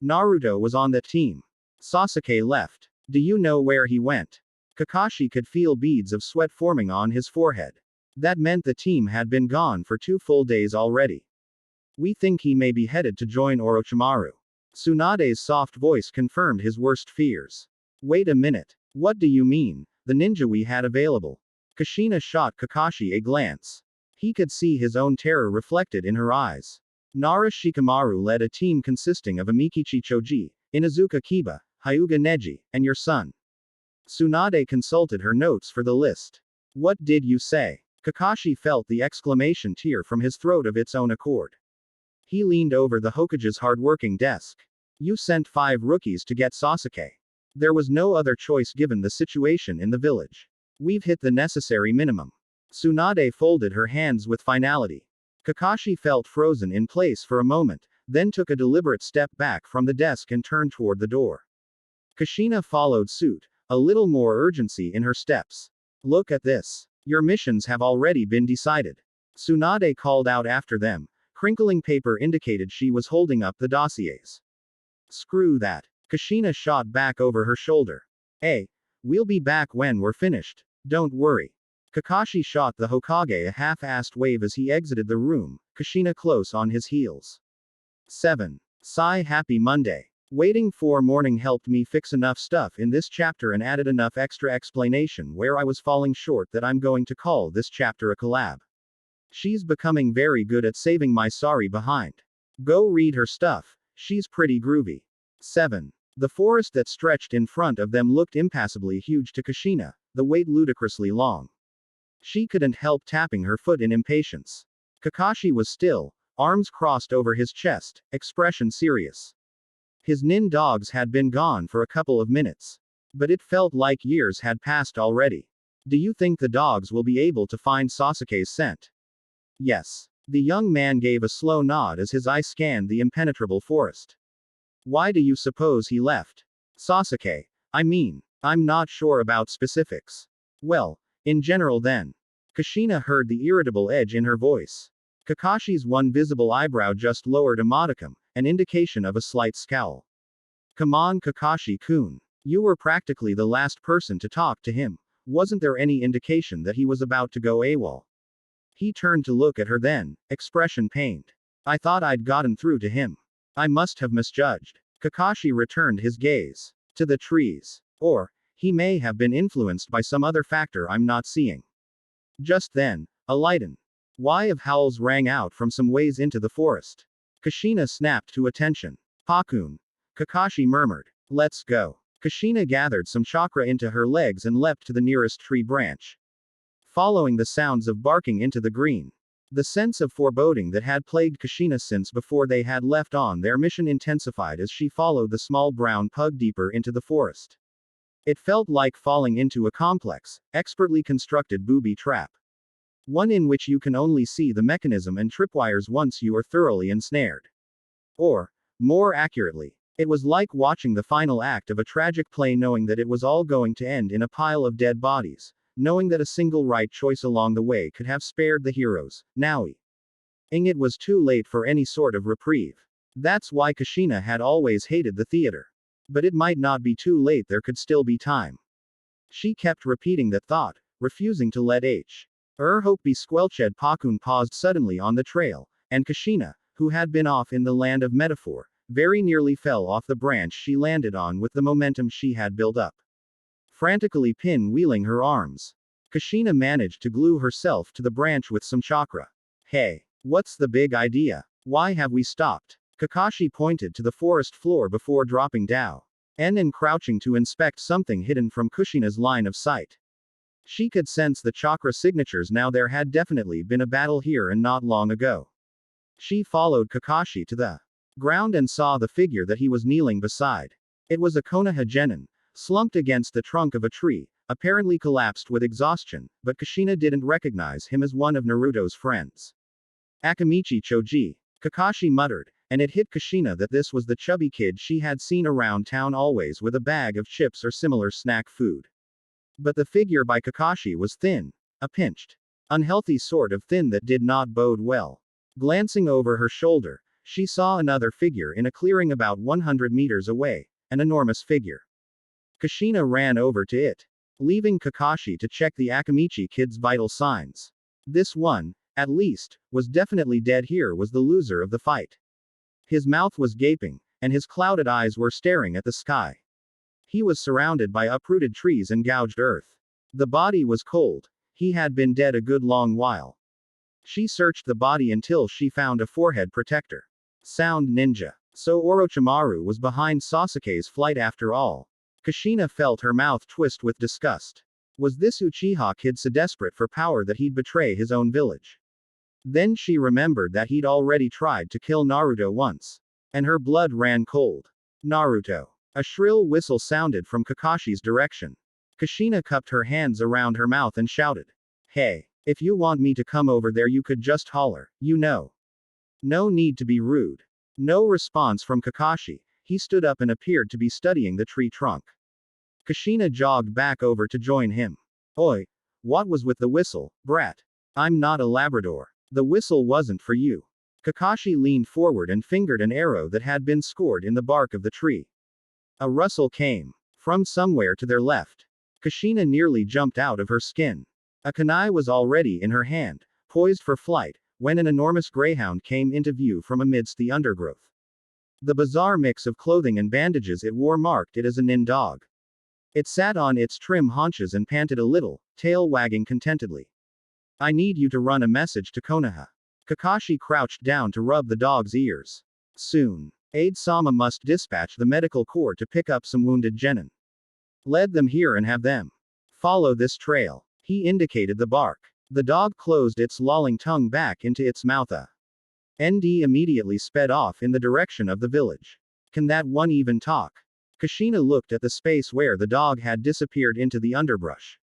Naruto was on that team. Sasuke left. Do you know where he went?" Kakashi could feel beads of sweat forming on his forehead. That meant the team had been gone for 2 full days already. We think he may be headed to join Orochimaru. Tsunade's soft voice confirmed his worst fears. Wait a minute. What do you mean? The ninja we had available. Kushina shot Kakashi a glance. He could see his own terror reflected in her eyes. Nara Shikamaru led a team consisting of Amikichi Choji, Inazuka Kiba, Hyuga Neji, and your son. Tsunade consulted her notes for the list. What did you say? Kakashi felt the exclamation tear from his throat of its own accord. He leaned over the Hokage's hard-working desk. You sent 5 rookies to get Sasuke. There was no other choice given the situation in the village. We've hit the necessary minimum. Tsunade folded her hands with finality. Kakashi felt frozen in place for a moment, then took a deliberate step back from the desk and turned toward the door. Kushina followed suit, a little more urgency in her steps. Look at this. Your missions have already been decided. Tsunade called out after them. Crinkling paper indicated she was holding up the dossiers. Screw that. Kushina shot back over her shoulder. Hey, we'll be back when we're finished. Don't worry. Kakashi shot the Hokage a half-assed wave as he exited the room, Kushina close on his heels. 7. Sigh happy Monday. Waiting for morning helped me fix enough stuff in this chapter and added enough extra explanation where I was falling short that I'm going to call this chapter a collab. She's becoming very good at saving my sorry behind. Go read her stuff, she's pretty groovy. 7. The forest that stretched in front of them looked impassably huge to Kushina, the wait ludicrously long. She couldn't help tapping her foot in impatience. Kakashi was still, arms crossed over his chest, expression serious. His nin dogs had been gone for a couple of minutes. But it felt like years had passed already. Do you think the dogs will be able to find Sasuke's scent? Yes. The young man gave a slow nod as his eye scanned the impenetrable forest. Why do you suppose he left? Sasuke. I'm not sure about specifics. Well, in general then. Kushina heard the irritable edge in her voice. Kakashi's one visible eyebrow just lowered a modicum, an indication of a slight scowl. Come on Kakashi-kun. You were practically the last person to talk to him. Wasn't there any indication that he was about to go AWOL? He turned to look at her then, expression pained. I thought I'd gotten through to him. I must have misjudged. Kakashi returned his gaze to the trees. Or, he may have been influenced by some other factor I'm not seeing. Just then, a lighten. Why of howls rang out from some ways into the forest. Kushina snapped to attention. Pakun. Kakashi murmured. Let's go. Kushina gathered some chakra into her legs and leapt to the nearest tree branch. Following the sounds of barking into the green. The sense of foreboding that had plagued Kushina since before they had left on their mission intensified as she followed the small brown pug deeper into the forest. It felt like falling into a complex, expertly constructed booby trap. One in which you can only see the mechanism and tripwires once you are thoroughly ensnared. Or, more accurately, it was like watching the final act of a tragic play knowing that it was all going to end in a pile of dead bodies, knowing that a single right choice along the way could have spared the heroes, Naui. It was too late for any sort of reprieve. That's why Kushina had always hated the theater. But it might not be too late, there could still be time. She kept repeating that thought, refusing to let hope be squelched. Pakun paused suddenly on the trail, and Kushina, who had been off in the land of metaphor, very nearly fell off the branch she landed on with the momentum she had built up. Frantically pinwheeling her arms, Kushina managed to glue herself to the branch with some chakra. Hey, what's the big idea? Why have we stopped? Kakashi pointed to the forest floor before dropping down and crouching to inspect something hidden from Kushina's line of sight. She could sense the chakra signatures now. There had definitely been a battle here and not long ago. She followed Kakashi to the ground and saw the figure that he was kneeling beside. It was a Konoha genin, slumped against the trunk of a tree, apparently collapsed with exhaustion, but Kushina didn't recognize him as one of Naruto's friends. Akamichi Choji. Kakashi muttered, and it hit Kushina that this was the chubby kid she had seen around town, always with a bag of chips or similar snack food. But the figure by Kakashi was thin. A pinched, unhealthy sort of thin that did not bode well. Glancing over her shoulder, she saw another figure in a clearing about 100 meters away, an enormous figure. Kushina ran over to it, leaving Kakashi to check the Akamichi kid's vital signs. This one, at least, was definitely dead. Here was the loser of the fight. His mouth was gaping, and his clouded eyes were staring at the sky. He was surrounded by uprooted trees and gouged earth. The body was cold. He had been dead a good long while. She searched the body until she found a forehead protector. Sound ninja. So Orochimaru was behind Sasuke's flight after all. Kushina felt her mouth twist with disgust. Was this Uchiha kid so desperate for power that he'd betray his own village? Then she remembered that he'd already tried to kill Naruto once. And her blood ran cold. Naruto. A shrill whistle sounded from Kakashi's direction. Kushina cupped her hands around her mouth and shouted. Hey, if you want me to come over there you could just holler, you know. No need to be rude. No response from Kakashi. He stood up and appeared to be studying the tree trunk. Kushina jogged back over to join him. Oi, what was with the whistle, brat? I'm not a Labrador. The whistle wasn't for you. Kakashi leaned forward and fingered an arrow that had been scored in the bark of the tree. A rustle came from somewhere to their left. Kushina nearly jumped out of her skin. A kunai was already in her hand, poised for flight, when an enormous greyhound came into view from amidst the undergrowth. The bizarre mix of clothing and bandages it wore marked it as a nin dog. It sat on its trim haunches and panted a little, tail wagging contentedly. I need you to run a message to Konoha. Kakashi crouched down to rub the dog's ears. Soon. Aide-sama must dispatch the medical corps to pick up some wounded genin. Lead them here and have them follow this trail. He indicated the bark. The dog closed its lolling tongue back into its mouth. ND immediately sped off in the direction of the village. Can that one even talk? Kushina looked at the space where the dog had disappeared into the underbrush.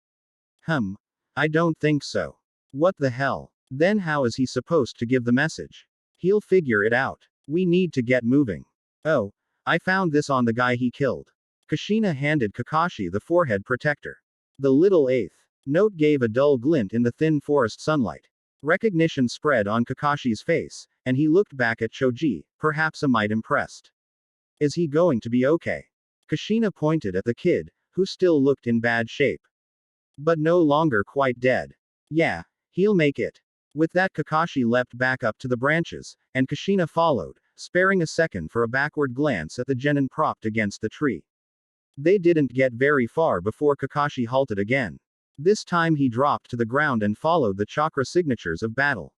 I don't think so. What the hell? Then how is he supposed to give the message? He'll figure it out. We need to get moving. Oh, I found this on the guy he killed. Kushina handed Kakashi the forehead protector. The little eighth note gave a dull glint in the thin forest sunlight. Recognition spread on Kakashi's face, and he looked back at Choji, perhaps a mite impressed. Is he going to be okay? Kushina pointed at the kid, who still looked in bad shape. But no longer quite dead. Yeah, he'll make it. With that Kakashi leapt back up to the branches, and Kushina followed, sparing a second for a backward glance at the genin propped against the tree. They didn't get very far before Kakashi halted again. This time he dropped to the ground and followed the chakra signatures of battle.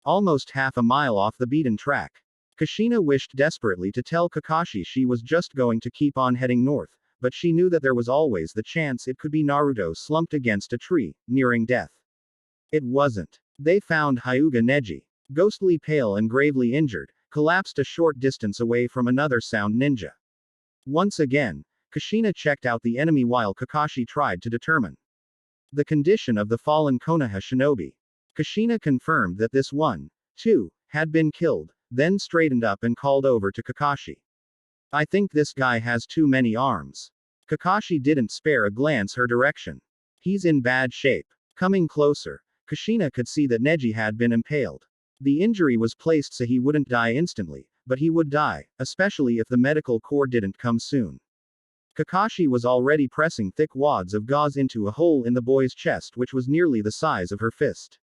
Almost half a mile off the beaten track. Kushina wished desperately to tell Kakashi she was just going to keep on heading north, but she knew that there was always the chance it could be Naruto slumped against a tree, nearing death. It wasn't. They found Hyuga Neji, ghostly pale and gravely injured, collapsed a short distance away from another sound ninja. Once again, Kushina checked out the enemy while Kakashi tried to determine the condition of the fallen Konoha shinobi. Kushina confirmed that this one, too, had been killed, then straightened up and called over to Kakashi. I think this guy has too many arms. Kakashi didn't spare a glance her direction. He's in bad shape. Coming closer, Kushina could see that Neji had been impaled. The injury was placed so he wouldn't die instantly, but he would die, especially if the medical corps didn't come soon. Kakashi was already pressing thick wads of gauze into a hole in the boy's chest which was nearly the size of her fist.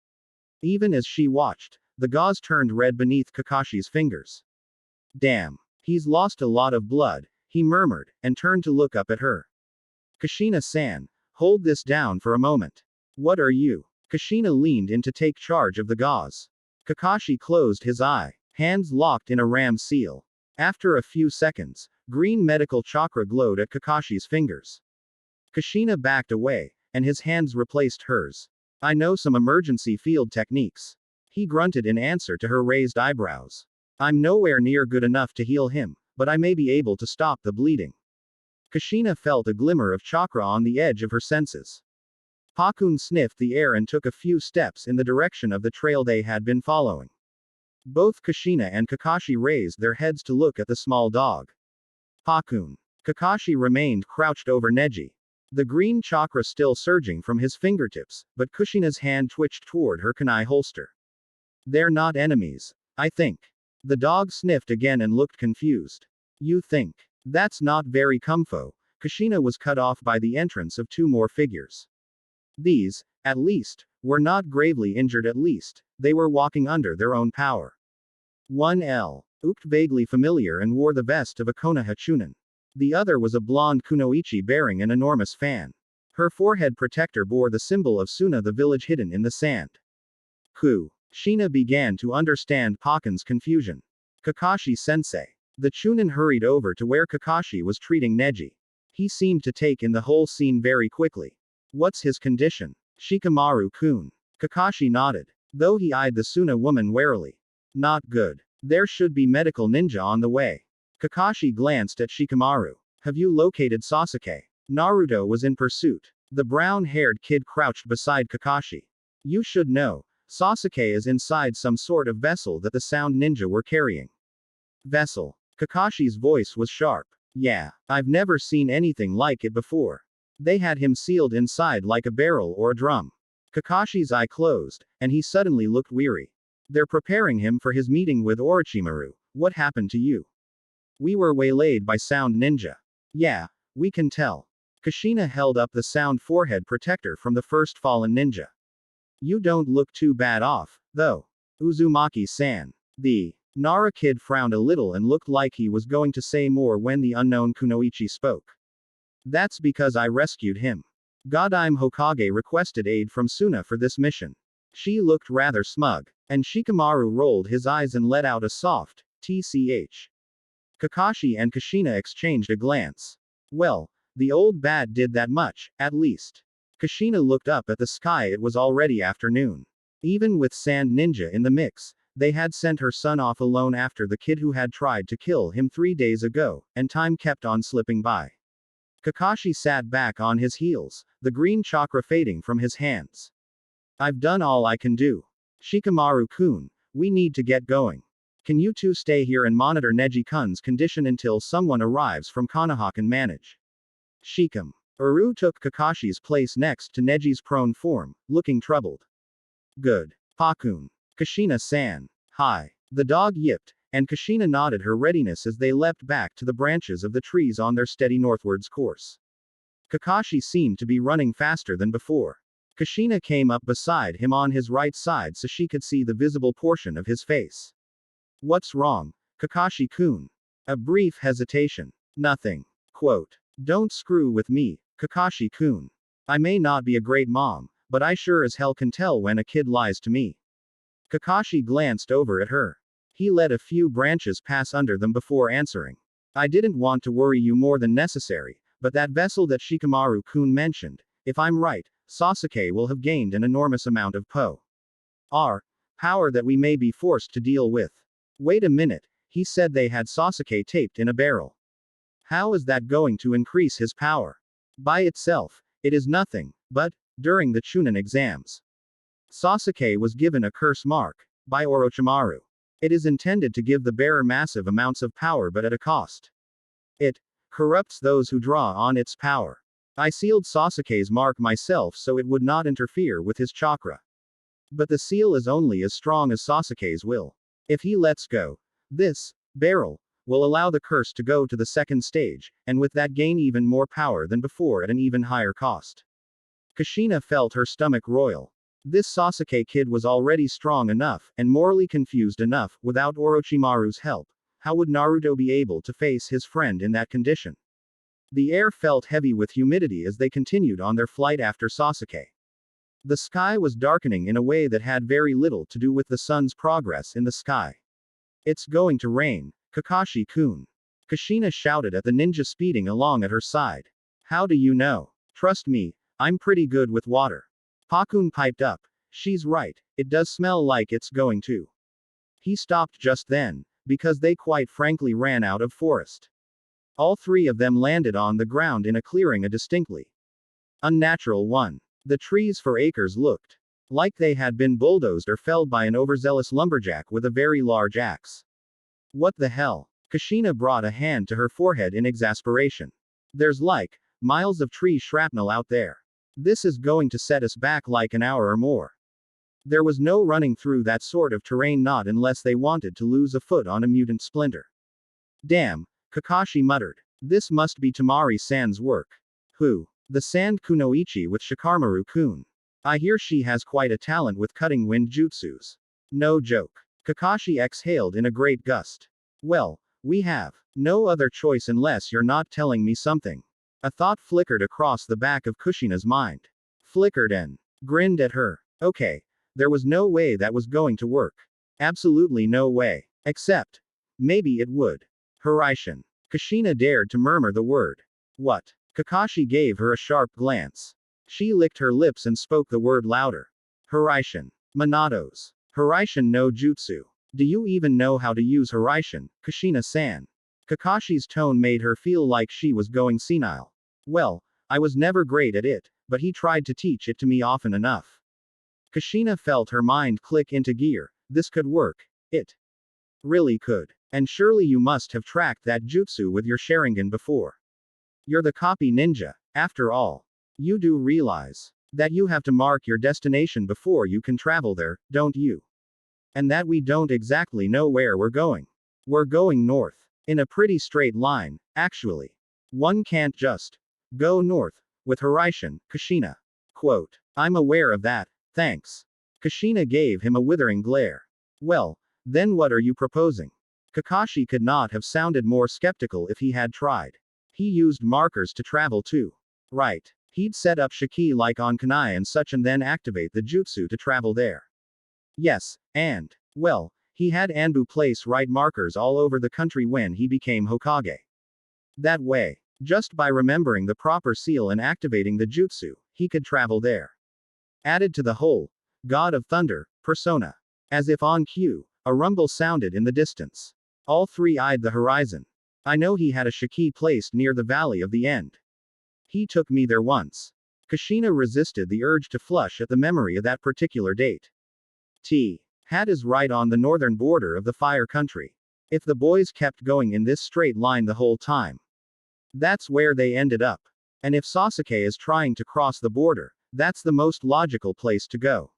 Even as she watched, the gauze turned red beneath Kakashi's fingers. Damn. He's lost a lot of blood, he murmured, and turned to look up at her. Kushina-san, hold this down for a moment. What are you? Kushina leaned in to take charge of the gauze. Kakashi closed his eye, hands locked in a ram seal. After a few seconds, green medical chakra glowed at Kakashi's fingers. Kushina backed away, and his hands replaced hers. I know some emergency field techniques. He grunted in answer to her raised eyebrows. I'm nowhere near good enough to heal him, but I may be able to stop the bleeding. Kushina felt a glimmer of chakra on the edge of her senses. Pakun sniffed the air and took a few steps in the direction of the trail they had been following. Both Kushina and Kakashi raised their heads to look at the small dog. Pakun. Kakashi remained crouched over Neji. The green chakra still surging from his fingertips, but Kushina's hand twitched toward her kunai holster. They're not enemies, I think. The dog sniffed again and looked confused. You think? That's not very comfo. Kushina was cut off by the entrance of two more figures. These, at least, were not gravely injured at least, they were walking under their own power. 1L. Looked vaguely familiar and wore the vest of a Konoha chunin. The other was a blonde kunoichi bearing an enormous fan. Her forehead protector bore the symbol of Suna, the village hidden in the sand. Kushina began to understand Pakin's confusion. Kakashi-sensei. The chunin hurried over to where Kakashi was treating Neji. He seemed to take in the whole scene very quickly. What's his condition? Shikamaru-kun. Kakashi nodded, though he eyed the Suna woman warily. Not good. There should be medical ninja on the way. Kakashi glanced at Shikamaru. Have you located Sasuke? Naruto was in pursuit. The brown-haired kid crouched beside Kakashi. You should know. Sasuke is inside some sort of vessel that the sound ninja were carrying. Vessel. Kakashi's voice was sharp. Yeah, I've never seen anything like it before. They had him sealed inside like a barrel or a drum. Kakashi's eye closed, and he suddenly looked weary. They're preparing him for his meeting with Orochimaru. What happened to you? We were waylaid by sound ninja. Yeah, we can tell. Kushina held up the sound forehead protector from the first fallen ninja. You don't look too bad off, though. Uzumaki-san. The Nara kid frowned a little and looked like he was going to say more when the unknown kunoichi spoke. That's because I rescued him. Godime Hokage requested aid from Suna for this mission. She looked rather smug, and Shikamaru rolled his eyes and let out a soft, tch. Kakashi and Kushina exchanged a glance. Well, the old bat did that much, at least. Kushina looked up at the sky. It was already afternoon. Even with Sand Ninja in the mix, they had sent her son off alone after the kid who had tried to kill him 3 days ago, and time kept on slipping by. Kakashi sat back on his heels, the green chakra fading from his hands. I've done all I can do. Shikamaru-kun, we need to get going. Can you two stay here and monitor Neji-kun's condition until someone arrives from Konoha and manage? Uru took Kakashi's place next to Neji's prone form, looking troubled. Good. Pakun. Kushina-san. Hi. The dog yipped, and Kushina nodded her readiness as they leapt back to the branches of the trees on their steady northwards course. Kakashi seemed to be running faster than before. Kushina came up beside him on his right side so she could see the visible portion of his face. What's wrong, Kakashi-kun? A brief hesitation. Nothing. Quote. Don't screw with me, Kakashi-kun. I may not be a great mom, but I sure as hell can tell when a kid lies to me. Kakashi glanced over at her. He let a few branches pass under them before answering. I didn't want to worry you more than necessary, but that vessel that Shikamaru-kun mentioned, if I'm right, Sasuke will have gained an enormous amount of power that we may be forced to deal with. Wait a minute, he said they had Sasuke taped in a barrel. How is that going to increase his power? By itself, it is nothing, but, during the Chunin exams, Sasuke was given a curse mark by Orochimaru. It is intended to give the bearer massive amounts of power but at a cost. It corrupts those who draw on its power. I sealed Sasuke's mark myself so it would not interfere with his chakra. But the seal is only as strong as Sasuke's will. If he lets go, this barrel will allow the curse to go to the second stage, and with that gain even more power than before at an even higher cost. Kushina felt her stomach roil. This Sasuke kid was already strong enough, and morally confused enough, without Orochimaru's help. How would Naruto be able to face his friend in that condition? The air felt heavy with humidity as they continued on their flight after Sasuke. The sky was darkening in a way that had very little to do with the sun's progress in the sky. It's going to rain, Kakashi-kun. Kushina shouted at the ninja speeding along at her side. How do you know? Trust me, I'm pretty good with water. Pakun piped up. She's right, it does smell like it's going to. He stopped just then, because they quite frankly ran out of forest. All three of them landed on the ground in a clearing, a distinctly unnatural one. The trees for acres looked like they had been bulldozed or felled by an overzealous lumberjack with a very large axe. What the hell? Kushina brought a hand to her forehead in exasperation. There's like miles of tree shrapnel out there. This is going to set us back like an hour or more. There was no running through that sort of terrain, not unless they wanted to lose a foot on a mutant splinter. Damn, Kakashi muttered. This must be Tamari-san's work. Who? The Sand Kunoichi with Shikamaru-kun. I hear she has quite a talent with cutting wind jutsus. No joke. Kakashi exhaled in a great gust. Well, we have no other choice unless you're not telling me something. A thought flickered across the back of Kushina's mind. Flickered and grinned at her. Okay. There was no way that was going to work. Absolutely no way. Except, maybe it would. Hiraishin. Kushina dared to murmur the word. What? Kakashi gave her a sharp glance. She licked her lips and spoke the word louder. Hiraishin. Minato's Hiraishin no Jutsu. Do you even know how to use Hiraishin, Kushina-san? Kakashi's tone made her feel like she was going senile. Well, I was never great at it, but he tried to teach it to me often enough. Kushina felt her mind click into gear. This could work. It really could. And surely you must have tracked that jutsu with your Sharingan before. You're the copy ninja, after all. You do realize that you have to mark your destination before you can travel there, don't you? And that we don't exactly know where we're going. We're going north. In a pretty straight line, actually. One can't just go north with Hiraishin, Kushina. Quote. I'm aware of that, thanks. Kushina gave him a withering glare. Well, then what are you proposing? Kakashi could not have sounded more skeptical if he had tried. He used markers to travel too. Right. He'd set up Shiki like on Kanai and such and then activate the jutsu to travel there. Yes, and, well, he had Anbu place right markers all over the country when he became Hokage. That way, just by remembering the proper seal and activating the jutsu, he could travel there. Added to the whole, God of Thunder, persona. As if on cue, a rumble sounded in the distance. All three eyed the horizon. I know he had a Shiki placed near the Valley of the End. He took me there once. Kushina resisted the urge to flush at the memory of that particular date. Had is right on the northern border of the Fire Country. If the boys kept going in this straight line the whole time, that's where they ended up. And if Sasuke is trying to cross the border, that's the most logical place to go.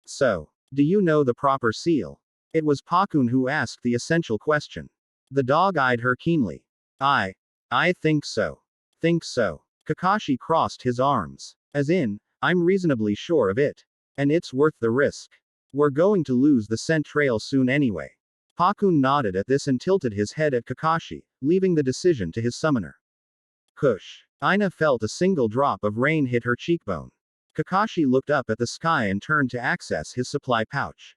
So, do you know the proper seal? It was Pakun who asked the essential question. The dog eyed her keenly. I think so. Think so. Kakashi crossed his arms. As in, I'm reasonably sure of it. And it's worth the risk. We're going to lose the scent trail soon anyway. Pakun nodded at this and tilted his head at Kakashi, leaving the decision to his summoner. Kush. Ina felt a single drop of rain hit her cheekbone. Kakashi looked up at the sky and turned to access his supply pouch.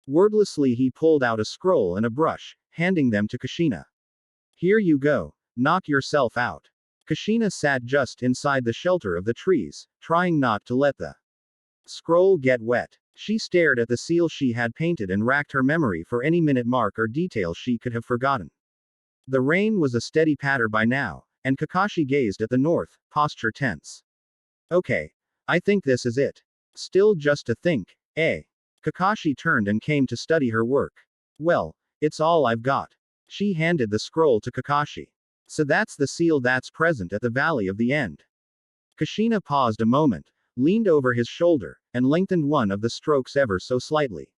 Wordlessly he pulled out a scroll and a brush, handing them to Kushina. Here you go. Knock yourself out. Kushina sat just inside the shelter of the trees, trying not to let the scroll get wet. She stared at the seal she had painted and racked her memory for any minute mark or detail she could have forgotten. The rain was a steady patter by now, and Kakashi gazed at the north, posture tense. Okay. I think this is it. Still just to think, eh? Kakashi turned and came to study her work. Well, it's all I've got. She handed the scroll to Kakashi. So that's the seal that's present at the Valley of the End. Kushina paused a moment, leaned over his shoulder, and lengthened one of the strokes ever so slightly.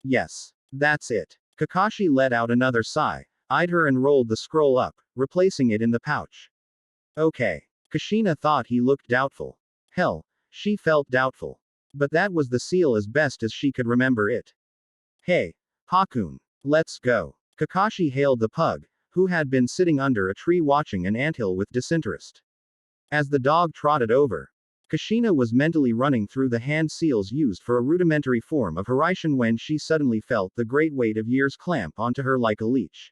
Yes. That's it. Kakashi let out another sigh, eyed her and rolled the scroll up, replacing it in the pouch. Okay. Kushina thought he looked doubtful. Hell, she felt doubtful. But that was the seal as best as she could remember it. Hey, Pakun. Let's go. Kakashi hailed the pug, who had been sitting under a tree watching an anthill with disinterest. As the dog trotted over, Kushina was mentally running through the hand seals used for a rudimentary form of Hiraishin when she suddenly felt the great weight of years clamp onto her like a leech.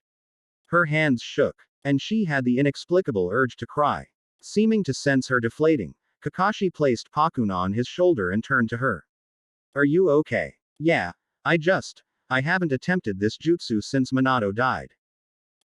Her hands shook, and she had the inexplicable urge to cry. Seeming to sense her deflating, Kakashi placed Pakun on his shoulder and turned to her. Are you okay? Yeah. I haven't attempted this jutsu since Minato died.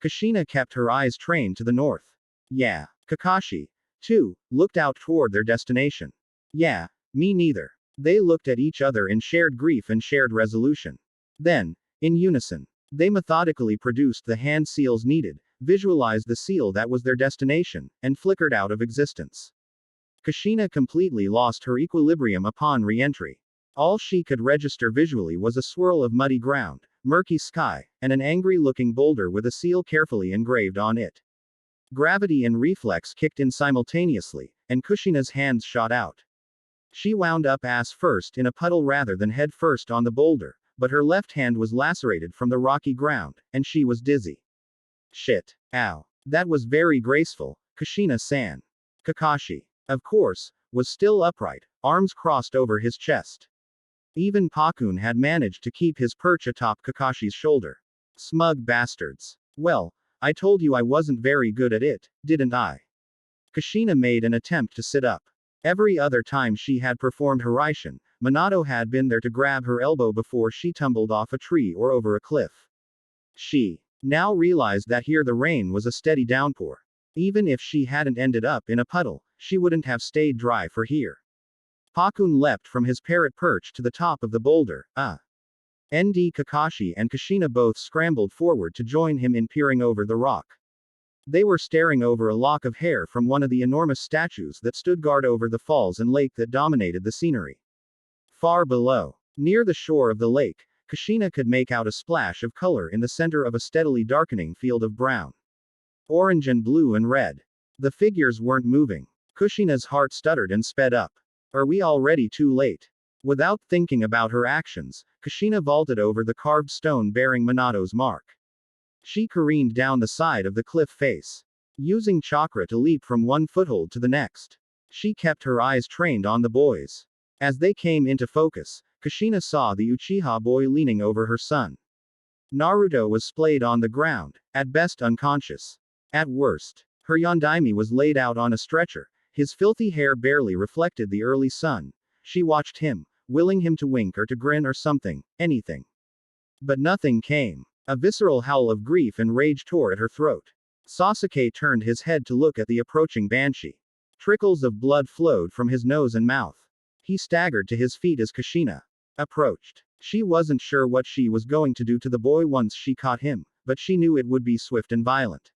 Kushina kept her eyes trained to the north. Yeah. Kakashi, too, looked out toward their destination. Yeah, me neither. They looked at each other in shared grief and shared resolution. Then, in unison, they methodically produced the hand seals needed, visualized the seal that was their destination, and flickered out of existence. Kushina completely lost her equilibrium upon re-entry. All she could register visually was a swirl of muddy ground, murky sky, and an angry-looking boulder with a seal carefully engraved on it. Gravity and reflex kicked in simultaneously, and Kushina's hands shot out. She wound up ass first in a puddle rather than head first on the boulder, but her left hand was lacerated from the rocky ground, and she was dizzy. Shit. Ow. That was very graceful, Kushina-san. Kakashi, of course, was still upright, arms crossed over his chest. Even Pakun had managed to keep his perch atop Kakashi's shoulder. Smug bastards. Well, I told you I wasn't very good at it, didn't I? Kushina made an attempt to sit up. Every other time she had performed Hiraishin, Minato had been there to grab her elbow before she tumbled off a tree or over a cliff. She now realized that here the rain was a steady downpour. Even if she hadn't ended up in a puddle, she wouldn't have stayed dry for here. Pakun leapt from his parrot perch to the top of the boulder. ND Kakashi and Kushina both scrambled forward to join him in peering over the rock. They were staring over a lock of hair from one of the enormous statues that stood guard over the falls and lake that dominated the scenery. Far below, near the shore of the lake, Kushina could make out a splash of color in the center of a steadily darkening field of brown, orange and blue and red. The figures weren't moving. Kushina's heart stuttered and sped up. Are we already too late? Without thinking about her actions, Kushina vaulted over the carved stone bearing Minato's mark. She careened down the side of the cliff face, using chakra to leap from one foothold to the next. She kept her eyes trained on the boys. As they came into focus, Kushina saw the Uchiha boy leaning over her son. Naruto was splayed on the ground, at best unconscious. At worst, her yondaime was laid out on a stretcher, his filthy hair barely reflected the early sun. She watched him, willing him to wink or to grin or something, anything. But nothing came. A visceral howl of grief and rage tore at her throat. Sasuke turned his head to look at the approaching banshee. Trickles of blood flowed from his nose and mouth. He staggered to his feet as Kushina approached. She wasn't sure what she was going to do to the boy once she caught him, but she knew it would be swift and violent.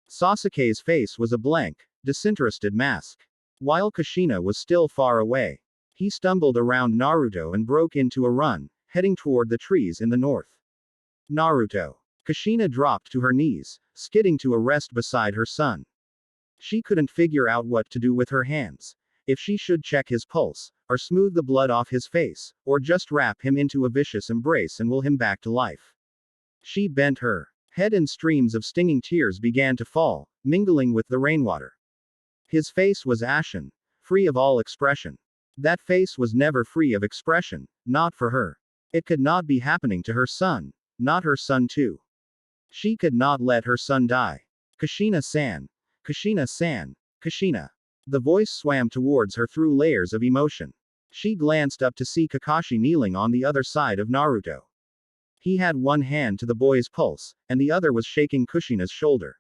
Sasuke's face was a blank, disinterested mask. While Kushina was still far away, he stumbled around Naruto and broke into a run, heading toward the trees in the north. Naruto. Kushina dropped to her knees, skidding to a rest beside her son. She couldn't figure out what to do with her hands. If she should check his pulse, or smooth the blood off his face, or just wrap him into a vicious embrace and will him back to life. She bent her head and streams of stinging tears began to fall, mingling with the rainwater. His face was ashen, free of all expression. That face was never free of expression, not for her. It could not be happening to her son. Not her son too. She could not let her son die. Kushina-san. Kushina-san. Kushina. The voice swam towards her through layers of emotion. She glanced up to see Kakashi kneeling on the other side of Naruto. He had one hand to the boy's pulse, and the other was shaking Kushina's shoulder.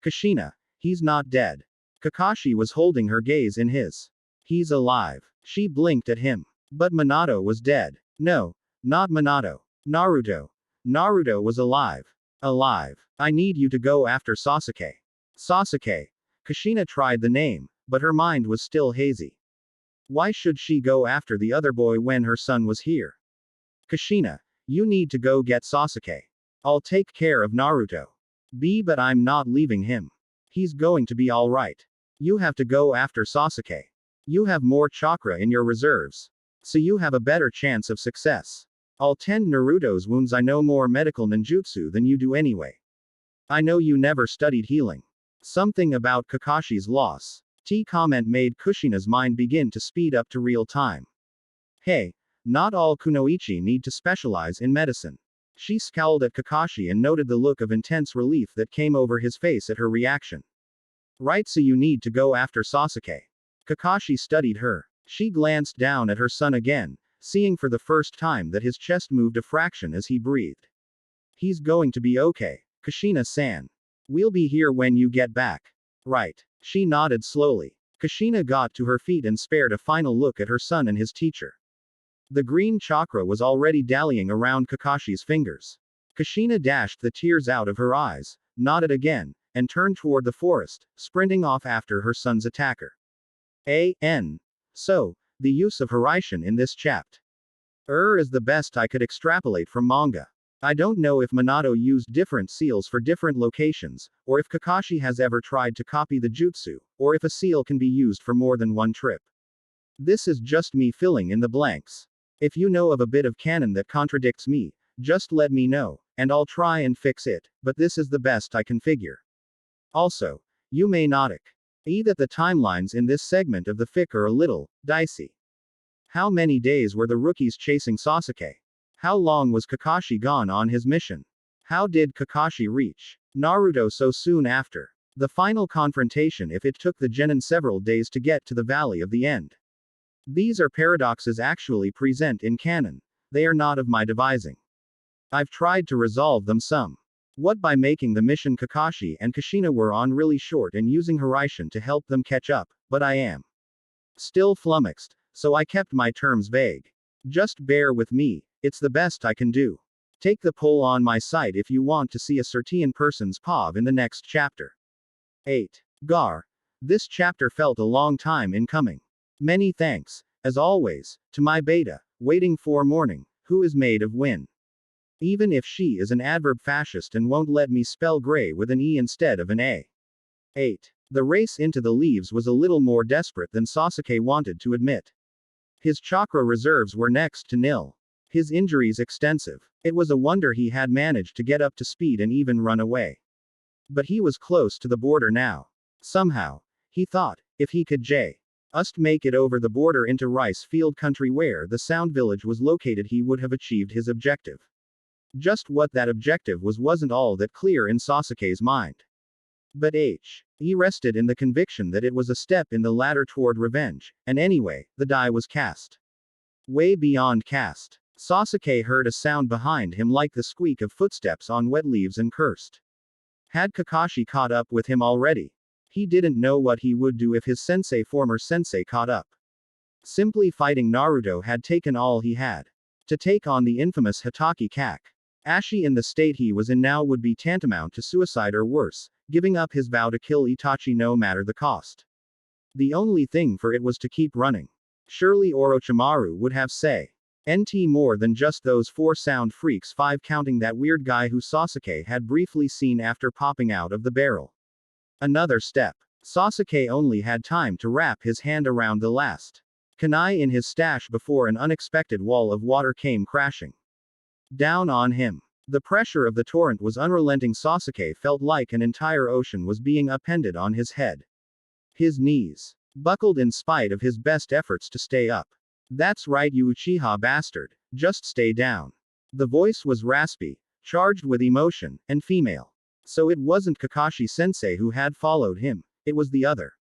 Kushina. He's not dead. Kakashi was holding her gaze in his. He's alive. She blinked at him. But Minato was dead. No. Not Minato. Naruto. Naruto was alive. Alive. I need you to go after Sasuke. Sasuke. Kushina tried the name, but her mind was still hazy. Why should she go after the other boy when her son was here? Kushina. You need to go get Sasuke. I'll take care of Naruto. But I'm not leaving him. He's going to be alright. You have to go after Sasuke. You have more chakra in your reserves. So you have a better chance of success. I'll tend Naruto's wounds. I know more medical ninjutsu than you do anyway. I know you never studied healing. Something about Kakashi's loss. Comment made Kushina's mind begin to speed up to real time. Hey, not all kunoichi need to specialize in medicine. She scowled at Kakashi and noted the look of intense relief that came over his face at her reaction. Right, so you need to go after Sasuke. Kakashi studied her. She glanced down at her son again, seeing for the first time that his chest moved a fraction as he breathed. He's going to be okay, Kushina-san. We'll be here when you get back. Right. She nodded slowly. Kushina got to her feet and spared a final look at her son and his teacher. The green chakra was already dallying around Kakashi's fingers. Kushina dashed the tears out of her eyes, nodded again, and turned toward the forest, sprinting off after her son's attacker. So, the use of Hiraishin in this chapter is the best I could extrapolate from manga. I don't know if Minato used different seals for different locations, or if Kakashi has ever tried to copy the jutsu, or if a seal can be used for more than one trip. This is just me filling in the blanks. If you know of a bit of canon that contradicts me, just let me know, and I'll try and fix it, but this is the best I can figure. Also, you may not agree that the timelines in this segment of the fic are a little dicey. How many days were the rookies chasing Sasuke? How long was Kakashi gone on his mission? How did Kakashi reach Naruto so soon after the final confrontation if it took the genin several days to get to the Valley of the End? These are paradoxes actually present in canon. They are not of my devising. I've tried to resolve them somewhat by making the mission Kakashi and Kushina were on really short and using Hiraishin to help them catch up, but I am still flummoxed, so I kept my terms vague. Just bear with me, it's the best I can do. Take the poll on my site if you want to see a certain person's POV in the next chapter. 8. Gar. This chapter felt a long time in coming. Many thanks, as always, to my beta, waiting for morning, who is made of win. Even if she is an adverb fascist and won't let me spell gray with an E instead of an A. 8. The race into the leaves was a little more desperate than Sasuke wanted to admit. His chakra reserves were next to nil. His injuries extensive. It was a wonder he had managed to get up to speed and even run away. But he was close to the border now. Somehow, he thought, if he could just make it over the border into Rice Field Country where the Sound Village was located, he would have achieved his objective. Just what that objective wasn't all that clear in Sasuke's mind. But he rested in the conviction that it was a step in the ladder toward revenge, and anyway, the die was cast. Way beyond cast. Sasuke heard a sound behind him like the squeak of footsteps on wet leaves and cursed. Had Kakashi caught up with him already? He didn't know what he would do if his former sensei caught up. Simply fighting Naruto had taken all he had. To take on the infamous Hitaki Kakashi in the state he was in now would be tantamount to suicide or worse, giving up his vow to kill Itachi no matter the cost. The only thing for it was to keep running. Surely Orochimaru would have NT more than just those 4 sound freaks, 5 counting that weird guy who Sasuke had briefly seen after popping out of the barrel. Another step. Sasuke only had time to wrap his hand around the last kunai in his stash before an unexpected wall of water came crashing down on him. The pressure of the torrent was unrelenting. Sasuke felt like an entire ocean was being upended on his head. His knees buckled in spite of his best efforts to stay up. That's right, you Uchiha bastard, just stay down. The voice was raspy, charged with emotion, and female. So it wasn't Kakashi-sensei who had followed him, it was the other.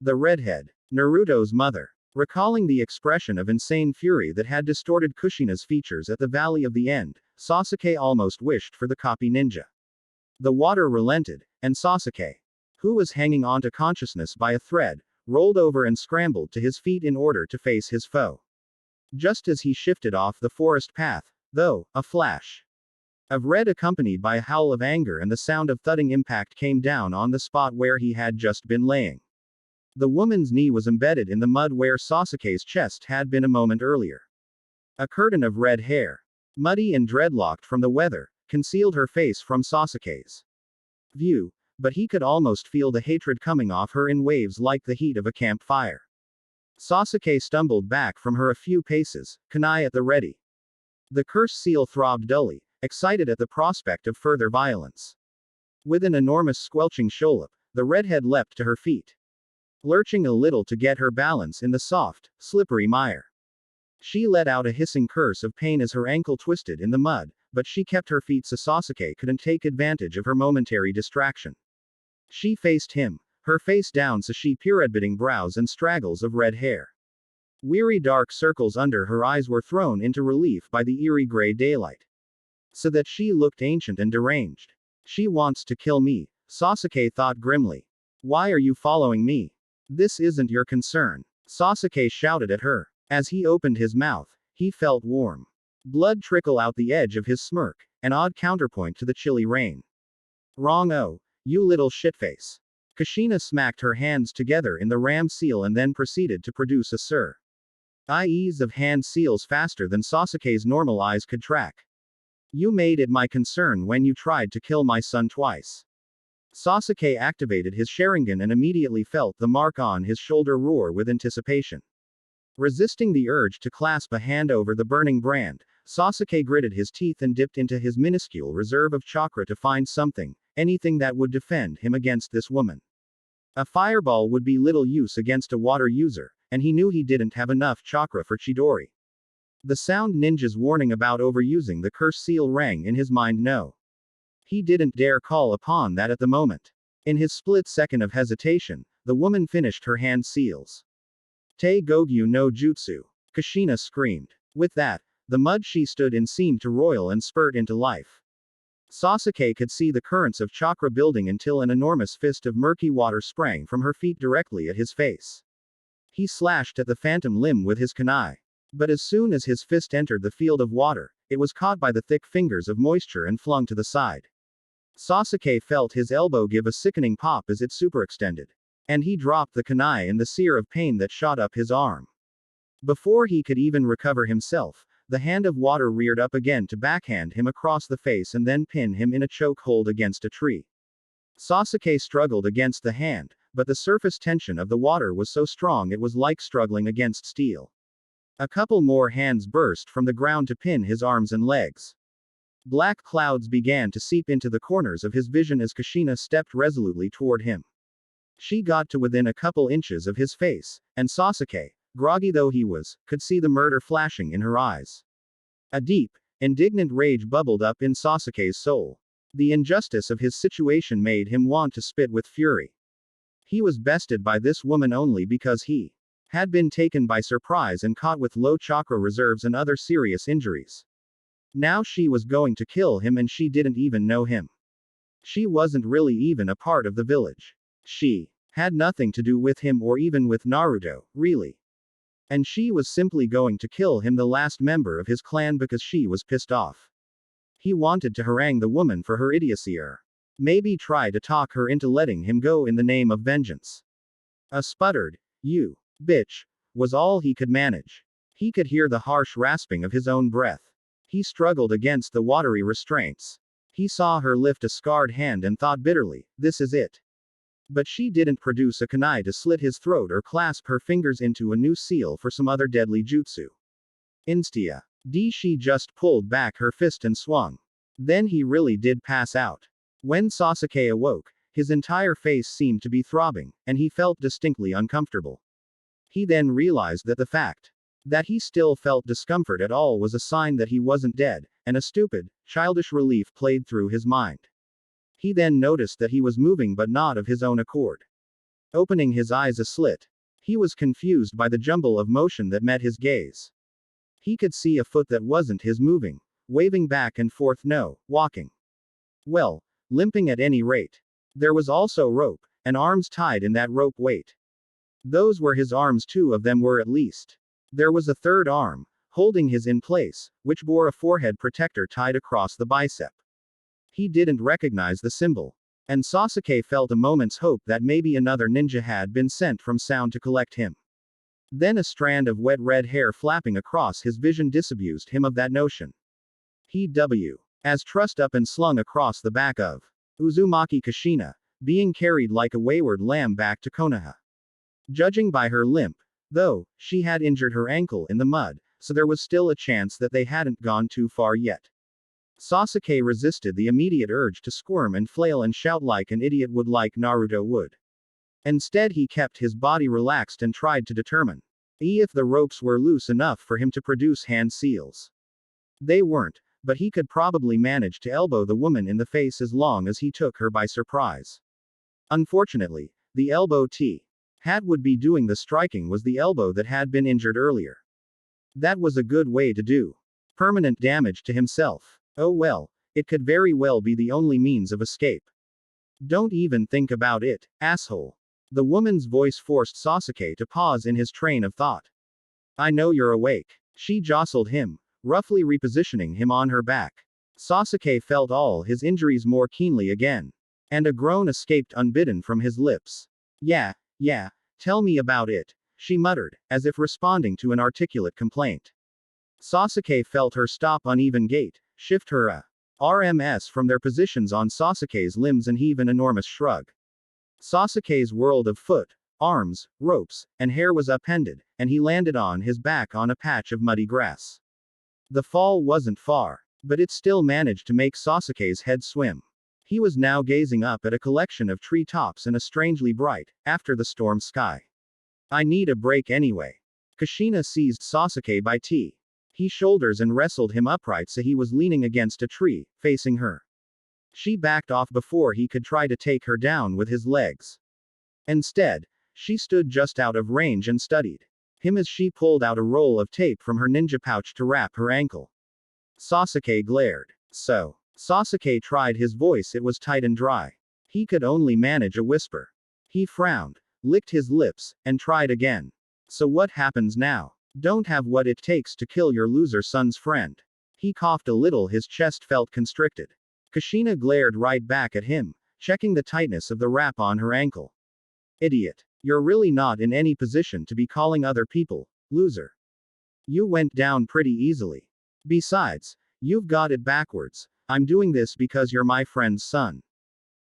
The redhead, Naruto's mother. Recalling the expression of insane fury that had distorted Kushina's features at the Valley of the End, Sasuke almost wished for the copy ninja. The water relented, and Sasuke, who was hanging onto consciousness by a thread, rolled over and scrambled to his feet in order to face his foe. Just as he shifted off the forest path, though, a flash of red accompanied by a howl of anger and the sound of thudding impact came down on the spot where he had just been laying. The woman's knee was embedded in the mud where Sasuke's chest had been a moment earlier. A curtain of red hair, muddy and dreadlocked from the weather, concealed her face from Sasuke's view, but he could almost feel the hatred coming off her in waves like the heat of a campfire. Sasuke stumbled back from her a few paces, kunai at the ready. The curse seal throbbed dully, excited at the prospect of further violence. With an enormous squelching sholop, the redhead leapt to her feet, lurching a little to get her balance in the soft, slippery mire. She let out a hissing curse of pain as her ankle twisted in the mud, but she kept her feet so Sasuke couldn't take advantage of her momentary distraction. She faced him, her face down so she purebitting brows and straggles of red hair. Weary dark circles under her eyes were thrown into relief by the eerie gray daylight. So that she looked ancient and deranged. She wants to kill me, Sasuke thought grimly. Why are you following me? This isn't your concern, Sasuke shouted at her. As he opened his mouth, he felt warm blood trickle out the edge of his smirk, an odd counterpoint to the chilly rain. Wrong, oh, you little shitface. Kushina smacked her hands together in the ram seal and then proceeded to produce a ease of hand seals faster than Sasuke's normal eyes could track. You made it my concern when you tried to kill my son twice. Sasuke activated his Sharingan and immediately felt the mark on his shoulder roar with anticipation. Resisting the urge to clasp a hand over the burning brand, Sasuke gritted his teeth and dipped into his minuscule reserve of chakra to find something, anything that would defend him against this woman. A fireball would be little use against a water user, and he knew he didn't have enough chakra for Chidori. The sound ninja's warning about overusing the curse seal rang in his mind. No. He didn't dare call upon that at the moment. In his split second of hesitation, the woman finished her hand seals. Te Gogyu no Jutsu. Kushina screamed. With that, the mud she stood in seemed to roil and spurt into life. Sasuke could see the currents of chakra building until an enormous fist of murky water sprang from her feet directly at his face. He slashed at the phantom limb with his kunai. But as soon as his fist entered the field of water, it was caught by the thick fingers of moisture and flung to the side. Sasuke felt his elbow give a sickening pop as it superextended. And he dropped the kunai in the sear of pain that shot up his arm. Before he could even recover himself, the hand of water reared up again to backhand him across the face and then pin him in a choke hold against a tree. Sasuke struggled against the hand, but the surface tension of the water was so strong it was like struggling against steel. A couple more hands burst from the ground to pin his arms and legs. Black clouds began to seep into the corners of his vision as Kushina stepped resolutely toward him. She got to within a couple inches of his face, and Sasuke, groggy though he was, could see the murder flashing in her eyes. A deep, indignant rage bubbled up in Sasuke's soul. The injustice of his situation made him want to spit with fury. He was bested by this woman only because he had been taken by surprise and caught with low chakra reserves and other serious injuries. Now she was going to kill him and she didn't even know him. She wasn't really even a part of the village. She had nothing to do with him or even with Naruto, really. And she was simply going to kill him, the last member of his clan, because she was pissed off. He wanted to harangue the woman for her idiocy, or maybe try to talk her into letting him go in the name of vengeance. A sputtered, "You bitch," was all he could manage. He could hear the harsh rasping of his own breath. He struggled against the watery restraints. He saw her lift a scarred hand and thought bitterly, this is it. But she didn't produce a kunai to slit his throat or clasp her fingers into a new seal for some other deadly jutsu. Instia. She just pulled back her fist and swung. Then he really did pass out. When Sasuke awoke, his entire face seemed to be throbbing, and he felt distinctly uncomfortable. He then realized that the fact that he still felt discomfort at all was a sign that he wasn't dead, and a stupid, childish relief played through his mind. He then noticed that he was moving but not of his own accord. Opening his eyes a slit, he was confused by the jumble of motion that met his gaze. He could see a foot that wasn't his moving, waving back and forth, no, walking. Well, limping at any rate. There was also rope, and arms tied in that rope weight. Those were his arms, 2 of them were at least. There was a third arm, holding his in place, which bore a forehead protector tied across the bicep. He didn't recognize the symbol. And Sasuke felt a moment's hope that maybe another ninja had been sent from Sound to collect him. Then a strand of wet red hair flapping across his vision disabused him of that notion. As trussed up and slung across the back of Uzumaki Kushina, being carried like a wayward lamb back to Konoha. Judging by her limp, though, she had injured her ankle in the mud, so there was still a chance that they hadn't gone too far yet. Sasuke resisted the immediate urge to squirm and flail and shout like an idiot would, like Naruto would. Instead he kept his body relaxed and tried to determine if the ropes were loose enough for him to produce hand seals. They weren't, but he could probably manage to elbow the woman in the face as long as he took her by surprise. Unfortunately, the elbow would be doing the striking was the elbow that had been injured earlier. That was a good way to do permanent damage to himself. Oh well, it could very well be the only means of escape. Don't even think about it, asshole. The woman's voice forced Sasuke to pause in his train of thought. I know you're awake. She jostled him, roughly repositioning him on her back. Sasuke felt all his injuries more keenly again. And a groan escaped unbidden from his lips. Yeah, tell me about it, she muttered, as if responding to an articulate complaint. Sasuke felt her stop uneven gait, shift her RMS from their positions on Sasuke's limbs and heave an enormous shrug. Sasuke's world of foot, arms, ropes, and hair was upended, and he landed on his back on a patch of muddy grass. The fall wasn't far, but it still managed to make Sasuke's head swim. He was now gazing up at a collection of treetops and a strangely bright, after-the-storm sky. I need a break anyway. Kushina seized Sasuke by his shoulders and wrestled him upright so he was leaning against a tree, facing her. She backed off before he could try to take her down with his legs. Instead, she stood just out of range and studied him as she pulled out a roll of tape from her ninja pouch to wrap her ankle. Sasuke glared. So, Sasuke tried his voice, it was tight and dry. He could only manage a whisper. He frowned, licked his lips, and tried again. So what happens now? Don't have what it takes to kill your loser son's friend. He coughed a little, his chest felt constricted. Kushina glared right back at him, checking the tightness of the wrap on her ankle. Idiot. You're really not in any position to be calling other people loser. You went down pretty easily. Besides, you've got it backwards. I'm doing this because you're my friend's son.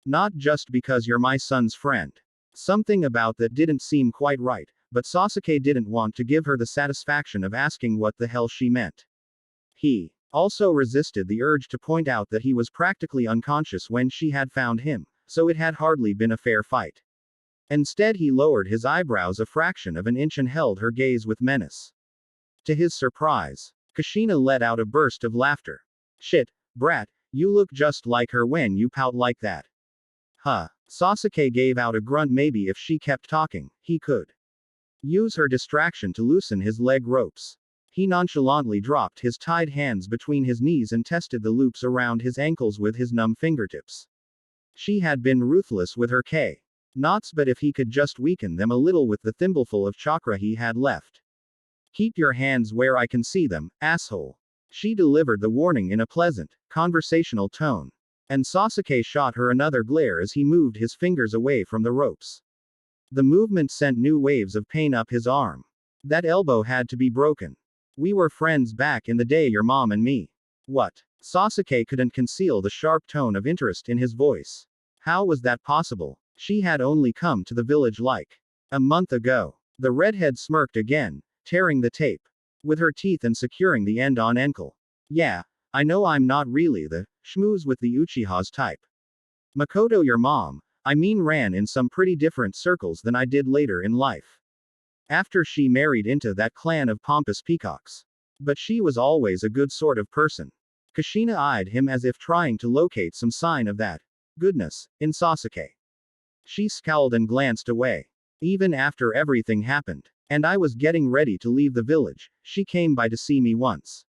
Not just because you're my son's friend. Something about that didn't seem quite right, but Sasuke didn't want to give her the satisfaction of asking what the hell she meant. He also resisted the urge to point out that he was practically unconscious when she had found him, so it had hardly been a fair fight. Instead, he lowered his eyebrows a fraction of an inch and held her gaze with menace. To his surprise, Kushina let out a burst of laughter. Shit, brat, you look just like her when you pout like that. Huh. Sasuke gave out a grunt. Maybe if she kept talking, he could use her distraction to loosen his leg ropes. He nonchalantly dropped his tied hands between his knees and tested the loops around his ankles with his numb fingertips. She had been ruthless with her knots, but if he could just weaken them a little with the thimbleful of chakra he had left. Keep your hands where I can see them, asshole. She delivered the warning in a pleasant, conversational tone. And Sasuke shot her another glare as he moved his fingers away from the ropes. The movement sent new waves of pain up his arm. That elbow had to be broken. We were friends back in the day, your mom and me. What? Sasuke couldn't conceal the sharp tone of interest in his voice. How was that possible? She had only come to the village like a month ago. The redhead smirked again, tearing the tape with her teeth and securing the end on ankle. Yeah, I know I'm not really the schmooze with the Uchihas type. Makoto, your mom, I mean, ran in some pretty different circles than I did later in life. After she married into that clan of pompous peacocks. But she was always a good sort of person. Kushina eyed him as if trying to locate some sign of that goodness in Sasuke. She scowled and glanced away. Even after everything happened, and I was getting ready to leave the village, she came by to see me once.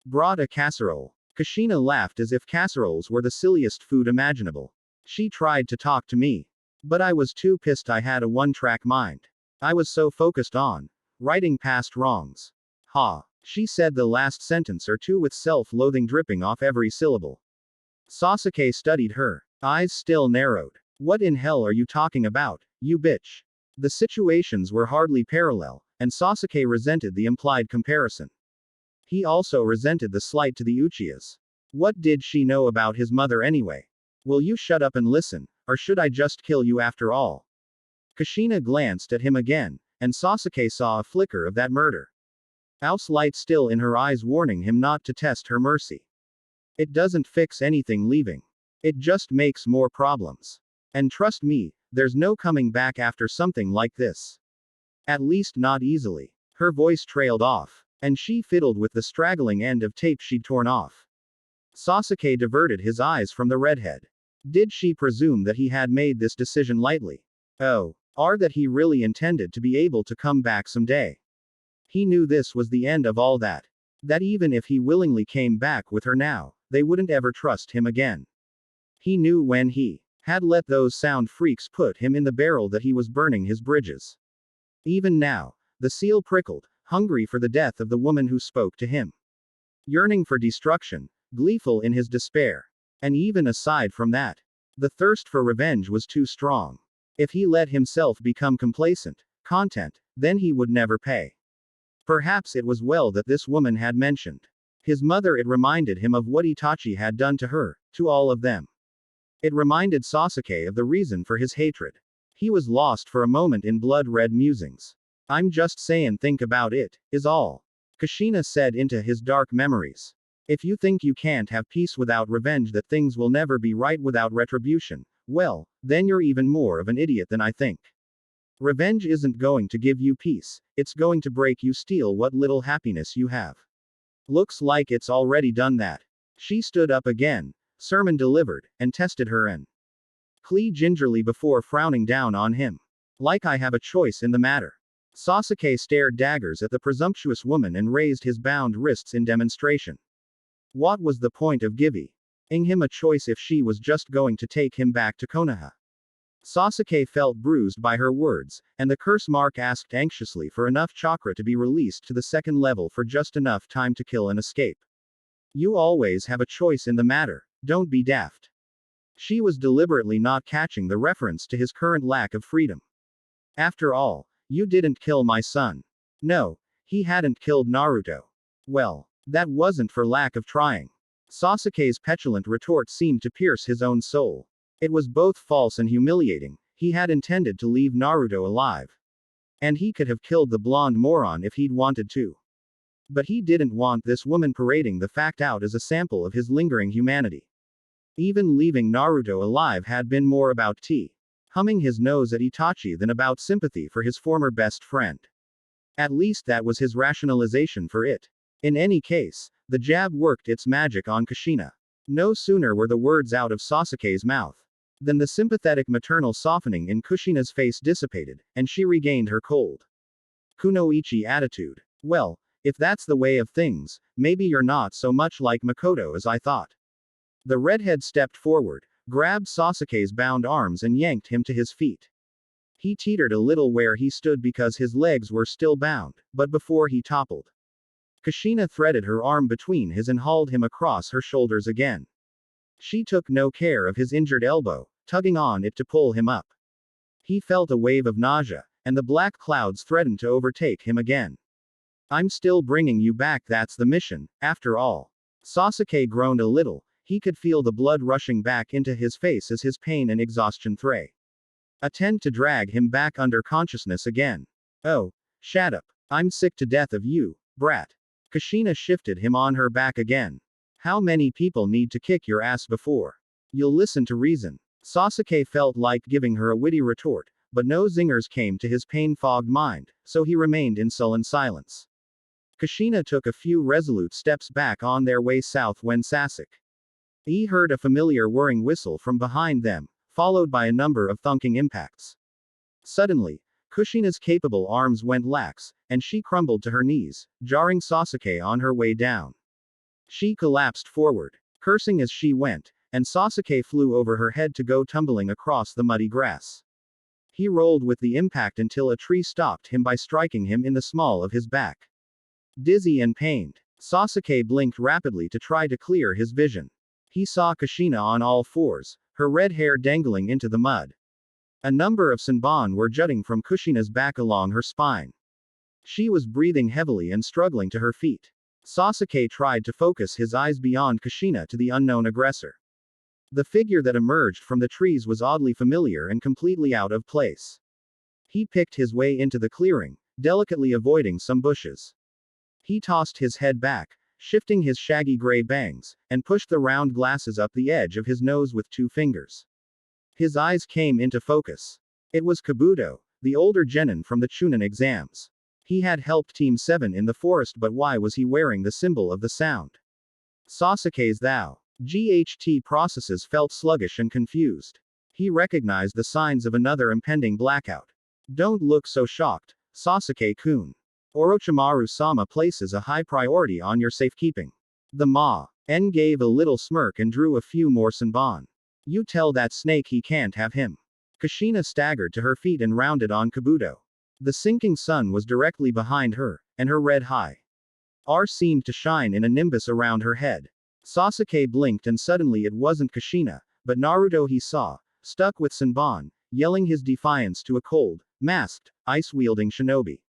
Brought a casserole. Kushina laughed as if casseroles were the silliest food imaginable. She tried to talk to me. But I was too pissed. I had a one-track mind. I was so focused on righting past wrongs. Ha. She said the last sentence or two with self-loathing dripping off every syllable. Sasuke studied her. Eyes still narrowed. What in hell are you talking about, you bitch? The situations were hardly parallel, and Sasuke resented the implied comparison. He also resented the slight to the Uchihas. What did she know about his mother anyway? Will you shut up and listen, or should I just kill you after all? Kushina glanced at him again, and Sasuke saw a flicker of that murder. Ouse light still in her eyes, warning him not to test her mercy. It doesn't fix anything leaving. It just makes more problems. And trust me, there's no coming back after something like this. At least not easily. Her voice trailed off, and she fiddled with the straggling end of tape she'd torn off. Sasuke diverted his eyes from the redhead. Did she presume that he had made this decision lightly? Oh, or that he really intended to be able to come back someday? He knew this was the end of all that. That even if he willingly came back with her now, they wouldn't ever trust him again. He knew when he had let those sound freaks put him in the barrel that he was burning his bridges. Even now, the seal prickled, hungry for the death of the woman who spoke to him. Yearning for destruction, gleeful in his despair. And even aside from that, the thirst for revenge was too strong. If he let himself become complacent, content, then he would never pay. Perhaps it was well that this woman had mentioned His mother, it reminded him of what Itachi had done to her, to all of them. It reminded Sasuke of the reason for his hatred. He was lost for a moment in blood-red musings. I'm just sayin' think about it, is all. Kushina said into his dark memories. If you think you can't have peace without revenge, that things will never be right without retribution, well, then you're even more of an idiot than I think. Revenge isn't going to give you peace, it's going to break you, steal what little happiness you have. Looks like it's already done that. She stood up again, sermon delivered, and tested her and Klee gingerly before frowning down on him. Like I have a choice in the matter. Sasuke stared daggers at the presumptuous woman and raised his bound wrists in demonstration. What was the point of giving him a choice if she was just going to take him back to Konoha? Sasuke felt bruised by her words, and the curse mark asked anxiously for enough chakra to be released to the second level for just enough time to kill and escape. You always have a choice in the matter, don't be daft. She was deliberately not catching the reference to his current lack of freedom. After all, you didn't kill my son. No, he hadn't killed Naruto. Well, that wasn't for lack of trying. Sasuke's petulant retort seemed to pierce his own soul. It was both false and humiliating. He had intended to leave Naruto alive. And he could have killed the blonde moron if he'd wanted to. But he didn't want this woman parading the fact out as a sample of his lingering humanity. Even leaving Naruto alive had been more about humming his nose at Itachi than about sympathy for his former best friend. At least that was his rationalization for it. In any case, the jab worked its magic on Kushina. No sooner were the words out of Sasuke's mouth than the sympathetic maternal softening in Kushina's face dissipated, and she regained her cold kunoichi attitude. Well, if that's the way of things, maybe you're not so much like Makoto as I thought. The redhead stepped forward, grabbed Sasuke's bound arms and yanked him to his feet. He teetered a little where he stood because his legs were still bound, but before he toppled, Kushina threaded her arm between his and hauled him across her shoulders again. She took no care of his injured elbow, tugging on it to pull him up. He felt a wave of nausea, and the black clouds threatened to overtake him again. I'm still bringing you back, that's the mission, after all. Sasuke groaned a little. He could feel the blood rushing back into his face as his pain and exhaustion attempted to drag him back under consciousness again. Oh, shut up. I'm sick to death of you, brat. Kushina shifted him on her back again. How many people need to kick your ass before you'll listen to reason? Sasuke felt like giving her a witty retort, but no zingers came to his pain-fogged mind, so he remained in sullen silence. Kushina took a few resolute steps back on their way south when he heard a familiar whirring whistle from behind them, followed by a number of thunking impacts. Suddenly, Kushina's capable arms went lax, and she crumbled to her knees, jarring Sasuke on her way down. She collapsed forward, cursing as she went, and Sasuke flew over her head to go tumbling across the muddy grass. He rolled with the impact until a tree stopped him by striking him in the small of his back. Dizzy and pained, Sasuke blinked rapidly to try to clear his vision. He saw Kushina on all fours, her red hair dangling into the mud. A number of senbon were jutting from Kushina's back along her spine. She was breathing heavily and struggling to her feet. Sasuke tried to focus his eyes beyond Kushina to the unknown aggressor. The figure that emerged from the trees was oddly familiar and completely out of place. He picked his way into the clearing, delicately avoiding some bushes. He tossed his head back, shifting his shaggy gray bangs, and pushed the round glasses up the edge of his nose with 2 fingers. His eyes came into focus. It was Kabuto, the older genin from the Chunin exams. He had helped Team 7 in the forest, but why was he wearing the symbol of the sound? Sasuke's thou. GHT processes felt sluggish and confused. He recognized the signs of another impending blackout. Don't look so shocked, Sasuke-kun. Orochimaru-sama places a high priority on your safekeeping. The Ma-en gave a little smirk and drew a few more senbon. You tell that snake he can't have him. Kushina staggered to her feet and rounded on Kabuto. The sinking sun was directly behind her, and her red hair seemed to shine in a nimbus around her head. Sasuke blinked and suddenly it wasn't Kushina, but Naruto he saw, stuck with senbon, yelling his defiance to a cold, masked, ice-wielding shinobi.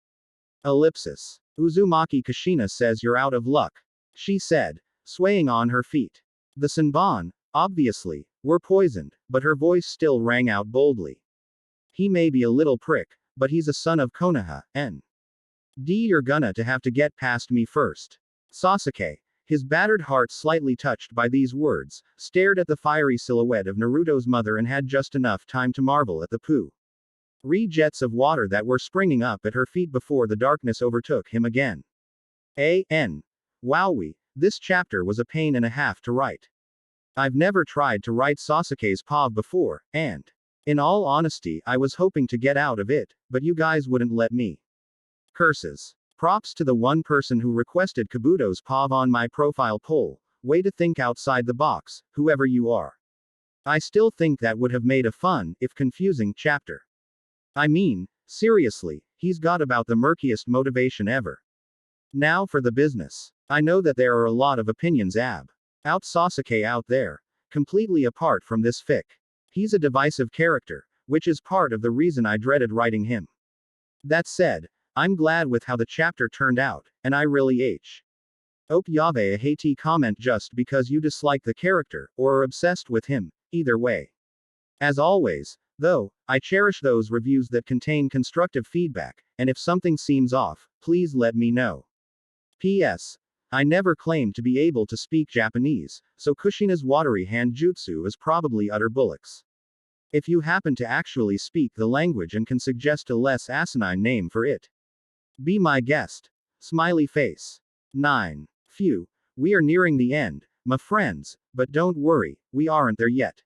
Ellipsis. Uzumaki Kushina says you're out of luck. she said, swaying on her feet. The Senbon, obviously, were poisoned, but her voice still rang out boldly. He may be a little prick, but he's a son of Konoha, and you're gonna to have to get past me first. Sasuke, his battered heart slightly touched by these words, stared at the fiery silhouette of Naruto's mother and had just enough time to marvel at the jets of water that were springing up at her feet before the darkness overtook him again. Wowie, this chapter was a pain and a half to write. I've never tried to write Sasuke's POV before, and in all honesty, I was hoping to get out of it, but you guys wouldn't let me. Curses. Props to the one person who requested Kabuto's POV on my profile poll. Way to think outside the box, whoever you are. I still think that would have made a fun, if confusing, chapter. I mean, seriously, he's got about the murkiest motivation ever. Now for the business. I know that there are a lot of opinions out Sasuke out there, completely apart from this fic. He's a divisive character, which is part of the reason I dreaded writing him. That said, I'm glad with how the chapter turned out, and I really hope Yave a Haiti comment just because you dislike the character, or are obsessed with him, either way. As always, though, I cherish those reviews that contain constructive feedback, and if something seems off, please let me know. P.S. I never claimed to be able to speak Japanese, so Kushina's watery hand jutsu is probably utter bullocks. If you happen to actually speak the language and can suggest a less asinine name for it, be my guest. Smiley face. 9. Phew, we are nearing the end, my friends, but don't worry, we aren't there yet.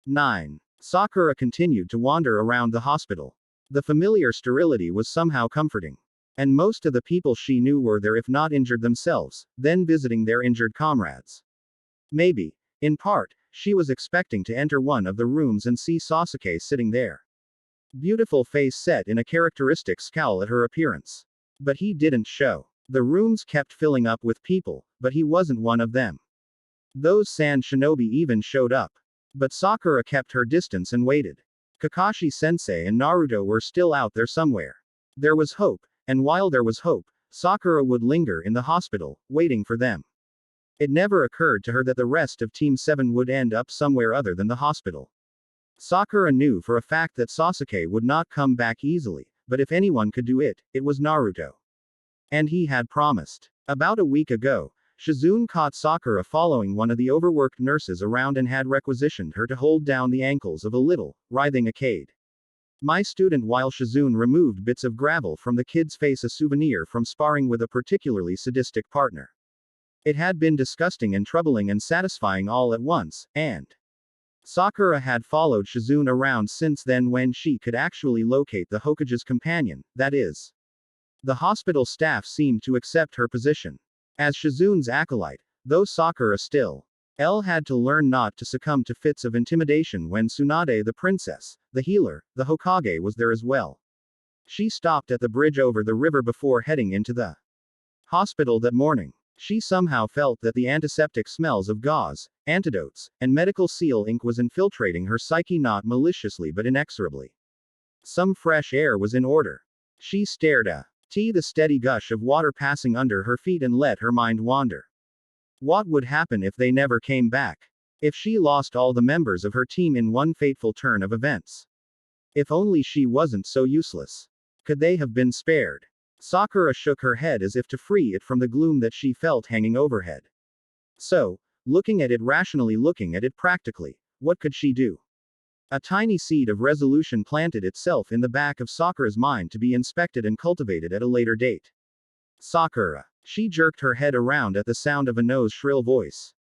9. Sakura continued to wander around the hospital. The familiar sterility was somehow comforting. And most of the people she knew were there if not injured themselves, then visiting their injured comrades. Maybe, in part, she was expecting to enter one of the rooms and see Sasuke sitting there. Beautiful face set in a characteristic scowl at her appearance. But he didn't show. The rooms kept filling up with people, but he wasn't one of them. Those sand shinobi even showed up. But Sakura kept her distance and waited. Kakashi-sensei and Naruto were still out there somewhere. There was hope, and while there was hope, Sakura would linger in the hospital, waiting for them. It never occurred to her that the rest of Team 7 would end up somewhere other than the hospital. Sakura knew for a fact that Sasuke would not come back easily, but if anyone could do it, it was Naruto. And he had promised. About a week ago, Shizune caught Sakura following one of the overworked nurses around and had requisitioned her to hold down the ankles of a little, writhing Akade. My student while Shizune removed bits of gravel from the kid's face, a souvenir from sparring with a particularly sadistic partner. It had been disgusting and troubling and satisfying all at once, and Sakura had followed Shizune around since then when she could actually locate the Hokage's companion, that is. The hospital staff seemed to accept her position. As Shizune's acolyte, though Sakura still had to learn not to succumb to fits of intimidation when Tsunade the princess, the healer, the Hokage was there as well. She stopped at the bridge over the river before heading into the hospital that morning. She somehow felt that the antiseptic smells of gauze, antidotes, and medical seal ink was infiltrating her psyche not maliciously but inexorably. Some fresh air was in order. She stared at the steady gush of water passing under her feet and let her mind wander. What would happen if they never came back? If she lost all the members of her team in one fateful turn of events? If only she wasn't so useless. Could they have been spared? Sakura shook her head as if to free it from the gloom that she felt hanging overhead. So, looking at it rationally, looking at it practically, what could she do? A tiny seed of resolution planted itself in the back of Sakura's mind to be inspected and cultivated at a later date. Sakura. She jerked her head around at the sound of Ano's shrill voice.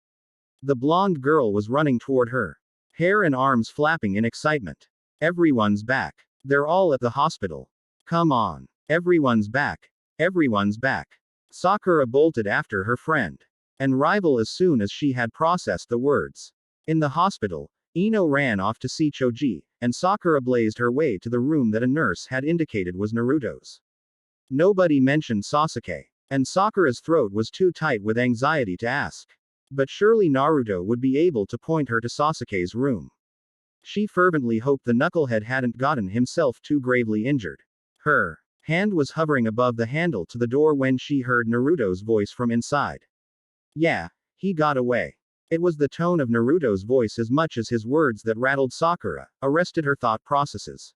The blonde girl was running toward her, hair and arms flapping in excitement. Everyone's back. They're all at the hospital. Come on. Everyone's back. Everyone's back. Sakura bolted after her friend and rival as soon as she had processed the words. In the hospital, Ino ran off to see Choji, and Sakura blazed her way to the room that a nurse had indicated was Naruto's. Nobody mentioned Sasuke, and Sakura's throat was too tight with anxiety to ask. But surely Naruto would be able to point her to Sasuke's room. She fervently hoped the knucklehead hadn't gotten himself too gravely injured. Her hand was hovering above the handle to the door when she heard Naruto's voice from inside. Yeah, he got away. It was the tone of Naruto's voice as much as his words that rattled Sakura, arrested her thought processes,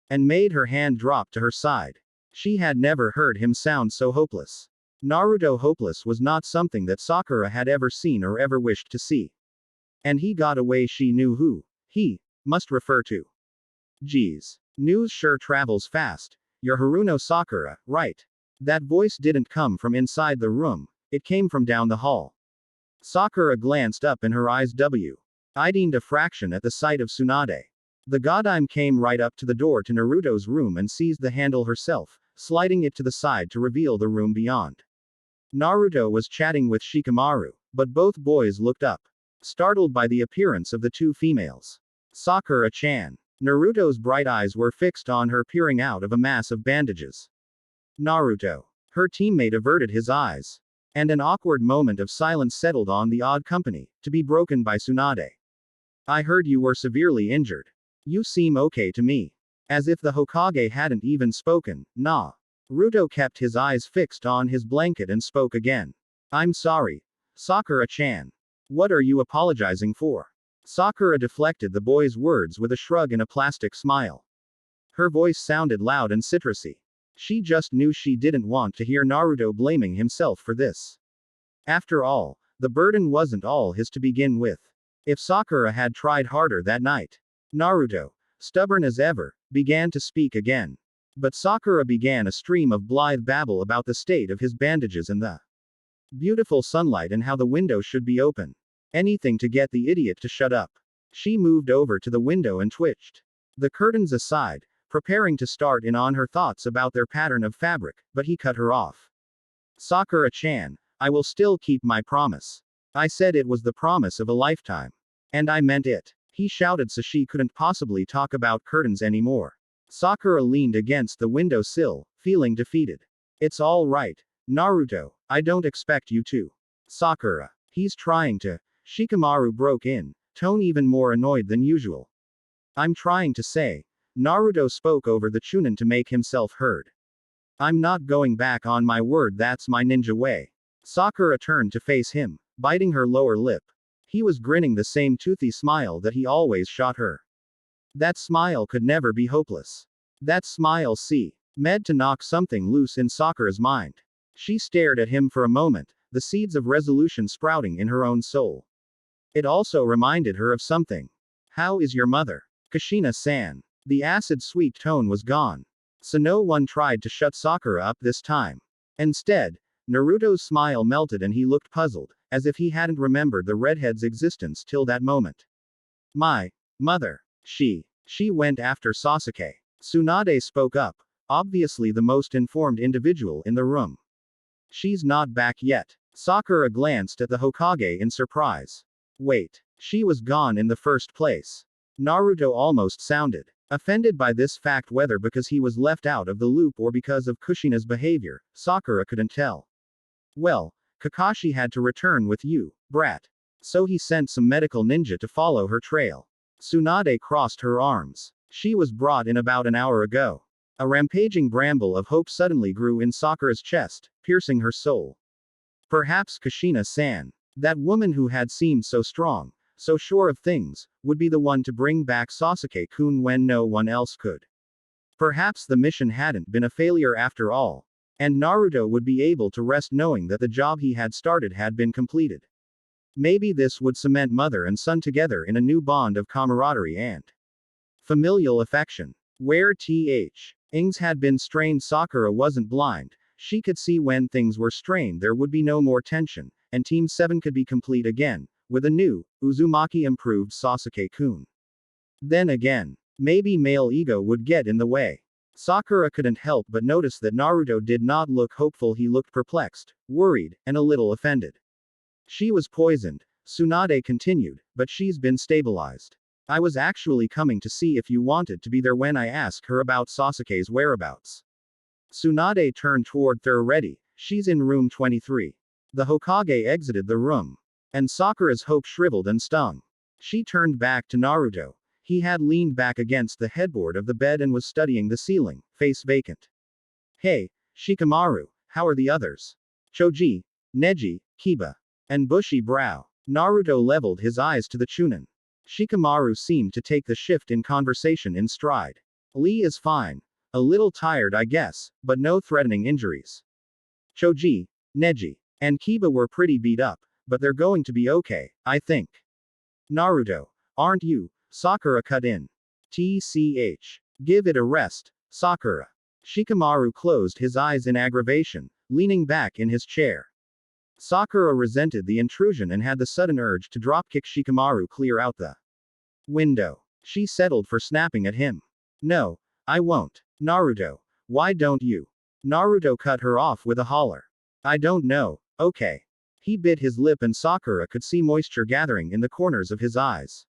and made her hand drop to her side. She had never heard him sound so hopeless. Naruto hopeless was not something that Sakura had ever seen or ever wished to see. And he got away. She knew who he must refer to. Geez. News sure travels fast. You're Haruno Sakura, right? That voice didn't come from inside the room, it came from down the hall. Sakura glanced up and her eyes widened a fraction at the sight of Tsunade. The Godime came right up to the door to Naruto's room and seized the handle herself, sliding it to the side to reveal the room beyond. Naruto was chatting with Shikamaru, but both boys looked up, startled by the appearance of the two females. Sakura-chan. Naruto's bright eyes were fixed on her peering out of a mass of bandages. Naruto. Her teammate averted his eyes. And an awkward moment of silence settled on the odd company, to be broken by Tsunade. I heard you were severely injured. You seem okay to me. As if the Hokage hadn't even spoken, nah. Naruto kept his eyes fixed on his blanket and spoke again. I'm sorry. Sakura-chan. What are you apologizing for? Sakura deflected the boy's words with a shrug and a plastic smile. Her voice sounded loud and citrusy. She just knew she didn't want to hear Naruto blaming himself for this. After all, the burden wasn't all his to begin with. If Sakura had tried harder that night. Naruto, stubborn as ever, began to speak again. But Sakura began a stream of blithe babble about the state of his bandages and the beautiful sunlight and how the window should be open. Anything to get the idiot to shut up. She moved over to the window and twitched the curtains aside, preparing to start in on her thoughts about their pattern of fabric, but he cut her off. Sakura-chan, I will still keep my promise. I said it was the promise of a lifetime. And I meant it. He shouted so she couldn't possibly talk about curtains anymore. Sakura leaned against the window sill, feeling defeated. It's all right, Naruto, I don't expect you to. Sakura. He's trying to. Shikamaru broke in, tone even more annoyed than usual. I'm trying to say. Naruto spoke over the Chunin to make himself heard. I'm not going back on my word, that's my ninja way. Sakura turned to face him, biting her lower lip. He was grinning the same toothy smile that he always shot her. That smile could never be hopeless. That smile meant to knock something loose in Sakura's mind. She stared at him for a moment, the seeds of resolution sprouting in her own soul. It also reminded her of something. How is your mother? Kushina-san. The acid-sweet tone was gone. So no one tried to shut Sakura up this time. Instead, Naruto's smile melted and he looked puzzled, as if he hadn't remembered the redhead's existence till that moment. My mother. She went after Sasuke. Tsunade spoke up, obviously the most informed individual in the room. She's not back yet. Sakura glanced at the Hokage in surprise. Wait, she was gone in the first place. Naruto almost sounded offended by this fact, whether because he was left out of the loop or because of Kushina's behavior. Sakura couldn't tell. Well, Kakashi had to return with you, brat. So he sent some medical ninja to follow her trail. Tsunade crossed her arms. She was brought in about an hour ago. A rampaging bramble of hope suddenly grew in Sakura's chest, piercing her soul. Perhaps Kushina-san, that woman who had seemed so strong, so sure of things, would be the one to bring back Sasuke-kun when no one else could. Perhaps the mission hadn't been a failure after all, and Naruto would be able to rest knowing that the job he had started had been completed. Maybe this would cement mother and son together in a new bond of camaraderie and familial affection. Where things had been strained, Sakura wasn't blind. She could see when things were strained there would be no more tension, and Team 7 could be complete again, with a new, Uzumaki improved Sasuke-kun. Then again, maybe male ego would get in the way. Sakura couldn't help but notice that Naruto did not look hopeful, he looked perplexed, worried, and a little offended. She was poisoned, Tsunade continued, but she's been stabilized. I was actually coming to see if you wanted to be there when I asked her about Sasuke's whereabouts. Tsunade turned toward Thur ready, she's in room 23. The Hokage exited the room. And Sakura's hope shriveled and stung. She turned back to Naruto. He had leaned back against the headboard of the bed and was studying the ceiling, face vacant. Hey, Shikamaru, how are the others? Choji, Neji, Kiba. and bushy brow. Naruto leveled his eyes to the Chunin. Shikamaru seemed to take the shift in conversation in stride. Lee is fine. A little tired, I guess, but no threatening injuries. Choji, Neji, and Kiba were pretty beat up, but they're going to be okay, I think. Naruto, aren't you? Sakura cut in. TCH. Give it a rest, Sakura. Shikamaru closed his eyes in aggravation, leaning back in his chair. Sakura resented the intrusion and had the sudden urge to dropkick Shikamaru clear out the window. She settled for snapping at him. No, I won't. Naruto, why don't you? Naruto cut her off with a holler. I don't know, okay. He bit his lip and Sakura could see moisture gathering in the corners of his eyes.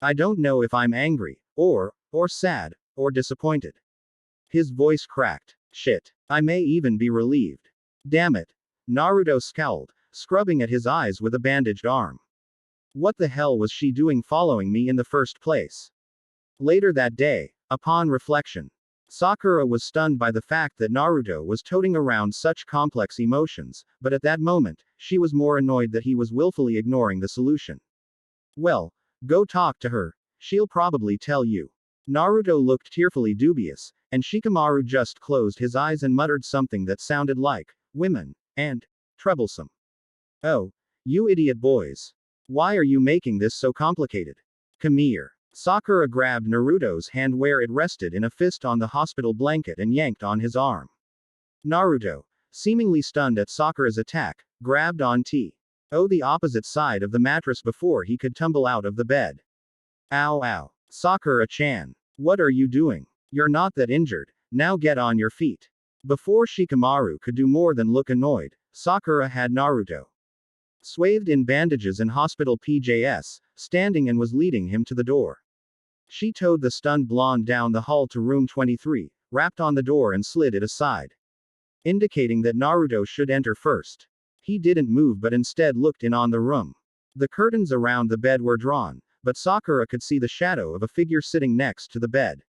I don't know if I'm angry, or sad, or disappointed. His voice cracked. Shit. I may even be relieved. Damn it. Naruto scowled, scrubbing at his eyes with a bandaged arm. What the hell was she doing following me in the first place? Later that day, upon reflection, Sakura was stunned by the fact that Naruto was toting around such complex emotions, but at that moment, she was more annoyed that he was willfully ignoring the solution. Well, go talk to her, she'll probably tell you. Naruto looked tearfully dubious, and Shikamaru just closed his eyes and muttered something that sounded like, women, and, troublesome. Oh, you idiot boys. Why are you making this so complicated? Come here. Sakura grabbed Naruto's hand where it rested in a fist on the hospital blanket and yanked on his arm. Naruto, seemingly stunned at Sakura's attack, grabbed on the opposite side of the mattress before he could tumble out of the bed. Ow ow. Sakura-chan. What are you doing? You're not that injured, now get on your feet. Before Shikamaru could do more than look annoyed, Sakura had Naruto swathed in bandages and hospital PJs, standing and was leading him to the door. She towed the stunned blonde down the hall to room 23, rapped on the door and slid it aside, indicating that Naruto should enter first. He didn't move but instead looked in on the room. The curtains around the bed were drawn, but Sakura could see the shadow of a figure sitting next to the bed.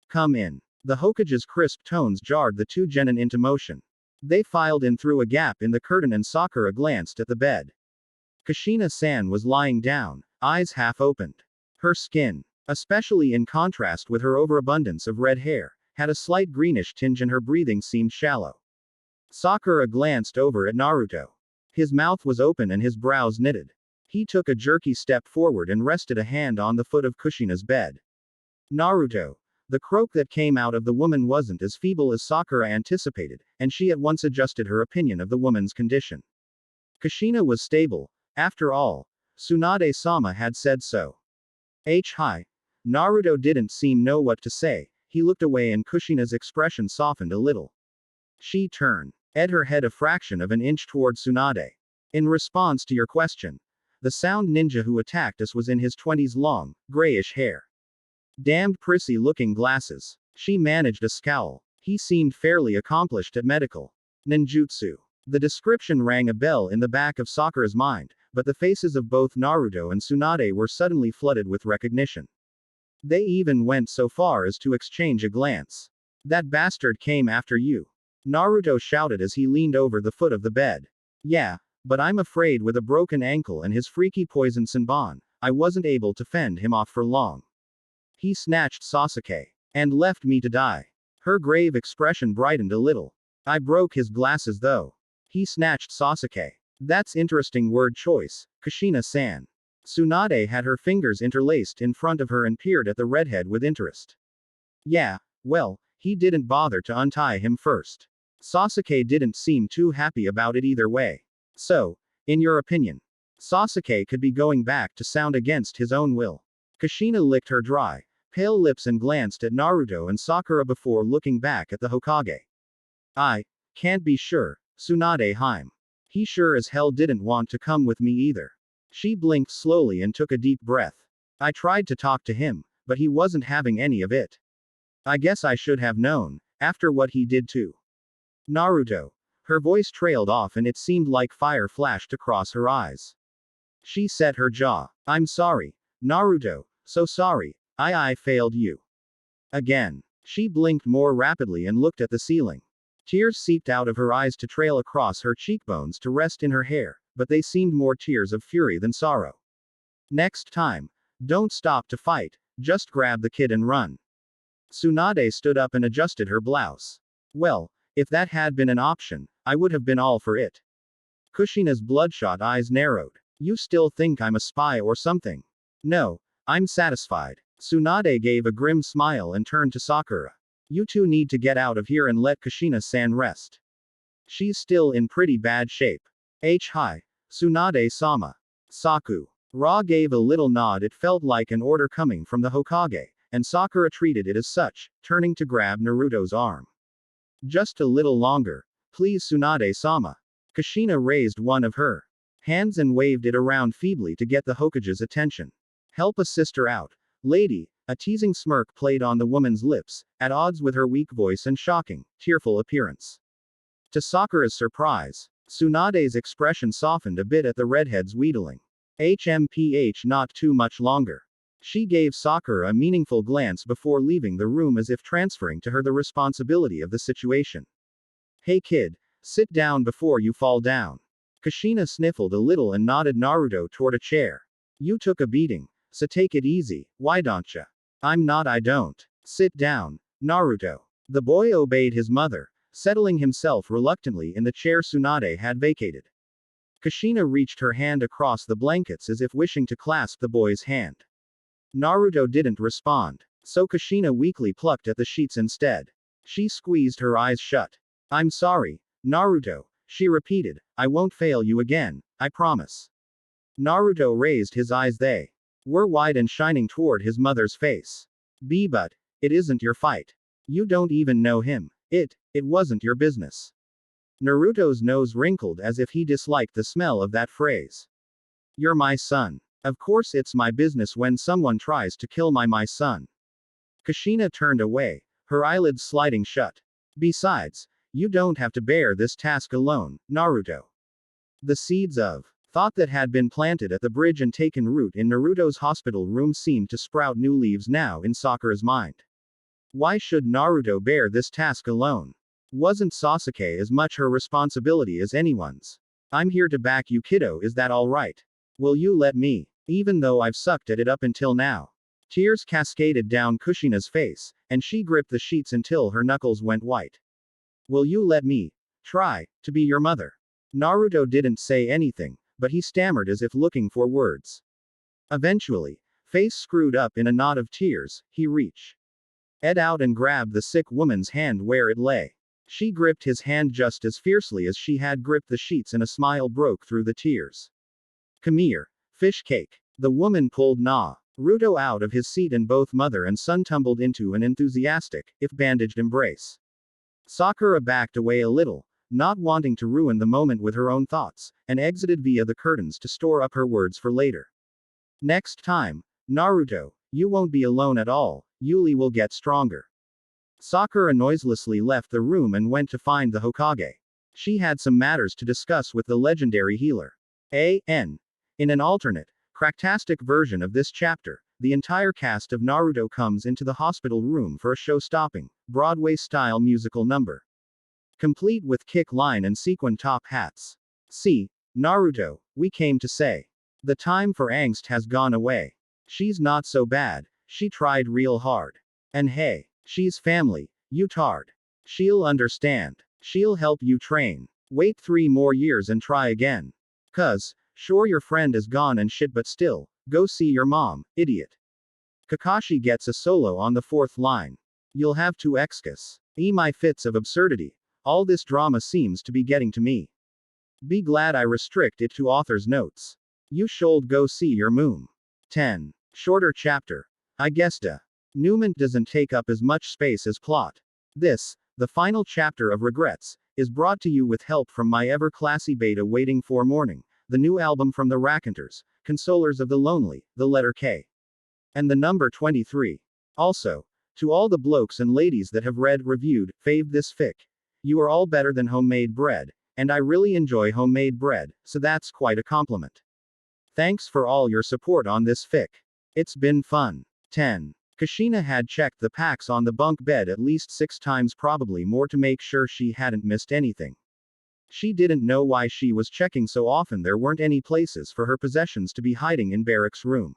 Come in. The Hokage's crisp tones jarred the two genin into motion. They filed in through a gap in the curtain and Sakura glanced at the bed. Kushina-san was lying down, eyes half opened. Her skin, especially in contrast with her overabundance of red hair, had a slight greenish tinge and her breathing seemed shallow. Sakura glanced over at Naruto. His mouth was open and his brows knitted. He took a jerky step forward and rested a hand on the foot of Kushina's bed. Naruto. The croak that came out of the woman wasn't as feeble as Sakura anticipated, and she at once adjusted her opinion of the woman's condition. Kushina was stable, after all. Tsunade-sama had said so. Hi. Naruto didn't seem know what to say, he looked away and Kushina's expression softened a little. She turned, her head a fraction of an inch toward Tsunade. In response to your question, the sound ninja who attacked us was in his 20s long, grayish hair. Damned prissy looking glasses. She managed a scowl. He seemed fairly accomplished at medical ninjutsu. The description rang a bell in the back of Sakura's mind, but the faces of both Naruto and Tsunade were suddenly flooded with recognition. They even went so far as to exchange a glance. That bastard came after you. Naruto shouted as he leaned over the foot of the bed. Yeah, but I'm afraid with a broken ankle and his freaky poison Senbon, I wasn't able to fend him off for long. He snatched Sasuke. And left me to die. Her grave expression brightened a little. I broke his glasses though. He snatched Sasuke. That's interesting word choice, Kushina-san. Tsunade had her fingers interlaced in front of her and peered at the redhead with interest. Yeah, well, he didn't bother to untie him first. Sasuke didn't seem too happy about it either way. So, in your opinion, Sasuke could be going back to sound against his own will. Kushina licked her dry, pale lips and glanced at Naruto and Sakura before looking back at the Hokage. I can't be sure, Tsunade-hime. He sure as hell didn't want to come with me either. She blinked slowly and took a deep breath. I tried to talk to him, but he wasn't having any of it. I guess I should have known, after what he did to Naruto. Her voice trailed off and it seemed like fire flashed across her eyes. She set her jaw. I'm sorry, Naruto, so sorry, I failed you. Again. She blinked more rapidly and looked at the ceiling. Tears seeped out of her eyes to trail across her cheekbones to rest in her hair, but they seemed more tears of fury than sorrow. Next time, don't stop to fight, just grab the kid and run. Tsunade stood up and adjusted her blouse. Well, if that had been an option, I would have been all for it. Kushina's bloodshot eyes narrowed. You still think I'm a spy or something? No, I'm satisfied. Tsunade gave a grim smile and turned to Sakura. You two need to get out of here and let Kushina-san rest. She's still in pretty bad shape. Hi, Tsunade-sama. Saku. Ra gave a little nod. It felt like an order coming from the Hokage, and Sakura treated it as such, turning to grab Naruto's arm. Just a little longer, please Tsunade-sama. Kushina raised one of her hands and waved it around feebly to get the Hokage's attention. Help a sister out, lady. A teasing smirk played on the woman's lips, at odds with her weak voice and shocking, tearful appearance. To Sakura's surprise, Tsunade's expression softened a bit at the redhead's wheedling. Not too much longer. She gave Sakura a meaningful glance before leaving the room as if transferring to her the responsibility of the situation. Hey kid, sit down before you fall down. Kushina sniffled a little and nodded Naruto toward a chair. You took a beating, so take it easy, why don't ya? I don't. Sit down, Naruto. The boy obeyed his mother, settling himself reluctantly in the chair Tsunade had vacated. Kushina reached her hand across the blankets as if wishing to clasp the boy's hand. Naruto didn't respond, so Kushina weakly plucked at the sheets instead. She squeezed her eyes shut. I'm sorry, Naruto, she repeated. I won't fail you again, I promise. Naruto raised his eyes. They were wide and shining toward his mother's face. But it isn't your fight. You don't even know him. It wasn't your business. Naruto's nose wrinkled as if he disliked the smell of that phrase. You're my son. Of course it's my business when someone tries to kill my son. Kushina turned away, her eyelids sliding shut. Besides, you don't have to bear this task alone, Naruto. The seeds of thought that had been planted at the bridge and taken root in Naruto's hospital room seemed to sprout new leaves now in Sakura's mind. Why should Naruto bear this task alone? Wasn't Sasuke as much her responsibility as anyone's? I'm here to back you, kiddo, is that alright? Will you let me? Even though I've sucked at it up until now. Tears cascaded down Kushina's face, and she gripped the sheets until her knuckles went white. Will you let me try to be your mother? Naruto didn't say anything, but he stammered as if looking for words. Eventually, face screwed up in a knot of tears, he reached out and grabbed the sick woman's hand where it lay. She gripped his hand just as fiercely as she had gripped the sheets, and a smile broke through the tears. Come here, fish cake. The woman pulled Naruto out of his seat and both mother and son tumbled into an enthusiastic, if bandaged, embrace. Sakura backed away a little, not wanting to ruin the moment with her own thoughts, and exited via the curtains to store up her words for later. Next time, Naruto, you won't be alone at all, Yuli will get stronger. Sakura noiselessly left the room and went to find the Hokage. She had some matters to discuss with the legendary healer. In an alternate, cracktastic version of this chapter, the entire cast of Naruto comes into the hospital room for a show-stopping, Broadway-style musical number. Complete with kick line and sequin top hats. See, Naruto, we came to say. The time for angst has gone away. She's not so bad, she tried real hard. And hey, she's family, you tard. She'll understand. She'll help you train. Wait 3 more years and try again. 'Cause, sure your friend is gone and shit, but still, go see your mom, idiot. Kakashi gets a solo on the 4th line. You'll have to excuse my fits of absurdity. All this drama seems to be getting to me. Be glad I restrict it to author's notes. You should go see your moom. 10. Shorter chapter. I guess Newman doesn't take up as much space as plot. This, the final chapter of Regrets, is brought to you with help from my ever-classy beta Waiting for Morning, the new album from the Raconteurs, Consolers of the Lonely, the letter K. And the number 23. Also, to all the blokes and ladies that have read, reviewed, faved this fic. You are all better than homemade bread, and I really enjoy homemade bread, so that's quite a compliment. Thanks for all your support on this fic. It's been fun. 10. Kushina had checked the packs on the bunk bed at least 6 times, probably more, to make sure she hadn't missed anything. She didn't know why she was checking so often. There weren't any places for her possessions to be hiding in Barrack's room.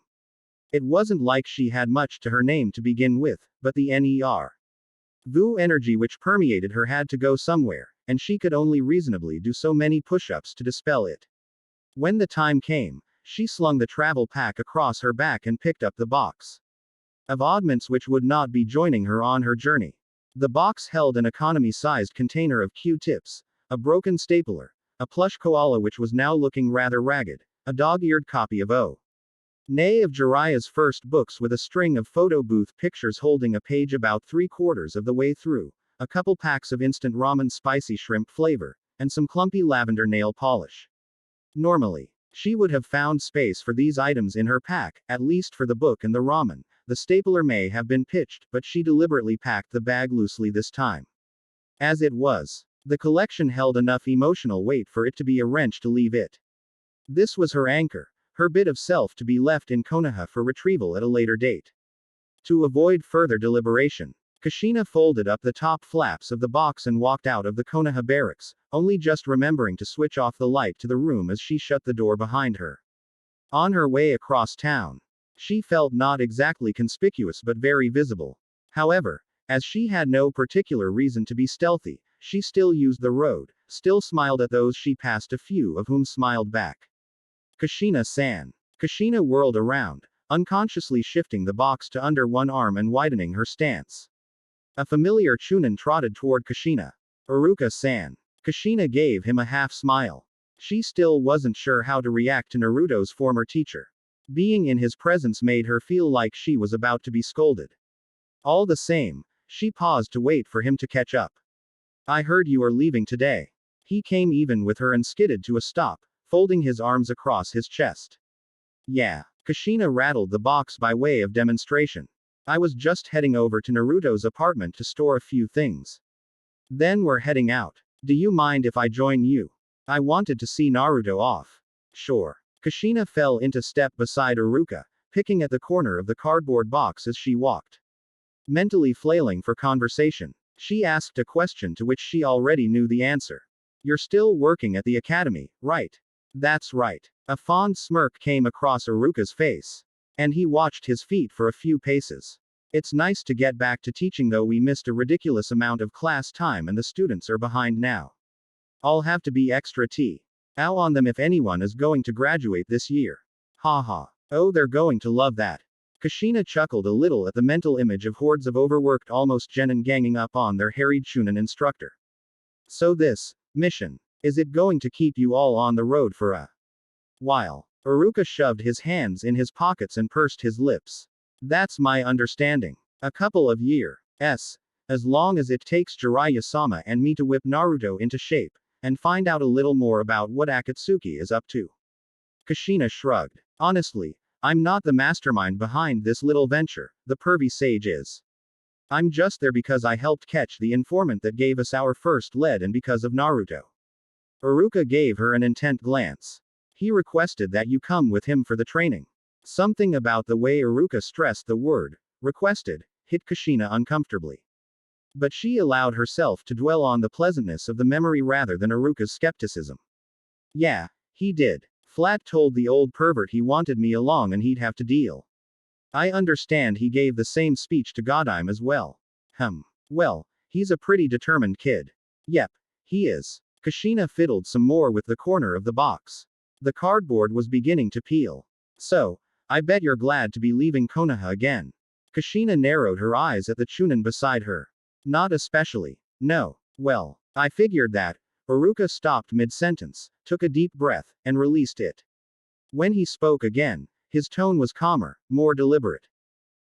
It wasn't like she had much to her name to begin with, but the Vu energy which permeated her had to go somewhere, and she could only reasonably do so many push-ups to dispel it. When the time came, she slung the travel pack across her back and picked up the box of oddments which would not be joining her on her journey. The box held an economy-sized container of Q-tips, a broken stapler, a plush koala which was now looking rather ragged, a dog-eared copy of Nay of Jiraiya's first books with a string of photo booth pictures holding a page about 3/4 of the way through, a couple packs of instant ramen spicy shrimp flavor, and some clumpy lavender nail polish. Normally, she would have found space for these items in her pack, at least for the book and the ramen. The stapler may have been pitched, but she deliberately packed the bag loosely this time. As it was, the collection held enough emotional weight for it to be a wrench to leave it. This was her anchor, her bit of self to be left in Konoha for retrieval at a later date. To avoid further deliberation, Kushina folded up the top flaps of the box and walked out of the Konoha barracks, only just remembering to switch off the light to the room as she shut the door behind her. On her way across town, she felt not exactly conspicuous but very visible. However, as she had no particular reason to be stealthy, she still used the road, still smiled at those she passed, a few of whom smiled back. Kushina-san. Kushina whirled around, unconsciously shifting the box to under one arm and widening her stance. A familiar Chunin trotted toward Kushina. Iruka-san. Kushina gave him a half smile. She still wasn't sure how to react to Naruto's former teacher. Being in his presence made her feel like she was about to be scolded. All the same, she paused to wait for him to catch up. I heard you are leaving today. He came even with her and skidded to a stop, folding his arms across his chest. Yeah. Kushina rattled the box by way of demonstration. I was just heading over to Naruto's apartment to store a few things. Then we're heading out. Do you mind if I join you? I wanted to see Naruto off. Sure. Kushina fell into step beside Iruka, picking at the corner of the cardboard box as she walked. Mentally flailing for conversation, she asked a question to which she already knew the answer. You're still working at the academy, right? That's right. A fond smirk came across Iruka's face. And he watched his feet for a few paces. It's nice to get back to teaching, though we missed a ridiculous amount of class time and the students are behind now. I'll have to be extra ow on them if anyone is going to graduate this year. Haha. Oh, they're going to love that. Kushina chuckled a little at the mental image of hordes of overworked almost genin ganging up on their harried Chunin instructor. So this mission, is it going to keep you all on the road for a while? Iruka shoved his hands in his pockets and pursed his lips. That's my understanding. A couple of years. As long as it takes Jiraiya-sama and me to whip Naruto into shape, and find out a little more about what Akatsuki is up to. Kushina shrugged. Honestly, I'm not the mastermind behind this little venture, the pervy sage is. I'm just there because I helped catch the informant that gave us our first lead and because of Naruto. Iruka gave her an intent glance. He requested that you come with him for the training. Something about the way Iruka stressed the word, requested, hit Kushina uncomfortably. But she allowed herself to dwell on the pleasantness of the memory rather than Iruka's skepticism. Yeah, he did. Flat told the old pervert he wanted me along and he'd have to deal. I understand he gave the same speech to Godime as well. Well, he's a pretty determined kid. Yep, he is. Kushina fiddled some more with the corner of the box. The cardboard was beginning to peel. So, I bet you're glad to be leaving Konoha again. Kushina narrowed her eyes at the Chunin beside her. Not especially. No. Well, I figured that. Iruka stopped mid-sentence, took a deep breath, and released it. When he spoke again, his tone was calmer, more deliberate.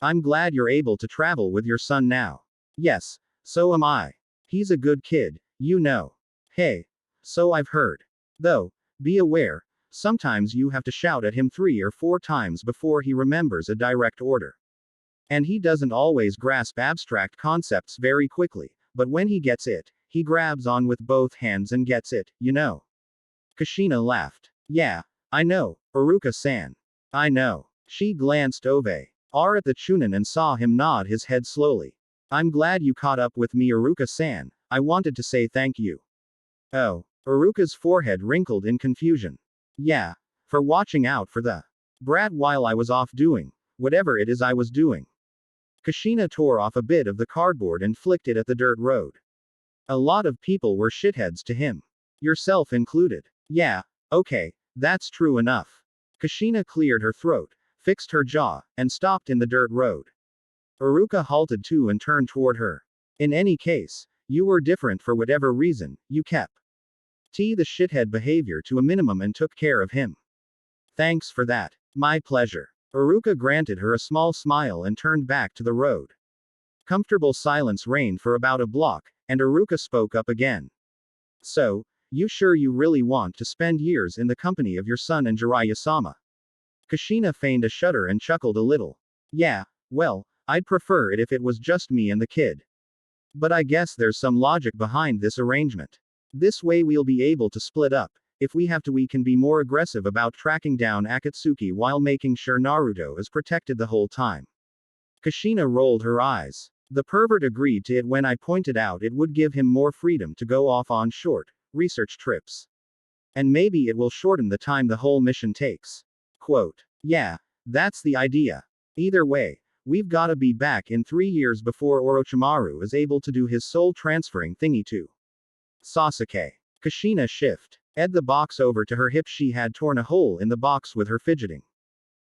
I'm glad you're able to travel with your son now. Yes, so am I. He's a good kid, you know. Hey. So I've heard. Though, be aware, sometimes you have to shout at him 3 or 4 times before he remembers a direct order. And he doesn't always grasp abstract concepts very quickly, but when he gets it, he grabs on with both hands and gets it, you know. Kushina laughed. Yeah, I know, Iruka-san. I know. She glanced over at the Chunin and saw him nod his head slowly. I'm glad you caught up with me, Iruka-san. I wanted to say thank you. Oh, Uruka's forehead wrinkled in confusion. Yeah. For watching out for the brat while I was off doing whatever it is I was doing. Kushina tore off a bit of the cardboard and flicked it at the dirt road. A lot of people were shitheads to him. Yourself included. Yeah, okay, that's true enough. Kushina cleared her throat, fixed her jaw, and stopped in the dirt road. Uruka halted too and turned toward her. In any case, you were different for whatever reason, you kept the shithead behavior to a minimum and took care of him. Thanks for that. My pleasure. Uruka granted her a small smile and turned back to the road. Comfortable silence reigned for about a block, and Uruka spoke up again. So, you sure you really want to spend years in the company of your son and Jiraiya-sama? Kushina feigned a shudder and chuckled a little. Yeah, well, I'd prefer it if it was just me and the kid. But I guess there's some logic behind this arrangement. This way we'll be able to split up. If we have to, we can be more aggressive about tracking down Akatsuki while making sure Naruto is protected the whole time. Kushina rolled her eyes. The pervert agreed to it when I pointed out it would give him more freedom to go off on short research trips. And maybe it will shorten the time the whole mission takes. Quote. Yeah, that's the idea. Either way, we've gotta be back in 3 years before Orochimaru is able to do his soul transferring thingy too. Sasuke. Kushina shifted the box over to her hip. She had torn a hole in the box with her fidgeting.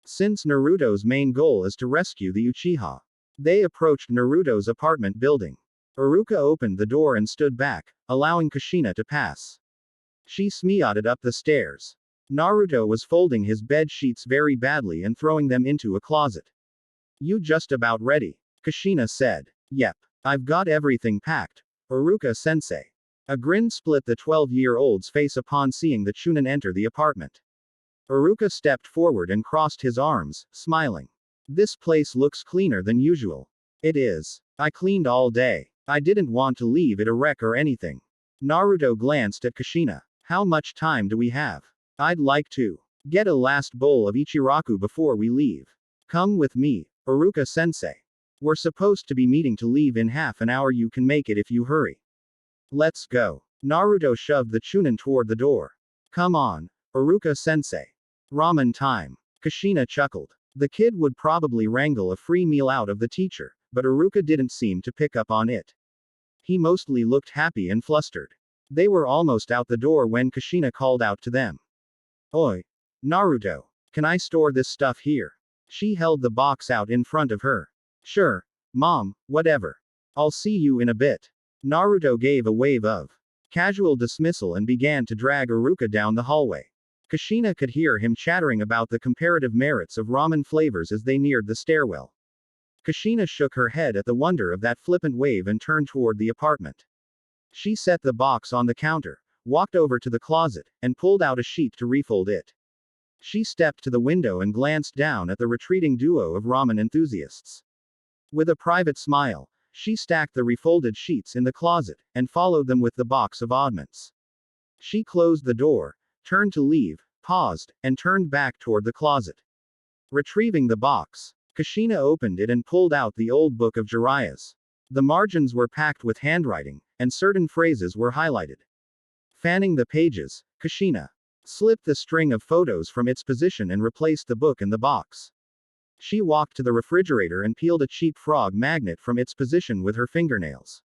Since Naruto's main goal is to rescue the Uchiha, they approached Naruto's apartment building. Uruka opened the door and stood back, allowing Kushina to pass. She smeated up the stairs. Naruto was folding his bed sheets very badly and throwing them into a closet. You just about ready? Kushina said. Yep. I've got everything packed. Uruka-sensei. A grin split the 12-year-old's face upon seeing the Chunin enter the apartment. Uruka stepped forward and crossed his arms, smiling. This place looks cleaner than usual. It is. I cleaned all day. I didn't want to leave it a wreck or anything. Naruto glanced at Kushina. How much time do we have? I'd like to get a last bowl of Ichiraku before we leave. Come with me, Uruka-sensei. We're supposed to be meeting to leave in half an hour. You can make it if you hurry. Let's go. Naruto shoved the Chunin toward the door. Come on, Uruka-sensei. Ramen time. Kushina chuckled. The kid would probably wrangle a free meal out of the teacher, but Uruka didn't seem to pick up on it. He mostly looked happy and flustered. They were almost out the door when Kushina called out to them. Oi! Naruto! Can I store this stuff here? She held the box out in front of her. Sure, Mom, whatever. I'll see you in a bit. Naruto gave a wave of casual dismissal and began to drag Uruka down the hallway. Kushina could hear him chattering about the comparative merits of ramen flavors as they neared the stairwell. Kushina shook her head at the wonder of that flippant wave and turned toward the apartment. She set the box on the counter, walked over to the closet, and pulled out a sheet to refold it. She stepped to the window and glanced down at the retreating duo of ramen enthusiasts. With a private smile, she stacked the refolded sheets in the closet, and followed them with the box of oddments. She closed the door, turned to leave, paused, and turned back toward the closet. Retrieving the box, Kushina opened it and pulled out the old book of Jiraiya's. The margins were packed with handwriting, and certain phrases were highlighted. Fanning the pages, Kushina slipped the string of photos from its position and replaced the book in the box. She walked to the refrigerator and peeled a cheap frog magnet from its position with her fingernails.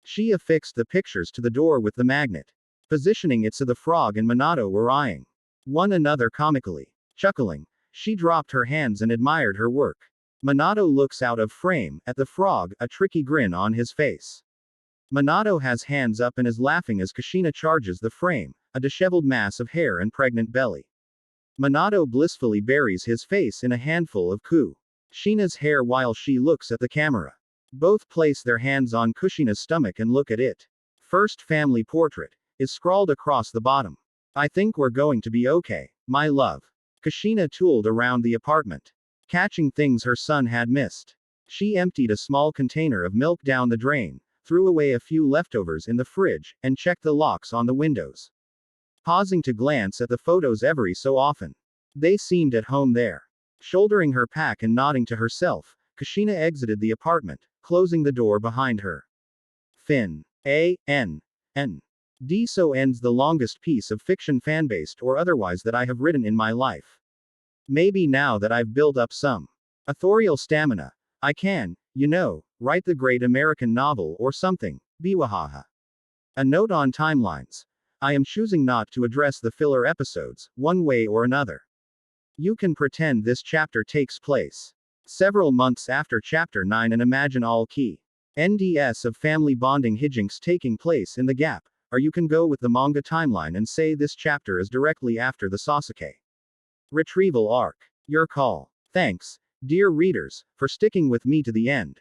She affixed the pictures to the door with the magnet, positioning it so the frog and Minato were eyeing one another comically. Chuckling, she dropped her hands and admired her work. Minato looks out of frame, at the frog, a tricky grin on his face. Minato has hands up and is laughing as Kushina charges the frame, a disheveled mass of hair and pregnant belly. Minato blissfully buries his face in a handful of Kushina's hair while she looks at the camera. Both place their hands on Kushina's stomach and look at it. First family portrait is scrawled across the bottom. I think we're going to be okay, my love. Kushina tooled around the apartment, catching things her son had missed. She emptied a small container of milk down the drain, threw away a few leftovers in the fridge, and checked the locks on the windows. Pausing to glance at the photos every so often. They seemed at home there. Shouldering her pack and nodding to herself, Kushina exited the apartment, closing the door behind her. Fin. A. N. N. So ends the longest piece of fiction fan-based or otherwise that I have written in my life. Maybe now that I've built up some authorial stamina, I can, write the great American novel or something. Biwahaha. A note on timelines. I am choosing not to address the filler episodes, one way or another. You can pretend this chapter takes place several months after chapter 9 and imagine all key NDS of family bonding hijinks taking place in the gap, or you can go with the manga timeline and say this chapter is directly after the Sasuke retrieval arc. Your call. Thanks, dear readers, for sticking with me to the end.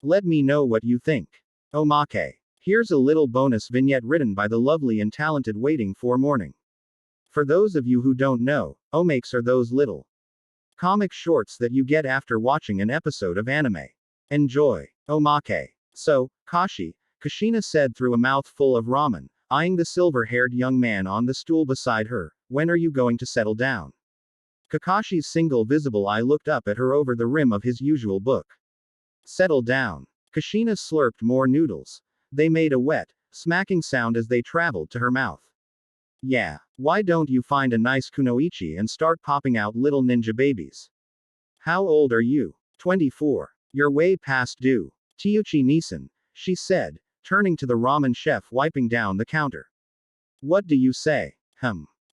Let me know what you think. Omake. Here's a little bonus vignette written by the lovely and talented Waiting for Morning. For those of you who don't know, omakes are those little comic shorts that you get after watching an episode of anime. Enjoy. Omake. So, Kushina said through a mouthful of ramen, eyeing the silver-haired young man on the stool beside her, when are you going to settle down? Kakashi's single visible eye looked up at her over the rim of his usual book. Settle down. Kushina slurped more noodles. They made a wet, smacking sound as they traveled to her mouth. Yeah, why don't you find a nice kunoichi and start popping out little ninja babies? How old are you? 24. You're way past due. Teuchi-Nisan, she said, turning to the ramen chef wiping down the counter. What do you say?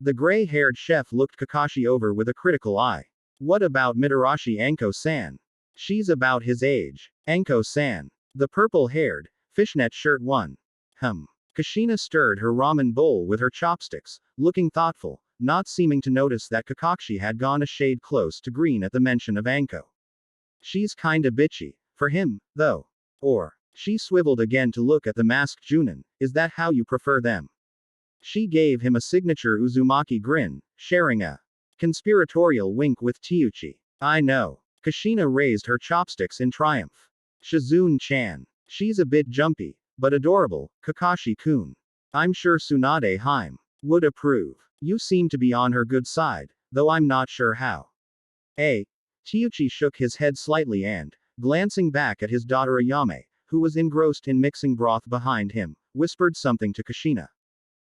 The gray-haired chef looked Kakashi over with a critical eye. What about Mitarashi Anko-san? She's about his age. Anko-san. The purple-haired, fishnet shirt one. Kushina stirred her ramen bowl with her chopsticks, looking thoughtful, not seeming to notice that Kakashi had gone a shade close to green at the mention of Anko. She's kinda bitchy. For him, though. Or, she swiveled again to look at the masked Junin, is that how you prefer them? She gave him a signature Uzumaki grin, sharing a conspiratorial wink with Teuchi. I know. Kushina raised her chopsticks in triumph. Shizune-chan. She's a bit jumpy, but adorable, Kakashi-kun. I'm sure Tsunade Haim would approve. You seem to be on her good side, though I'm not sure how. Teuchi shook his head slightly and, glancing back at his daughter Ayame, who was engrossed in mixing broth behind him, whispered something to Kushina.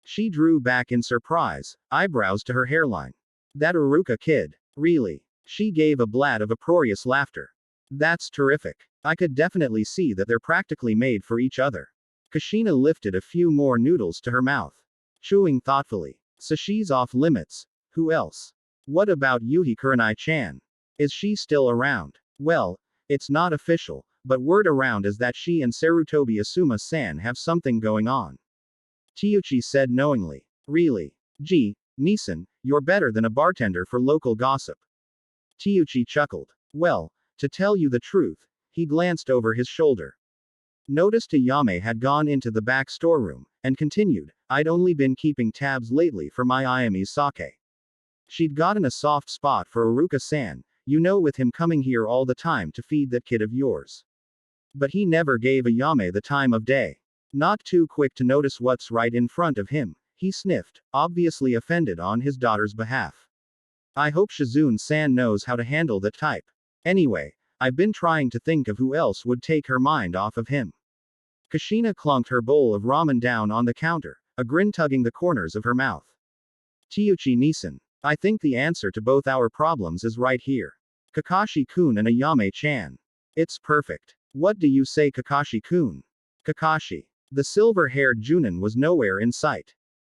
She drew back in surprise, eyebrows to her hairline. That Uruka kid. Really? She gave a blat of uproarious laughter. That's terrific. I could definitely see that they're practically made for each other. Kushina lifted a few more noodles to her mouth. Chewing thoughtfully. So she's off limits. Who else? What about Yuhi Kurenai-chan? Is she still around? Well, it's not official, but word around is that she and Sarutobi Asuma-san have something going on. Teuchi said knowingly. Really? Gee, Nisan, you're better than a bartender for local gossip. Teuchi chuckled. Well, to tell you the truth, he glanced over his shoulder. Noticed Ayame had gone into the back storeroom, and continued, I'd only been keeping tabs lately for my Ayame's sake. She'd gotten a soft spot for Uruka-san, with him coming here all the time to feed that kid of yours. But he never gave Ayame the time of day. Not too quick to notice what's right in front of him, he sniffed, obviously offended on his daughter's behalf. I hope Shizune-san knows how to handle that type. Anyway, I've been trying to think of who else would take her mind off of him. Kushina clunked her bowl of ramen down on the counter, a grin tugging the corners of her mouth. Teuchi-Nisan. I think the answer to both our problems is right here. Kakashi-kun and Ayame-chan. It's perfect. What do you say, Kakashi-kun? Kakashi. The silver-haired Junin was nowhere in sight.